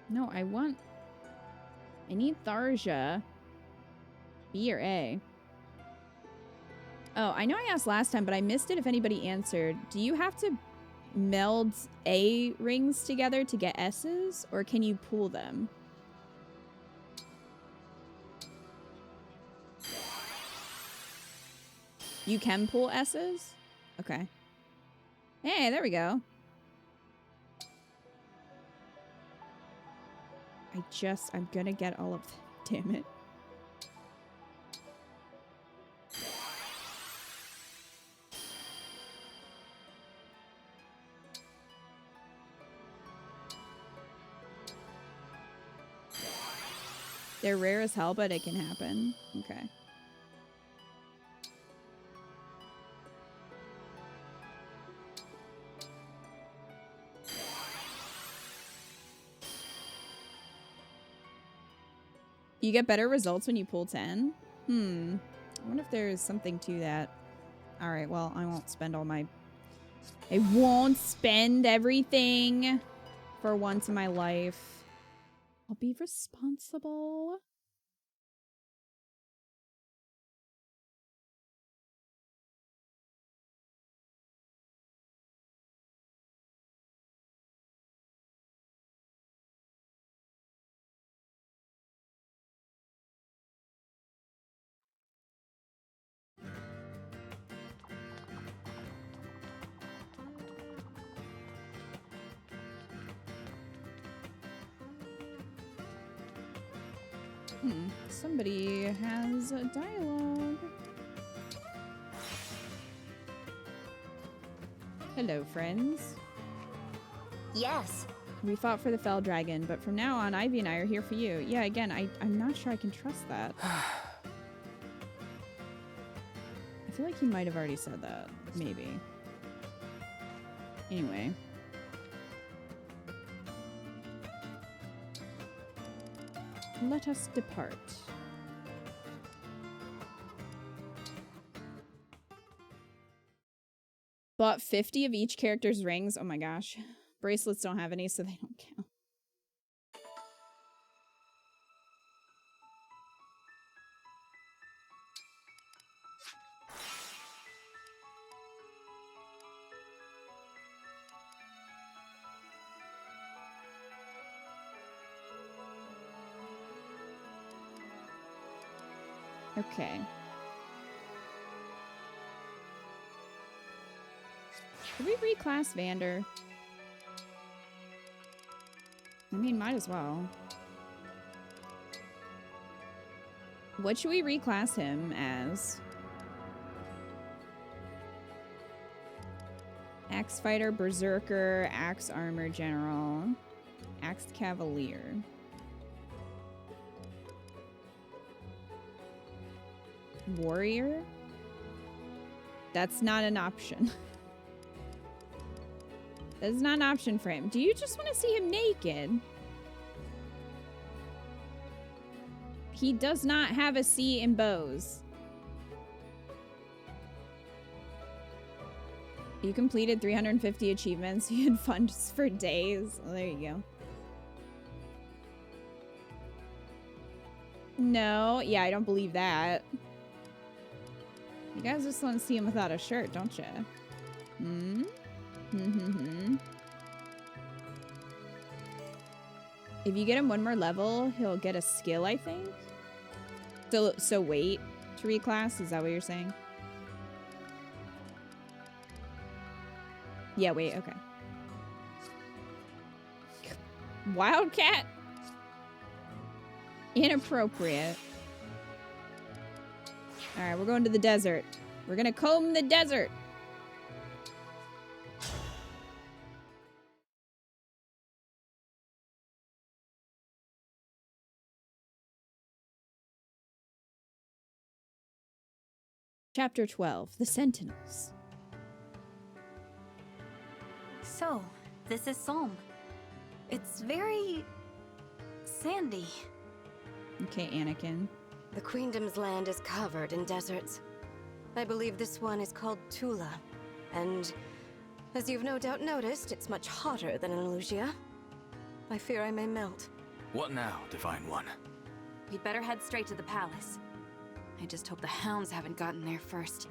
No, I need Tharja. B or A? Oh, I know I asked last time, but I missed it if anybody answered. Do you have to meld A rings together to get S's, or can you pool them? You can pull S's? Okay. Hey, there we go. I'm gonna get all of them. Damn it. They're rare as hell, but it can happen. Okay. You get better results when you pull 10? I wonder if there's something to that. Alright, well, I won't spend all my... I won't spend everything for once in my life. I'll be responsible. Somebody has a dialogue. Hello, friends. Yes. We fought for the Fell Dragon, but from now on, Ivy and I are here for you. Yeah, again, I'm not sure I can trust that. I feel like he might have already said that. Maybe. Anyway. Let us depart. Bought 50 of each character's rings. Oh my gosh. Bracelets don't have any, so they don't count. Okay. Should we reclass Vander? I mean, might as well. What should we reclass him as? Axe Fighter, Berserker, Axe Armor General, Axe Cavalier. Warrior? That's not an option. That's not an option for him. Do you just want to see him naked? He does not have a C in bows. You completed 350 achievements. You had fun just for days. Well, there you go. No. Yeah, I don't believe that. You guys just want to see him without a shirt, don't you? If you get him one more level, he'll get a skill, I think. So wait to reclass? Is that what you're saying? Yeah, wait, okay. Wildcat? Inappropriate. Alright, we're going to the desert. We're gonna comb the desert. Chapter 12, The Sentinels. So, this is Solm. It's very... sandy. Okay, Anakin. The Queendom's land is covered in deserts. I believe this one is called Tula. And, as you've no doubt noticed, it's much hotter than in Elusia. I fear I may melt. What now, Divine One? We'd better head straight to the palace. I just hope the hounds haven't gotten there first.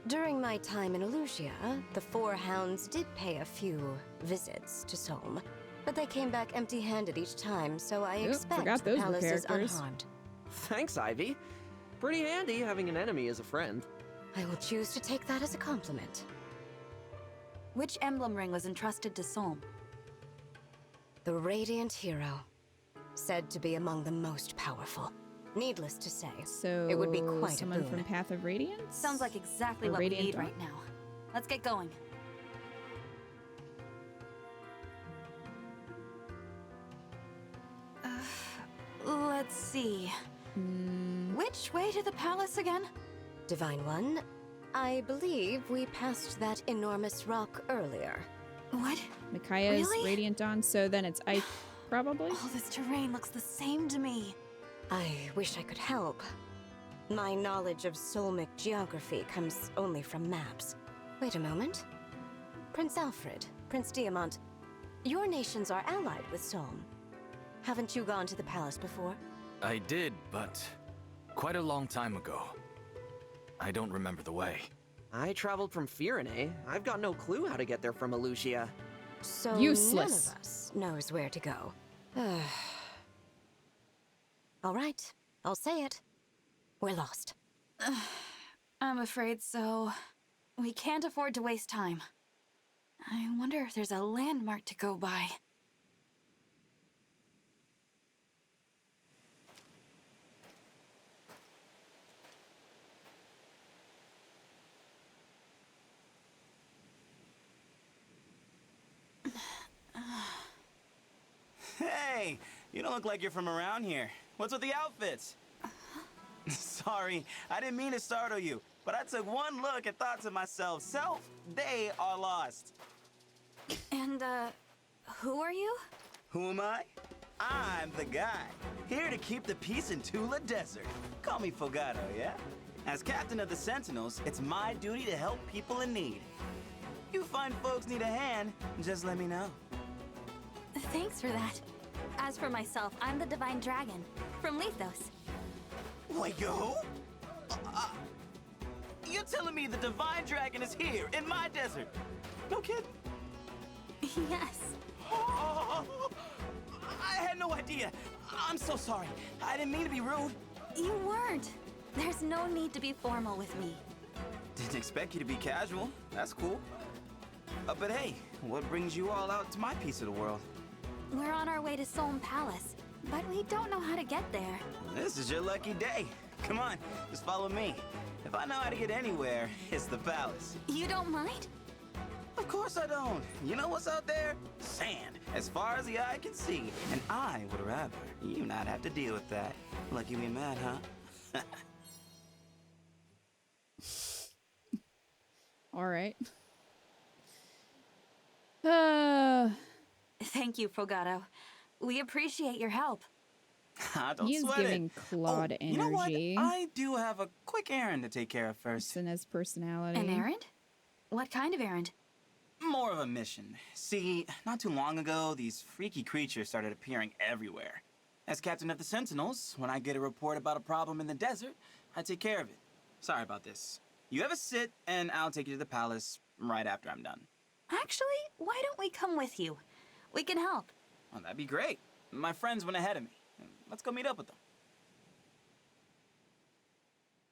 During my time in Elusia, the 4 hounds did pay a few visits to Solm, but they came back empty-handed each time, so I expect the palace is unharmed. Thanks, Ivy. Pretty handy having an enemy as a friend. I will choose to take that as a compliment. Which emblem ring was entrusted to Solm? The Radiant Hero. Said to be among the most powerful. Needless to say, so it would be quite a someone boon. from Path of Radiance? Sounds like exactly Or what Radiant we need Dawn? right now. Let's get going. Let's see. Which way to the palace again? Divine One, I believe we passed that enormous rock earlier. What? Mikaya's Really? Radiant Dawn, so then it's ice, probably? All this terrain looks the same to me. I wish I could help. My knowledge of Solmic geography comes only from maps. Wait a moment. Prince Alfred, Prince Diamant, your nations are allied with Solm. Haven't you gone to the palace before? I did, but quite a long time ago. I don't remember the way. I traveled from Firene. I've got no clue how to get there from Elusia. So Useless. none of us knows where to go. All right, I'll say it. We're lost. I'm afraid so. We can't afford to waste time. I wonder if there's a landmark to go by. Hey, you don't look like you're from around here. What's with the outfits? Sorry, I didn't mean to startle you, but I took one look and thought to myself, self, they are lost. And, who are you? Who am I? I'm the guy, here to keep the peace in Tula Desert. Call me Fogato, yeah? As captain of the Sentinels, it's my duty to help people in need. You find folks need a hand, just let me know. Thanks for that. As for myself, I'm the Divine Dragon, from Lethos. Wait, yo? You're telling me the Divine Dragon is here, in my desert? No kidding? Yes. I had no idea. I'm so sorry. I didn't mean to be rude. You weren't. There's no need to be formal with me. Didn't expect you to be casual. That's cool. But hey, what brings you all out to my piece of the world? We're on our way to Solm Palace. but we don't know how to get there. This is your lucky day. Come on, just follow me. If I know how to get anywhere, it's the palace. You don't mind? Of course I don't. You know what's out there? Sand, as far as the eye can see. And I would rather you not have to deal with that. Lucky me mad, huh? All right. Thank you, Fogado. We appreciate your help. Don't He's sweat giving it. Claude energy. You know what? I do have a quick errand to take care of first. In his personality. An errand? What kind of errand? More of a mission. See, not too long ago, these freaky creatures started appearing everywhere. As captain of the Sentinels, when I get a report about a problem in the desert, I take care of it. Sorry about this. You have a sit, and I'll take you to the palace right after I'm done. Actually, why don't we come with you? We can help. Well, that'd be great. My friends went ahead of me. Let's go meet up with them.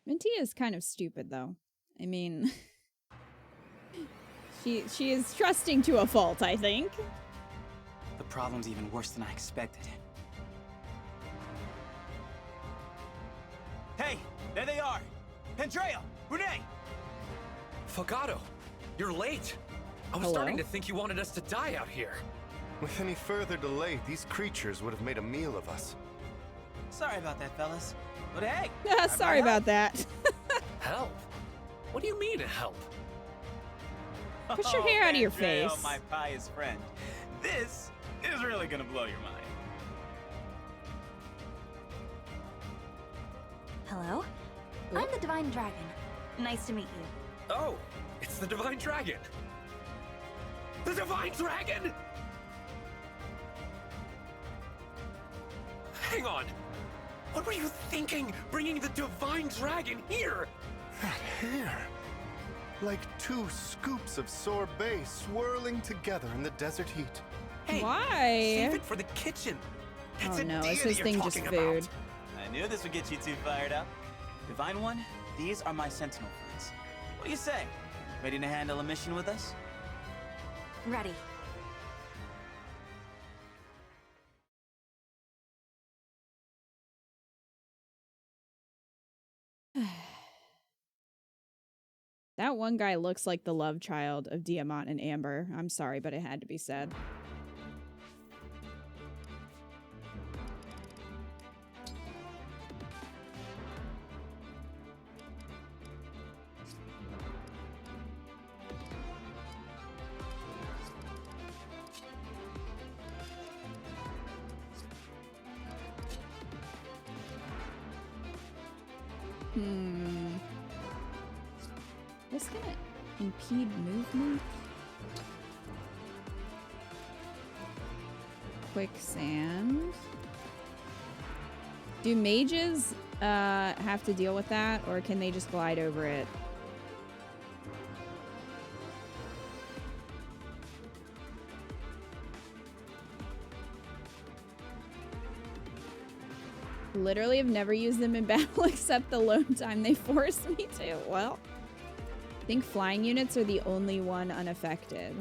Minty is kind of stupid, though. I mean, she is trusting to a fault, I think. The problem's even worse than I expected. Hey, there they are! Pandrea! Renee! Fogado, you're late. I was starting to think you wanted us to die out here. With any further delay, these creatures would have made a meal of us. Sorry about that, fellas. But hey! Sorry about that. Help? What do you mean, help? Put your hair out of your Pandrea, face. my pious friend. This is really gonna blow your mind. Hello? I'm the Divine Dragon. Nice to meet you. Oh, it's the Divine Dragon. The Divine Dragon! Hang on. What were you thinking, bringing the Divine Dragon here? That hair. Like 2 scoops of sorbet swirling together in the desert heat. Hey, why? Save it for the kitchen. That's Oh no, Adia is his you're thing just talking food? about. I knew this would get you two fired up. Divine One, these are my Sentinel friends. What do you say? Ready to handle a mission with us? Ready. That one guy looks like the love child of Diamant and Amber. I'm sorry, but it had to be said. What's gonna impede movement? Quicksand. Do mages have to deal with that, or can they just glide over it? Literally have never used them in battle except the lone time they forced me to. Well, I think flying units are the only one unaffected.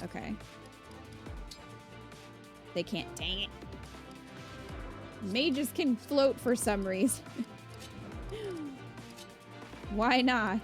Okay. They can't. Dang it. Mages can float for some reason. Why not?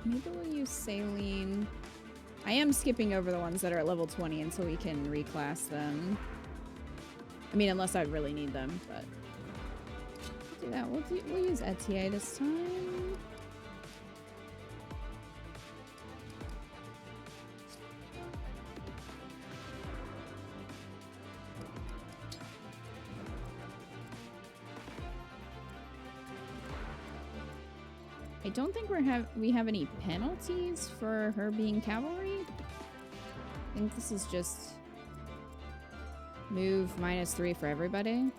Maybe we'll use Céline. I am skipping over the ones that are at level 20 until we can reclass them. I mean, unless I really need them, but we'll do that. We'll use Etier this time. I don't think we have any penalties for her being cavalry. I think this is just move -3 for everybody.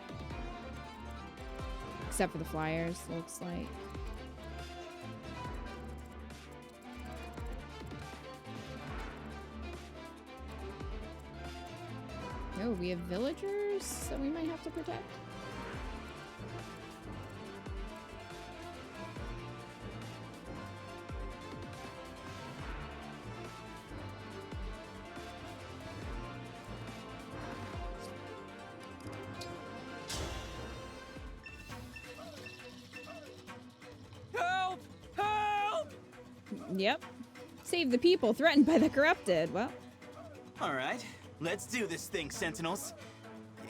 Except for the flyers, looks like. Oh, we have villagers that we might have to protect. Help! Help! Yep. Save the people threatened by the corrupted. Well. All right, let's do this thing, Sentinels.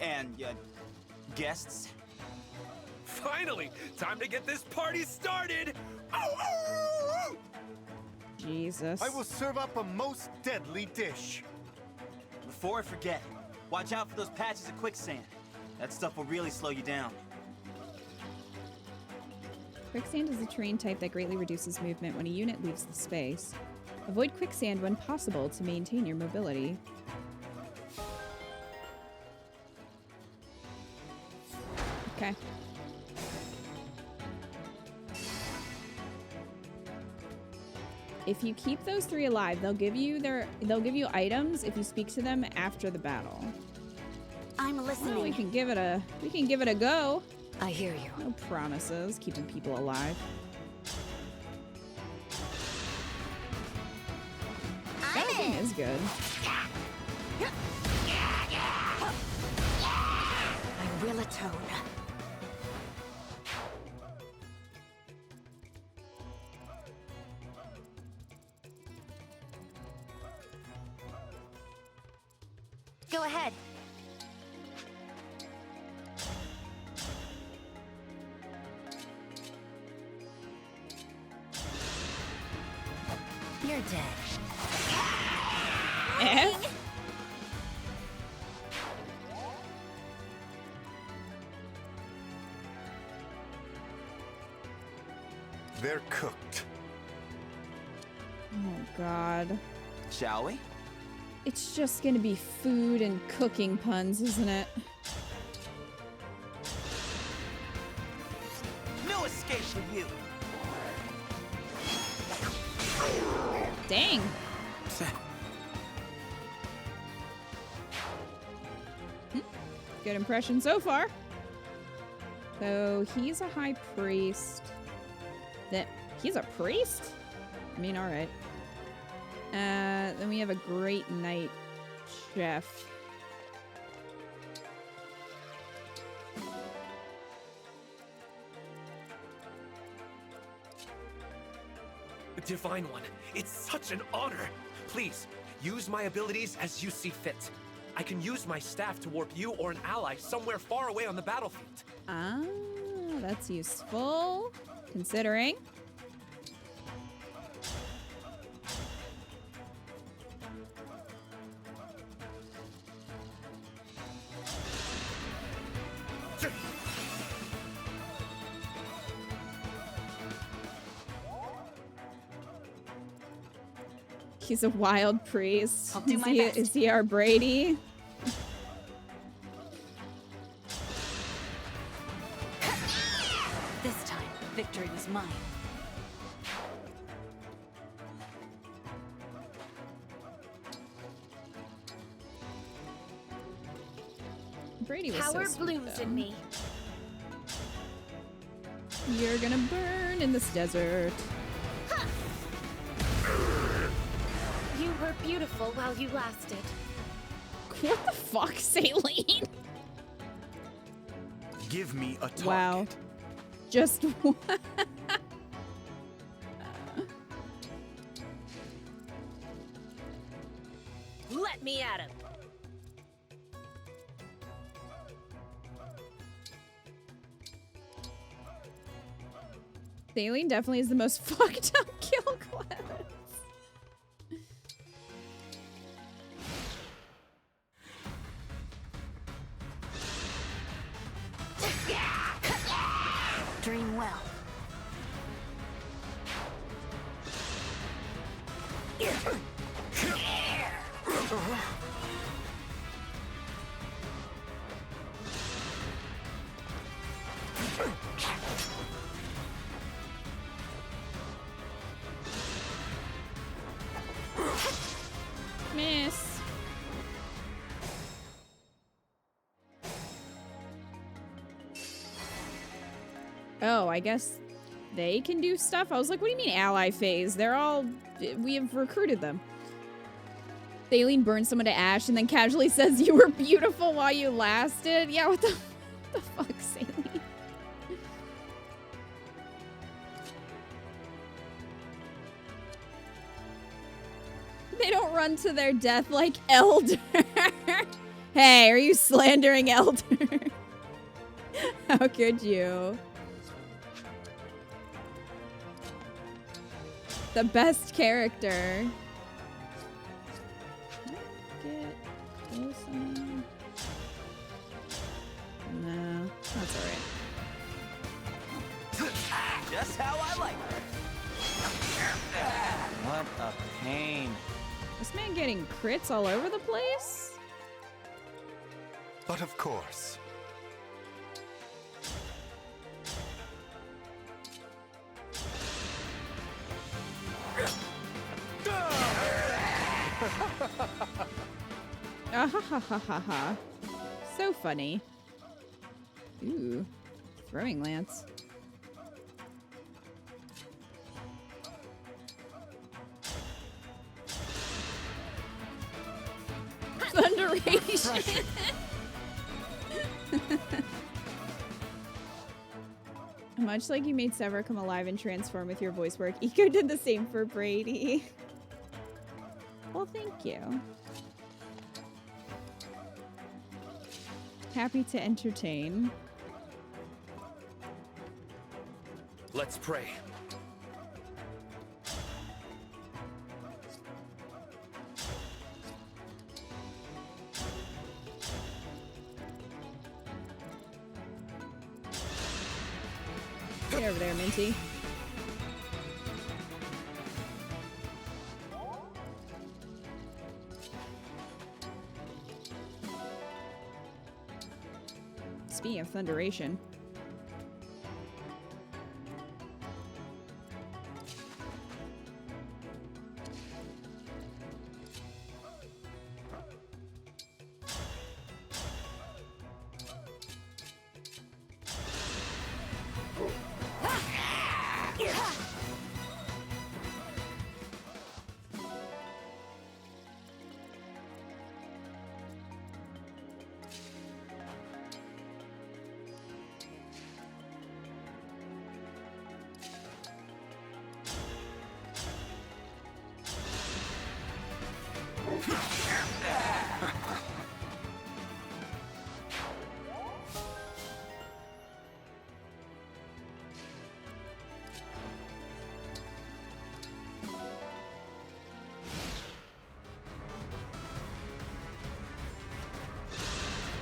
And, guests. Finally! Time to get this party started! Jesus. I will serve up a most deadly dish. Before I forget, watch out for those patches of quicksand. That stuff will really slow you down. Quicksand is a terrain type that greatly reduces movement when a unit leaves the space. Avoid quicksand when possible to maintain your mobility. Okay. If you keep those 3 alive, they'll give you items if you speak to them after the battle. I'm listening. Well, we can give it a go. I hear you. No promises keeping people alive. That thing is good. I will atone. Go ahead. You're dead. They're cooked. Oh, God. Shall we? It's just gonna be food and cooking puns, isn't it? No escape for you. Dang. Good impression so far. So he's a high priest. He's a priest? I mean, all right. Then we have a great knight chef. Divine One, it's such an honor. Please, use my abilities as you see fit. I can use my staff to warp you or an ally somewhere far away on the battlefield. Ah, that's useful. Considering. He's a wild priest. I'll do my best. Is he our Brady? This time, victory was mine. Brady was Power so sweet, blooms though. in me. You're gonna burn in this desert. You were beautiful while you lasted. What the fuck, Céline? Give me a target. Wow. Just one. Let me at him. Céline definitely is the most fucked up kill class. Dream well. Miss. Oh, I guess they can do stuff? I was like, what do you mean ally phase? They're all... We have recruited them. Céline burns someone to ash and then casually says you were beautiful while you lasted. Yeah, what the fuck, Céline? They don't run to their death like Elder. Hey, are you slandering Elder? How could you? The best character. Get close enough. No, that's alright. Just how I like it. What a pain. This man getting crits all over the place? But of course. Ah ha ha ha ha ha. So funny. Ooh. Throwing lance. Thunderation. Much like you made Sever come alive and transform with your voice work, Eco did the same for Brady. Well, thank you. Happy to entertain. Let's pray. Get over there, Minty. Speaking of thunderation.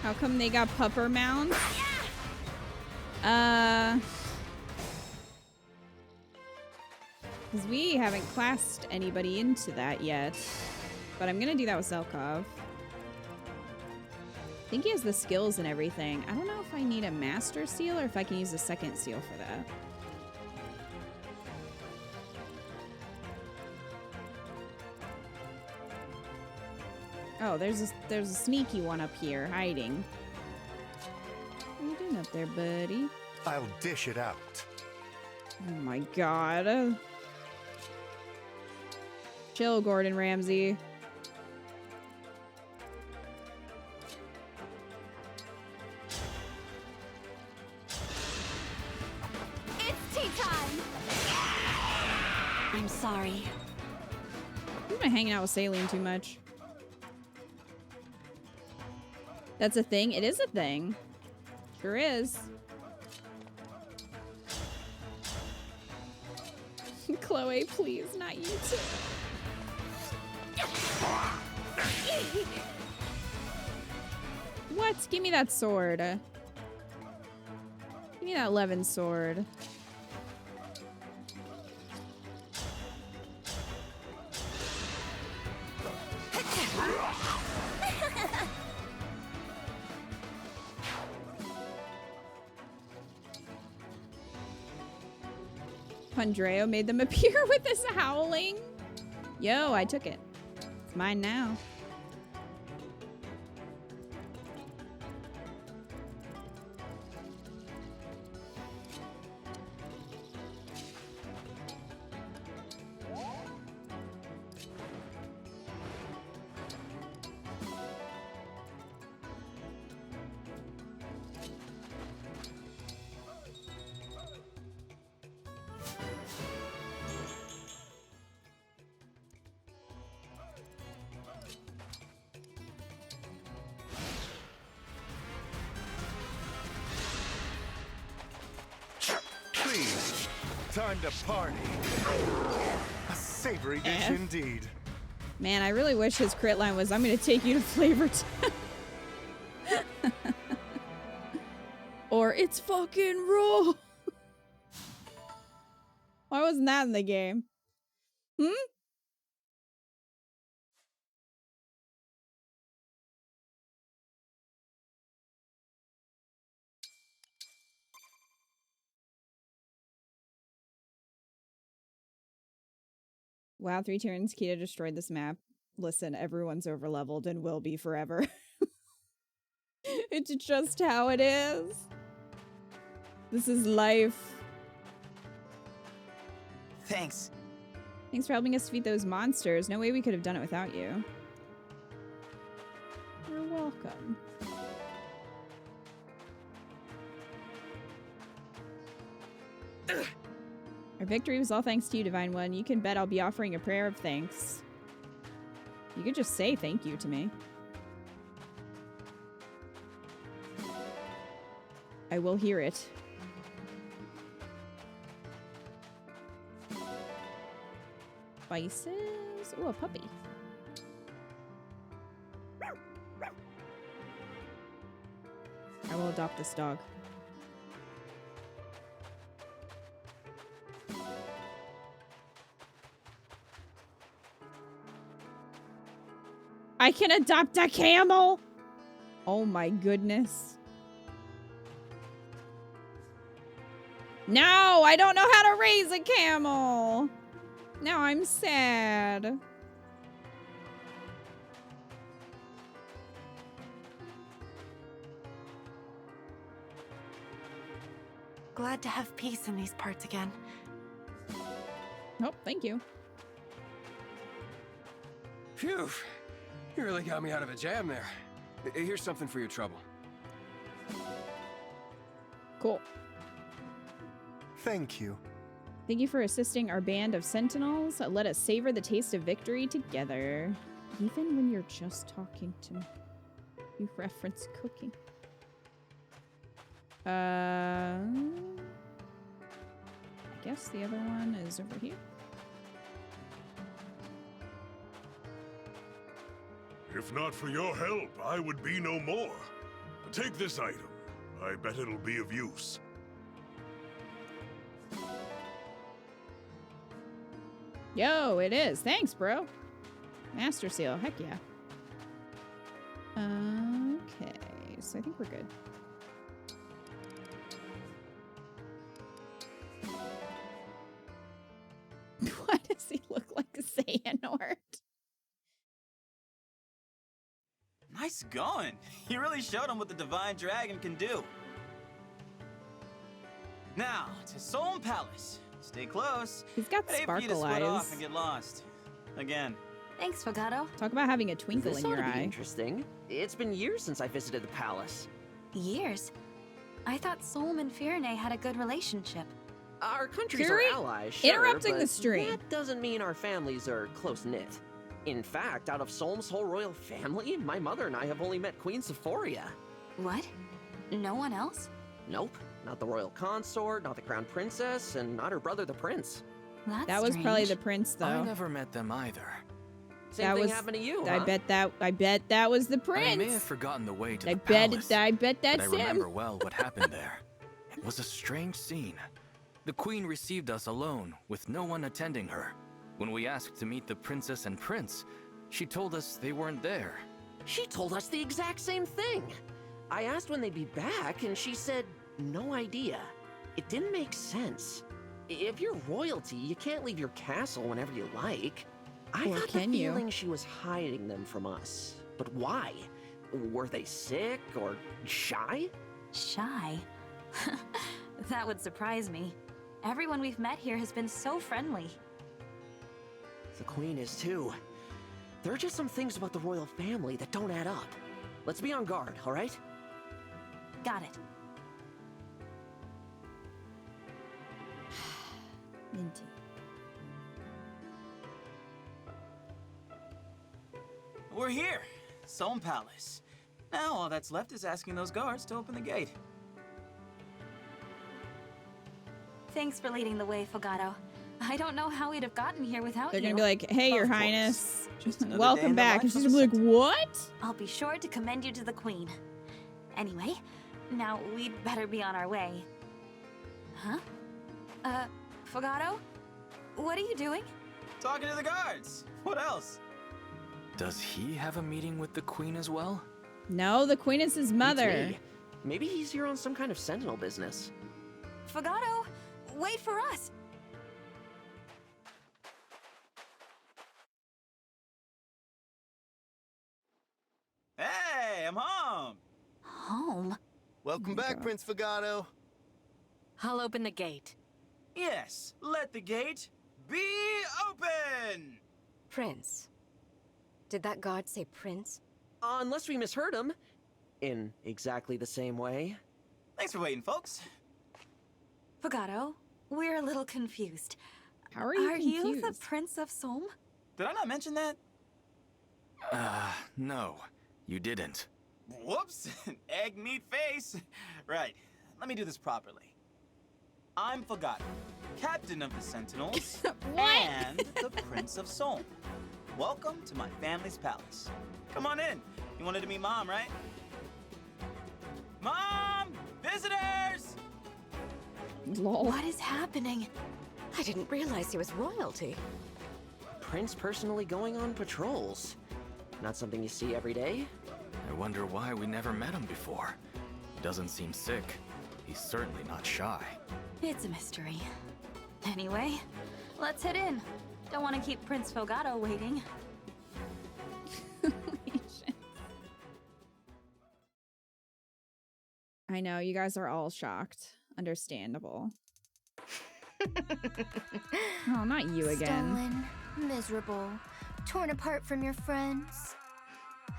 How come they got pupper mounts? Because we haven't classed anybody into that yet. But I'm gonna do that with Zelkov. I think he has the skills and everything. I don't know if I need a master seal or if I can use a second seal for that. Oh, there's a sneaky one up here hiding. What are you doing up there, buddy? I'll dish it out. Oh my god. Chill, Gordon Ramsay. It's tea time! I'm sorry. I'm not hanging out with Céline too much. That's a thing? It is a thing. Sure is. Chloe, please, not you too. What? Give me that sword. Give me that Levin sword. Pandreo made them appear with this howling. Yo, I took it. It's mine now. Please, time to party. A savory dish indeed. Man, I really wish his crit line was, I'm gonna take you to Flavor Town. Or it's fucking raw. Why wasn't that in the game? Hmm? Wow, 3 turns, Kita destroyed this map. Listen, everyone's overleveled and will be forever. It's just how it is. This is life. Thanks. Thanks for helping us defeat those monsters. No way we could have done it without you. You're welcome. Our victory was all thanks to you, Divine One. You can bet I'll be offering a prayer of thanks. You could just say thank you to me. I will hear it. Spices? Ooh, a puppy. I will adopt this dog. I can adopt a camel! Oh my goodness. No, I don't know how to raise a camel. Now I'm sad. Glad to have peace in these parts again. Oh, thank you. Phew. You really got me out of a jam there. Here's something for your trouble. Cool. Thank you. Thank you for assisting our band of sentinels. Let us savor the taste of victory together. Even when you're just talking to me. You reference cooking. I guess the other one is over here. If not for your help, I would be no more. Take this item. I bet it'll be of use. Yo, it is. Thanks, bro. Master Seal. Heck yeah. Okay, so I think we're good. Why does he look like a Xehanort? Nice going. You really showed him what the Divine Dragon can do. Now, to Solm Palace. Stay close. He's got I'd hate for you to sparkle split off eyes. and get lost. Again. Thanks, Fogato. Talk about having a twinkle This in your ought to be eye. interesting. It's been years since I visited the palace. Years? I thought Solm and Firene had a good relationship. Our countries Fury? are allies, sure, Interrupting but the stream. that doesn't mean our families are close-knit. In fact, out of Solm's whole royal family, my mother and I have only met Queen Sephoria. What? No one else? Nope. Not the royal consort, not the crown princess, and not her brother the prince. That's That was strange. probably the prince, though. I never met them either. Same that thing was, happened to you, I huh? bet that was the prince. I may have forgotten the way to I the bet palace, I bet but that's I remember him. well what happened there. It was a strange scene. The queen received us alone, with no one attending her. When we asked to meet the princess and prince, she told us they weren't there. She told us the exact same thing. I asked when they'd be back, and she said, no idea. It didn't make sense. If you're royalty, you can't leave your castle whenever you like. I Or got can the you? feeling she was hiding them from us. But why? Were they sick or shy? Shy? That would surprise me. Everyone we've met here has been so friendly. The Queen is too. There are just some things about the royal family that don't add up. Let's be on guard, all right? Got it. Minty. We're here, Sohm Palace. Now all that's left is asking those guards to open the gate. Thanks for leading the way, Fogato. I don't know how we'd have gotten here without They're you. gonna be like, hey, Your Of course. Highness. Just another day Welcome in the back. life And she's of gonna a be like, what? I'll be sure to commend you to the Queen. Anyway, now we'd better be on our way. Huh? Fogato? What are you doing? Talking to the guards. What else? Does he have a meeting with the Queen as well? No, the Queen is his mother. It's me. Maybe he's here on some kind of sentinel business. Fogato, wait for us! Hey, I'm home. Home? Welcome back, Prince Fogato. I'll open the gate. Yes, let the gate be open! Prince. Did that guard say prince? Unless we misheard him. In exactly the same way. Thanks for waiting, folks. Fogato, we're a little confused. How are you you the confused? Prince of Sohm? Did I not mention that? No, you didn't. Whoops, egg meat face. Right, let me do this properly. I'm Fogato, captain of the Sentinels and the Prince of Sohm. Welcome to my family's palace. Come on in. You wanted to meet Mom, right? Mom! Visitors! Lol. What is happening? I didn't realize he was royalty. Prince personally going on patrols. Not something you see every day. I wonder why we never met him before. He doesn't seem sick. He's certainly not shy. It's a mystery. Anyway, let's head in. Don't want to keep Prince Fogato waiting. I know, you guys are all shocked. Understandable. Oh, not you again. Stolen, miserable, torn apart from your friends.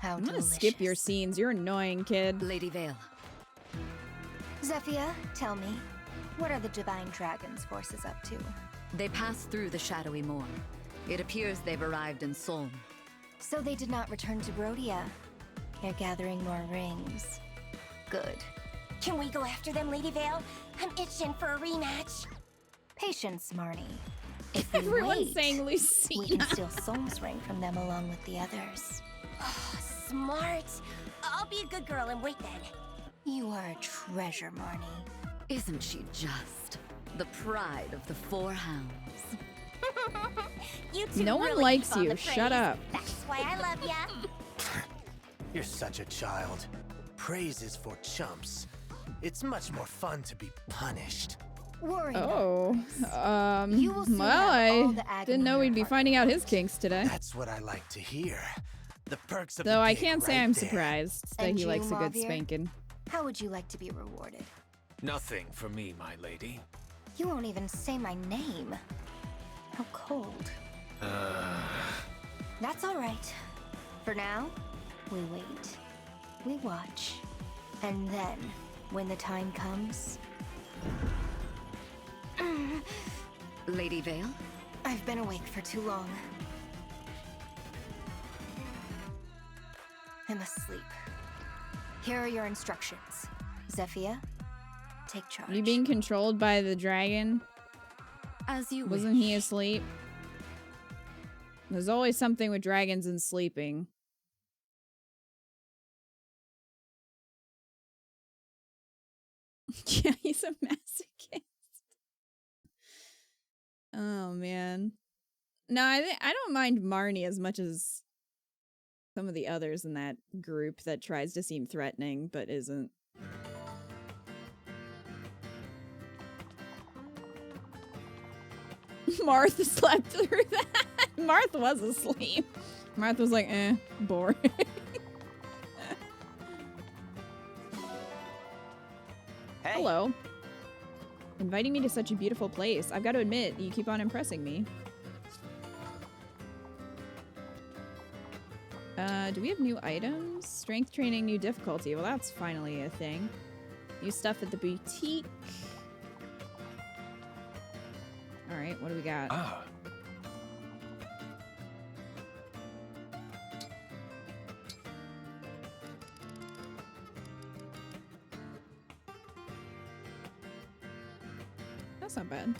How I'm gonna delicious. skip your scenes. You're annoying, kid. Lady Vale. Zephyr, tell me, what are the Divine Dragon's forces up to? They passed through the shadowy moor. It appears they've arrived in Sohm. So they did not return to Brodia. They're gathering more rings. Good. Can we go after them, Lady Vale? I'm itching for a rematch. Patience, Marnie. If we Everyone's wait, saying we Lucina. can steal Sohm's ring from them along with the others. Oh, smart. I'll be a good girl and wait then. You are a treasure, Marnie. Isn't she just? The pride of the Four Hounds. You two No one really likes keep on you. the Shut praise. up. That's why I love ya. You're such a child. Praise is for chumps. It's much more fun to be punished. Worry Oh, You will soon well, have all the I agony didn't know in we'd your be heart. finding out his kinks today. That's what I like to hear. The perks of Though the I gig can't say right I'm there. surprised that And he you, likes a good Mauvier? spanking. How would you like to be rewarded? Nothing for me, my lady. You won't even say my name. How cold. That's all right. For now, we wait. We watch. And then, when the time comes... Lady Vale? I've been awake for too long. I'm asleep. Here are your instructions. Zephyr, take charge. You being controlled by the dragon? As you Wasn't he asleep? There's always something with dragons and sleeping. Yeah, he's a masochist. Oh man. No, I don't mind Marnie as much as some of the others in that group that tries to seem threatening but isn't. Martha slept through that. Martha was asleep. Martha was like, boring. Hey. Hello. Inviting me to such a beautiful place. I've got to admit, you keep on impressing me. Do we have new items? Strength training, new difficulty. Well, that's finally a thing. New stuff at the boutique. Alright, what do we got? Ah. That's not bad.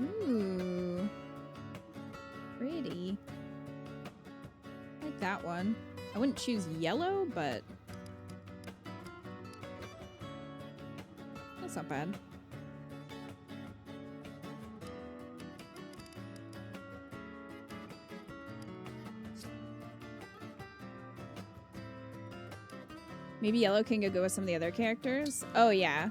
Ooh. Pretty. I like that one. I wouldn't choose yellow, but that's not bad. Maybe yellow can go with some of the other characters. Oh yeah.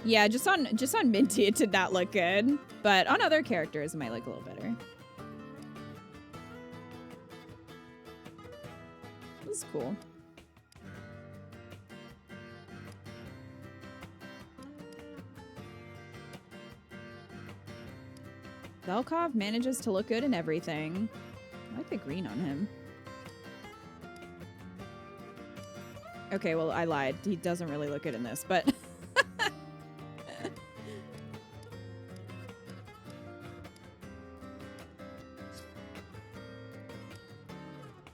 Yeah, just on Minty it did not look good. But on other characters it might look a little better. This is cool. Velkov manages to look good in everything. I like the green on him. Okay, well, I lied. He doesn't really look good in this, but...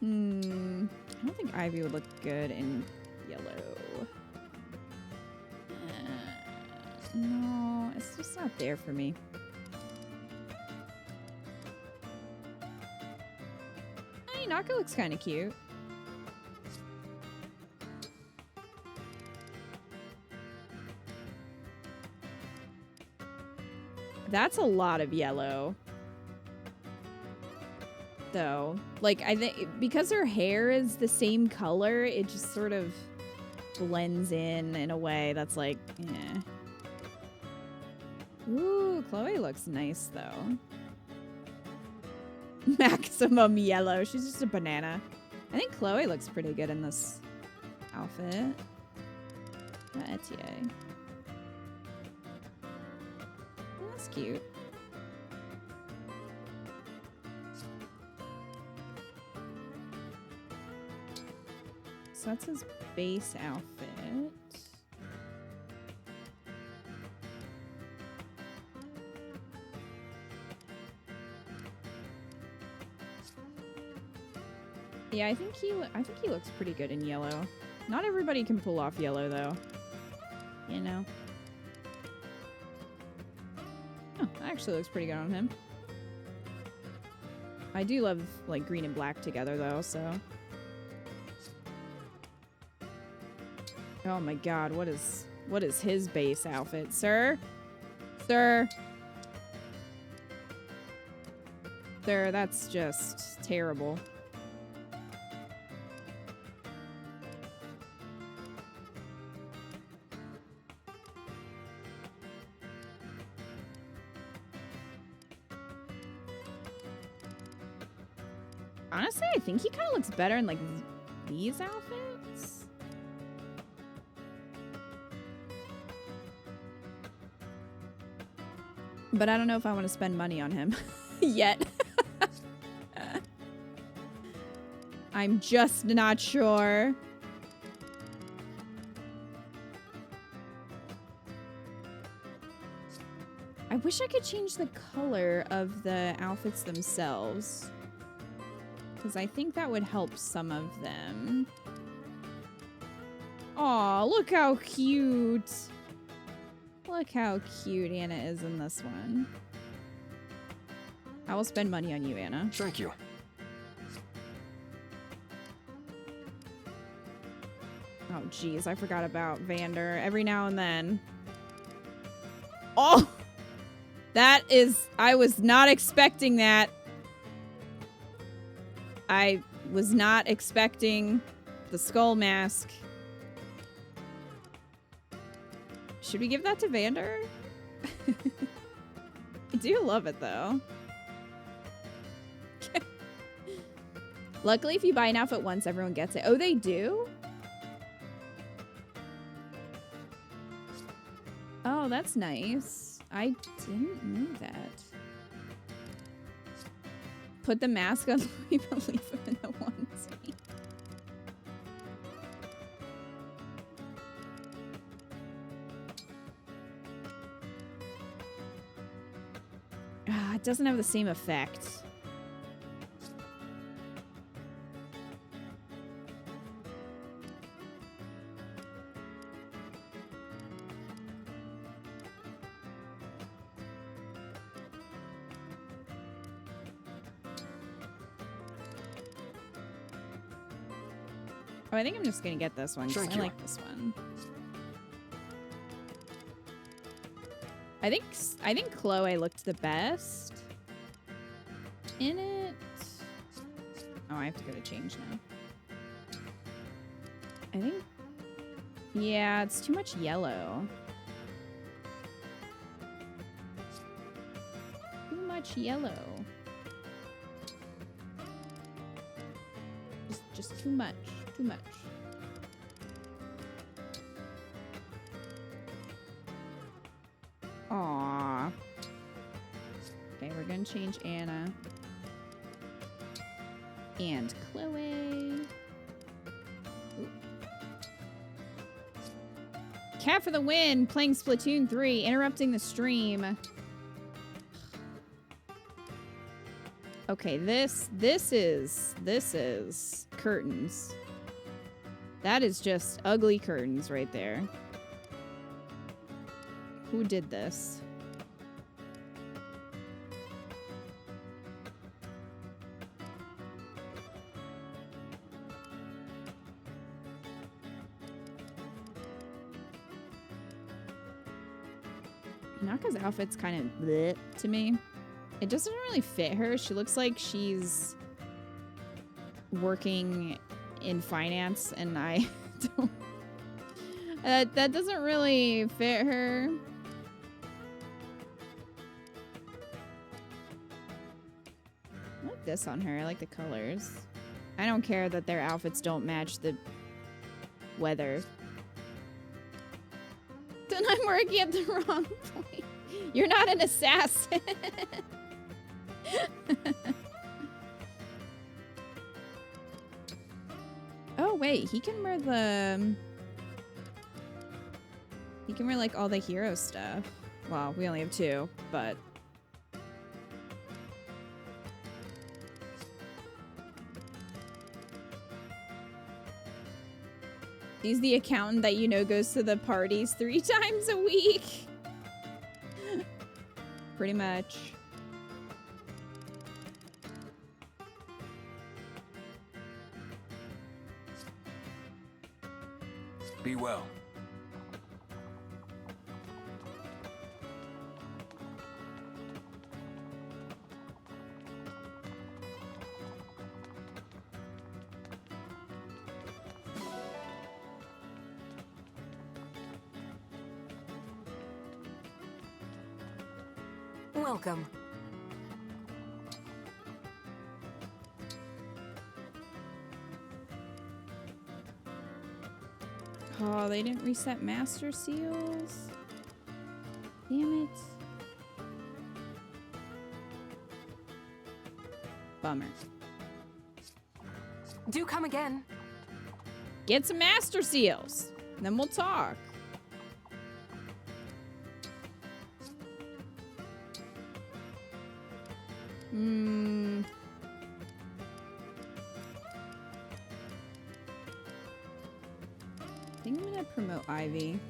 I don't think Ivy would look good in yellow. No, it's just not there for me. Hey, Naka looks kind of cute. That's a lot of yellow. Though. Like, I think because her hair is the same color, it just sort of blends in a way that's like, eh. Ooh, Chloe looks nice, though. Maximum yellow. She's just a banana. I think Chloe looks pretty good in this outfit. Etienne. That's cute. So that's his base outfit. Yeah, I think he looks pretty good in yellow. Not everybody can pull off yellow though. You know. Oh, that actually looks pretty good on him. I do love like green and black together though, so. Oh my god, what is his base outfit, sir? Sir. Sir, that's just terrible. Honestly, I think he kind of looks better in like these outfits. But I don't know if I want to spend money on him yet. I'm just not sure. I wish I could change the color of the outfits themselves. Because I think that would help some of them. Aw, look how cute. Look how cute Anna is in this one. I will spend money on you, Anna. Thank you. Oh, geez, I forgot about Vander every now and then. Oh! That is... I was not expecting that. I was not expecting the skull mask. Should we give that to Vander? I do love it though. Luckily, if you buy an outfit once, everyone gets it. Oh, they do? Oh, that's nice. I didn't know that. Put the mask on, we believe him in the onesie. Ah, it doesn't have the same effect. Oh, I think I'm just gonna get this one because I like this one. I think Chloe looked the best in it. Oh, I have to go to change now. I think, yeah, it's too much yellow. Too much yellow. Just too much. Too much. Aww. Okay, we're gonna change Anna. And Chloe. Ooh. Cat for the win! Playing Splatoon 3, interrupting the stream. Okay, this is curtains. That is just ugly curtains right there. Who did this? Naka's outfit's kind of bleh to me. It doesn't really fit her. She looks like she's working in finance, and I don't. That doesn't really fit her. I like this on her. I like the colors. I don't care that their outfits don't match the weather. Then I'm working at the wrong point. You're not an assassin. Oh wait, he can wear the... He can wear like all the hero stuff. Well, we only have 2, but... He's the accountant that you know goes to the parties 3 times a week. Pretty much. Be well. Welcome. Oh, they didn't reset master seals? Damn it. Bummer. Do come again. Get some master seals, then we'll talk. I think I'm gonna promote Ivy.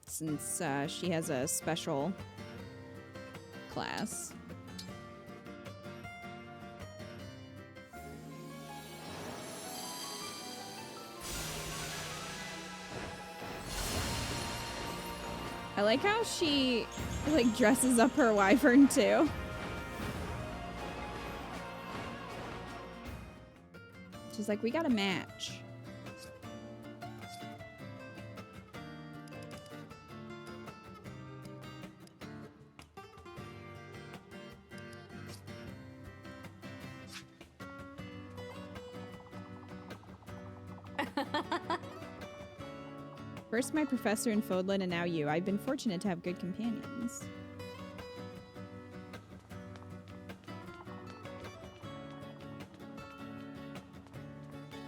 Since she has a special class. I like how she like dresses up her wyvern too. She's like, we got a match. First my professor in Fodlan and now you. I've been fortunate to have good companions.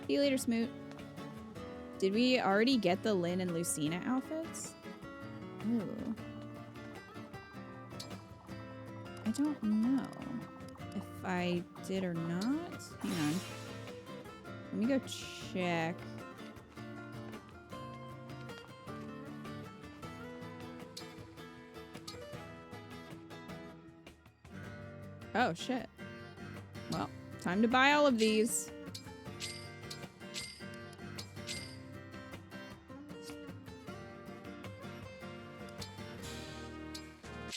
See you later, Smoot. Did we already get the Lynn and Lucina outfits? Ooh. I don't know if I did or not. Hang on. Let me go check. Oh, shit. Well, time to buy all of these.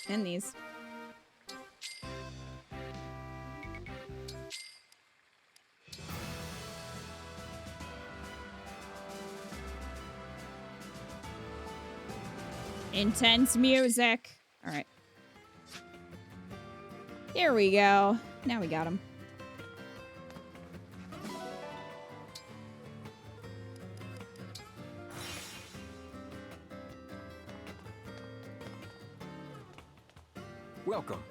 And these. Intense music. All right. Here we go. Now we got him. Welcome.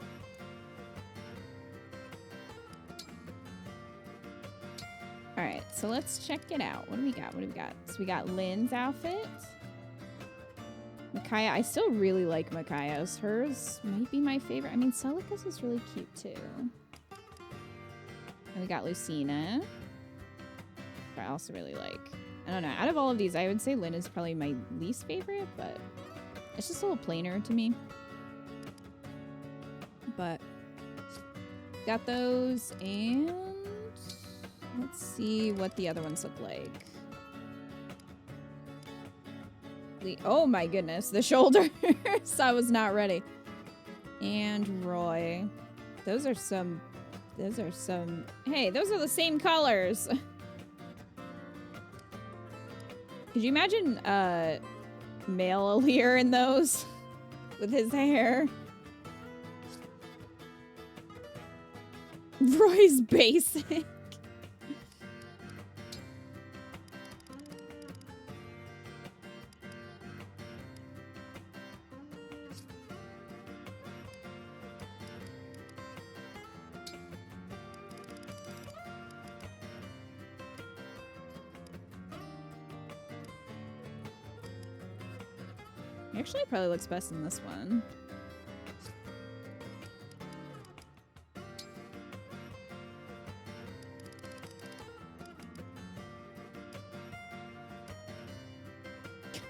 All right, so let's check it out. What do we got? What do we got? So we got Lynn's outfit. Micaiah, I still really like Micaiah's. Hers might be my favorite. I mean, Celica's is really cute too. And we got Lucina. I also really like. I don't know. Out of all of these, I would say Lynn is probably my least favorite, but it's just a little plainer to me. But got those, and let's see what the other ones look like. Oh my goodness, the shoulders. I was not ready. And Roy. Those are some, hey, those are the same colors. Could you imagine male Alear in those with his hair? Roy's basic. Actually, probably looks best in this one.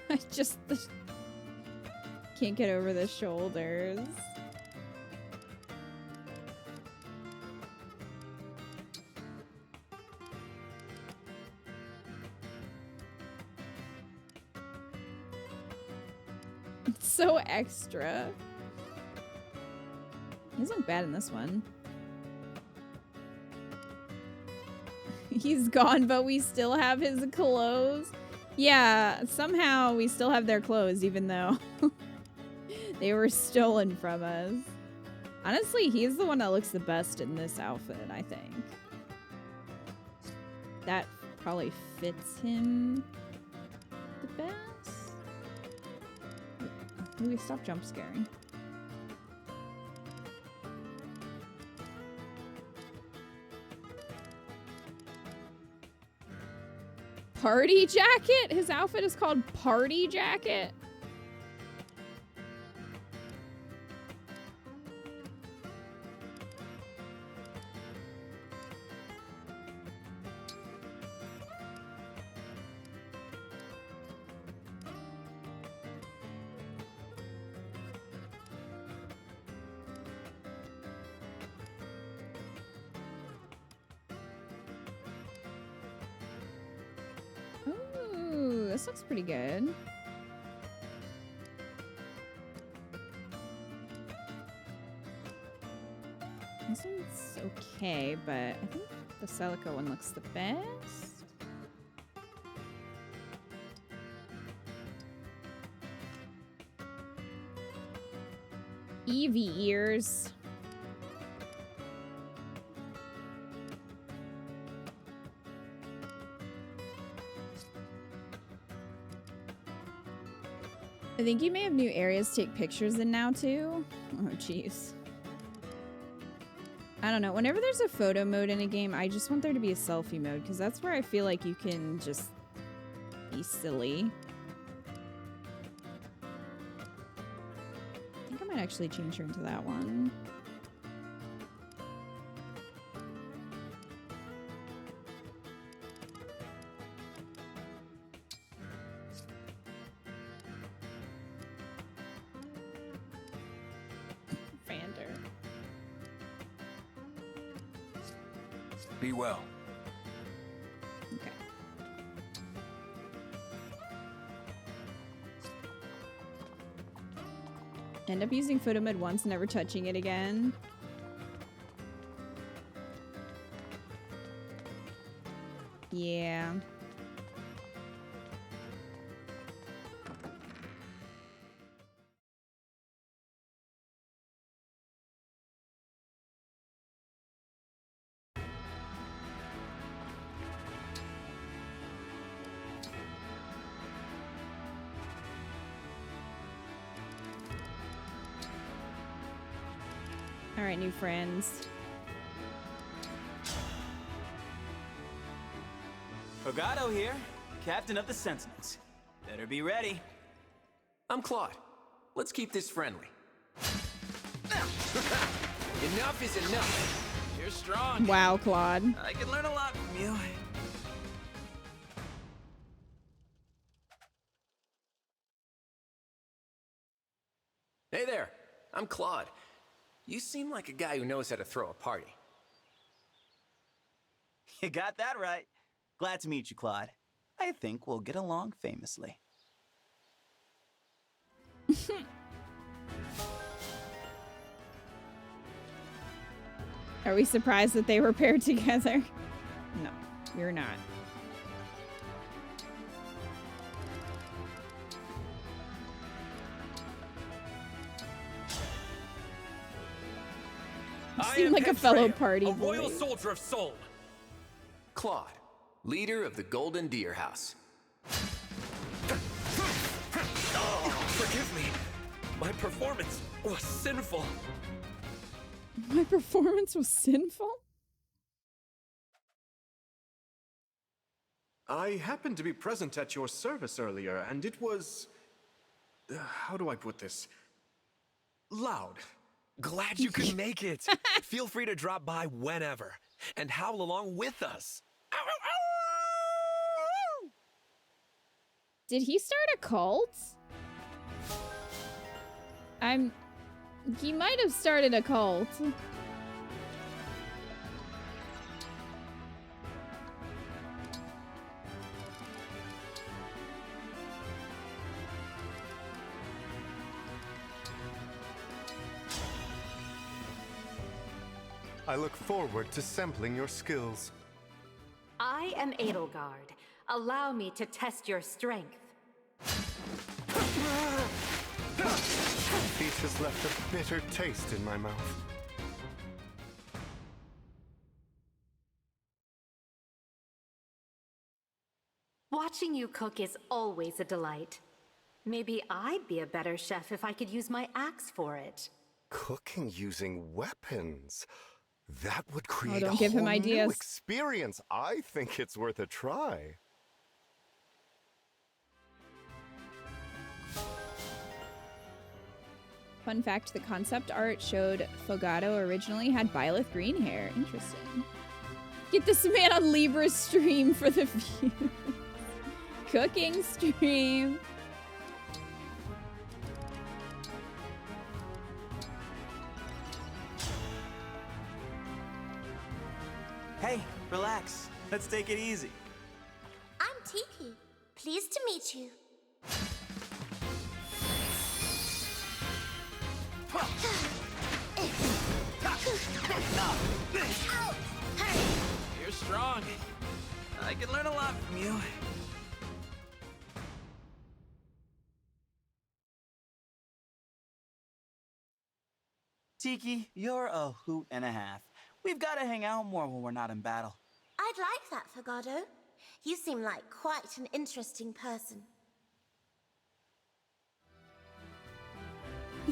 I just can't get over the shoulders. It's so extra. He doesn't look bad in this one. He's gone, but we still have his clothes. Yeah, somehow we still have their clothes, even though they were stolen from us. Honestly, he's the one that looks the best in this outfit, I think. That probably fits him the best. Maybe stop jump scaring. Party jacket? His outfit is called Party Jacket? Ooh, this looks pretty good. This one's okay, but I think the Celica one looks the best. Eevee ears. I think you may have new areas to take pictures in now too. Oh jeez. I don't know. Whenever there's a photo mode in a game, I just want there to be a selfie mode because that's where I feel like you can just be silly. I think I might actually change her into that one. Be well. Okay. End up using photo mode once, never touching it again. Yeah. All right, new friends. Fogado here, captain of the Sentinels. Better be ready. I'm Claude. Let's keep this friendly. Enough is enough. You're strong. Wow, Claude. I can learn a lot from you. Hey there, I'm Claude. You seem like a guy who knows how to throw a party. You got that right. Glad to meet you, Claude. I think we'll get along famously. Are we surprised that they were paired together? No, we're not. You seem like a fellow party a boy. royal soldier of Soul. Claude, leader of the Golden Deer House. Oh, forgive me. My performance was sinful. My performance was sinful? I happened to be present at your service earlier, and it was... how do I put this? Loud. Glad you could make it. Feel free to drop by whenever and howl along with us. Ow, ow, ow! Did he start a cult? He might have started a cult. I look forward to sampling your skills. I am Edelgard. Allow me to test your strength. Defeat has left a bitter taste in my mouth. Watching you cook is always a delight. Maybe I'd be a better chef if I could use my axe for it. Cooking using weapons. That would create don't a give him whole new ideas. experience. I think it's worth a try. Fun fact, the concept art showed Fogado originally had Byleth green hair. Interesting. Get this man on Libra's stream for the views. Cooking stream. Hey, relax. Let's take it easy. I'm Tiki. Pleased to meet you. You're strong. I can learn a lot from you. Tiki, you're a hoot and a half. We've got to hang out more when we're not in battle. I'd like that, Fogado. You seem like quite an interesting person.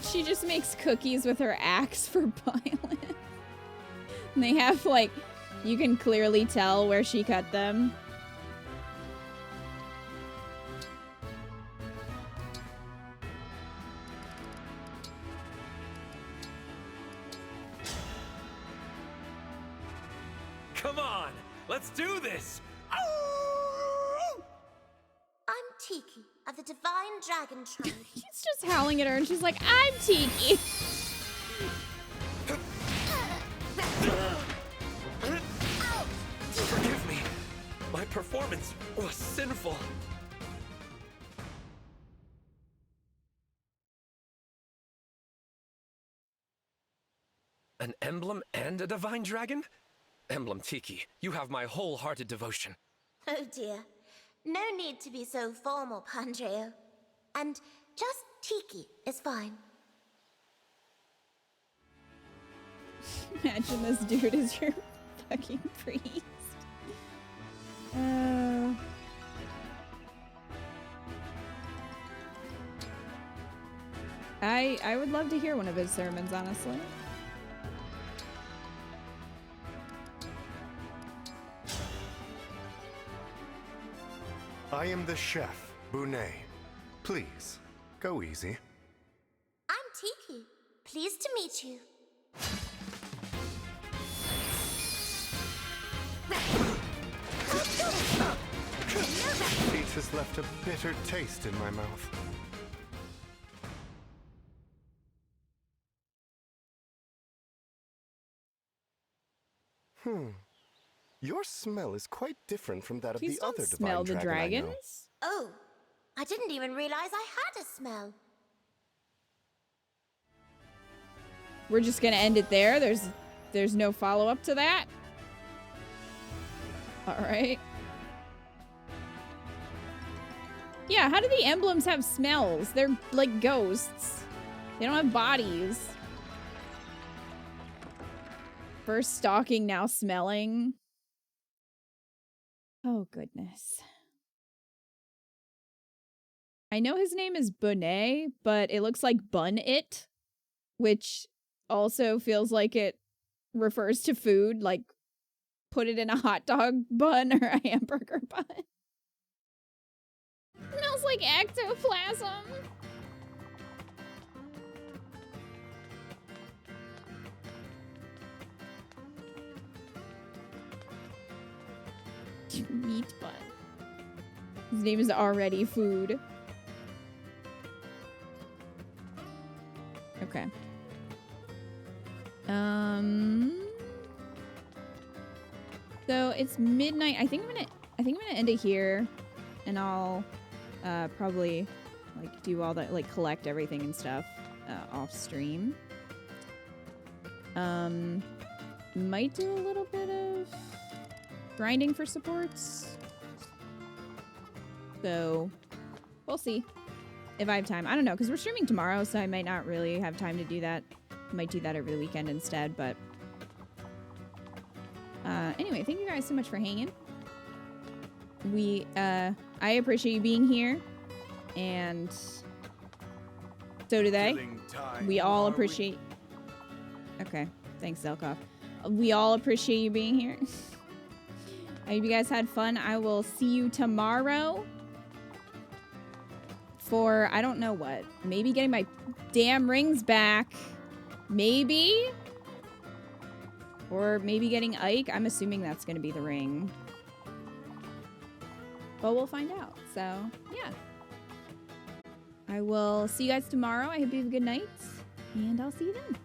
She just makes cookies with her axe for violence. And they have, like, you can clearly tell where she cut them. Come on, let's do this! I'm Tiki of the Divine Dragon Tribe. He's just howling at her and she's like, I'm Tiki! Forgive me. My performance was sinful. An emblem and a divine dragon? Emblem Tiki, you have my wholehearted devotion. Oh dear. No need to be so formal, Pandreo. And just Tiki is fine. Imagine this dude is your fucking priest. I would love to hear one of his sermons, honestly. I am the chef, Bunet. Please, go easy. I'm Tiki. Pleased to meet you. Peach has left a bitter taste in my mouth. Your smell is quite different from that of Please the other don't smell the divine dragon I know. dragons. Oh, I didn't even realize I had a smell. We're just gonna end it there. There's no follow-up to that. Alright. Yeah, how do the emblems have smells? They're like ghosts. They don't have bodies. First stalking, now smelling. Oh, goodness. I know his name is Bunet, but it looks like Bun-It, which also feels like it refers to food, like put it in a hot dog bun or a hamburger bun. Smells like ectoplasm. Meat bun. His name is already food. Okay. So it's midnight. I think I'm gonna end it here, and I'll probably like do all that, like collect everything and stuff off stream. Might do a little bit of grinding for supports. So we'll see if I have time. I don't know, because we're streaming tomorrow, so I might not really have time to do that. I might do that over the weekend instead, but anyway, thank you guys so much for hanging. I appreciate you being here, and so do they. We all appreciate. Okay, thanks, Zelkov. We all appreciate you being here. I hope you guys had fun. I will see you tomorrow for, I don't know what. Maybe getting my damn rings back. Maybe? Or maybe getting Ike. I'm assuming that's going to be the ring. But we'll find out. So, yeah. I will see you guys tomorrow. I hope you have a good night. And I'll see you then.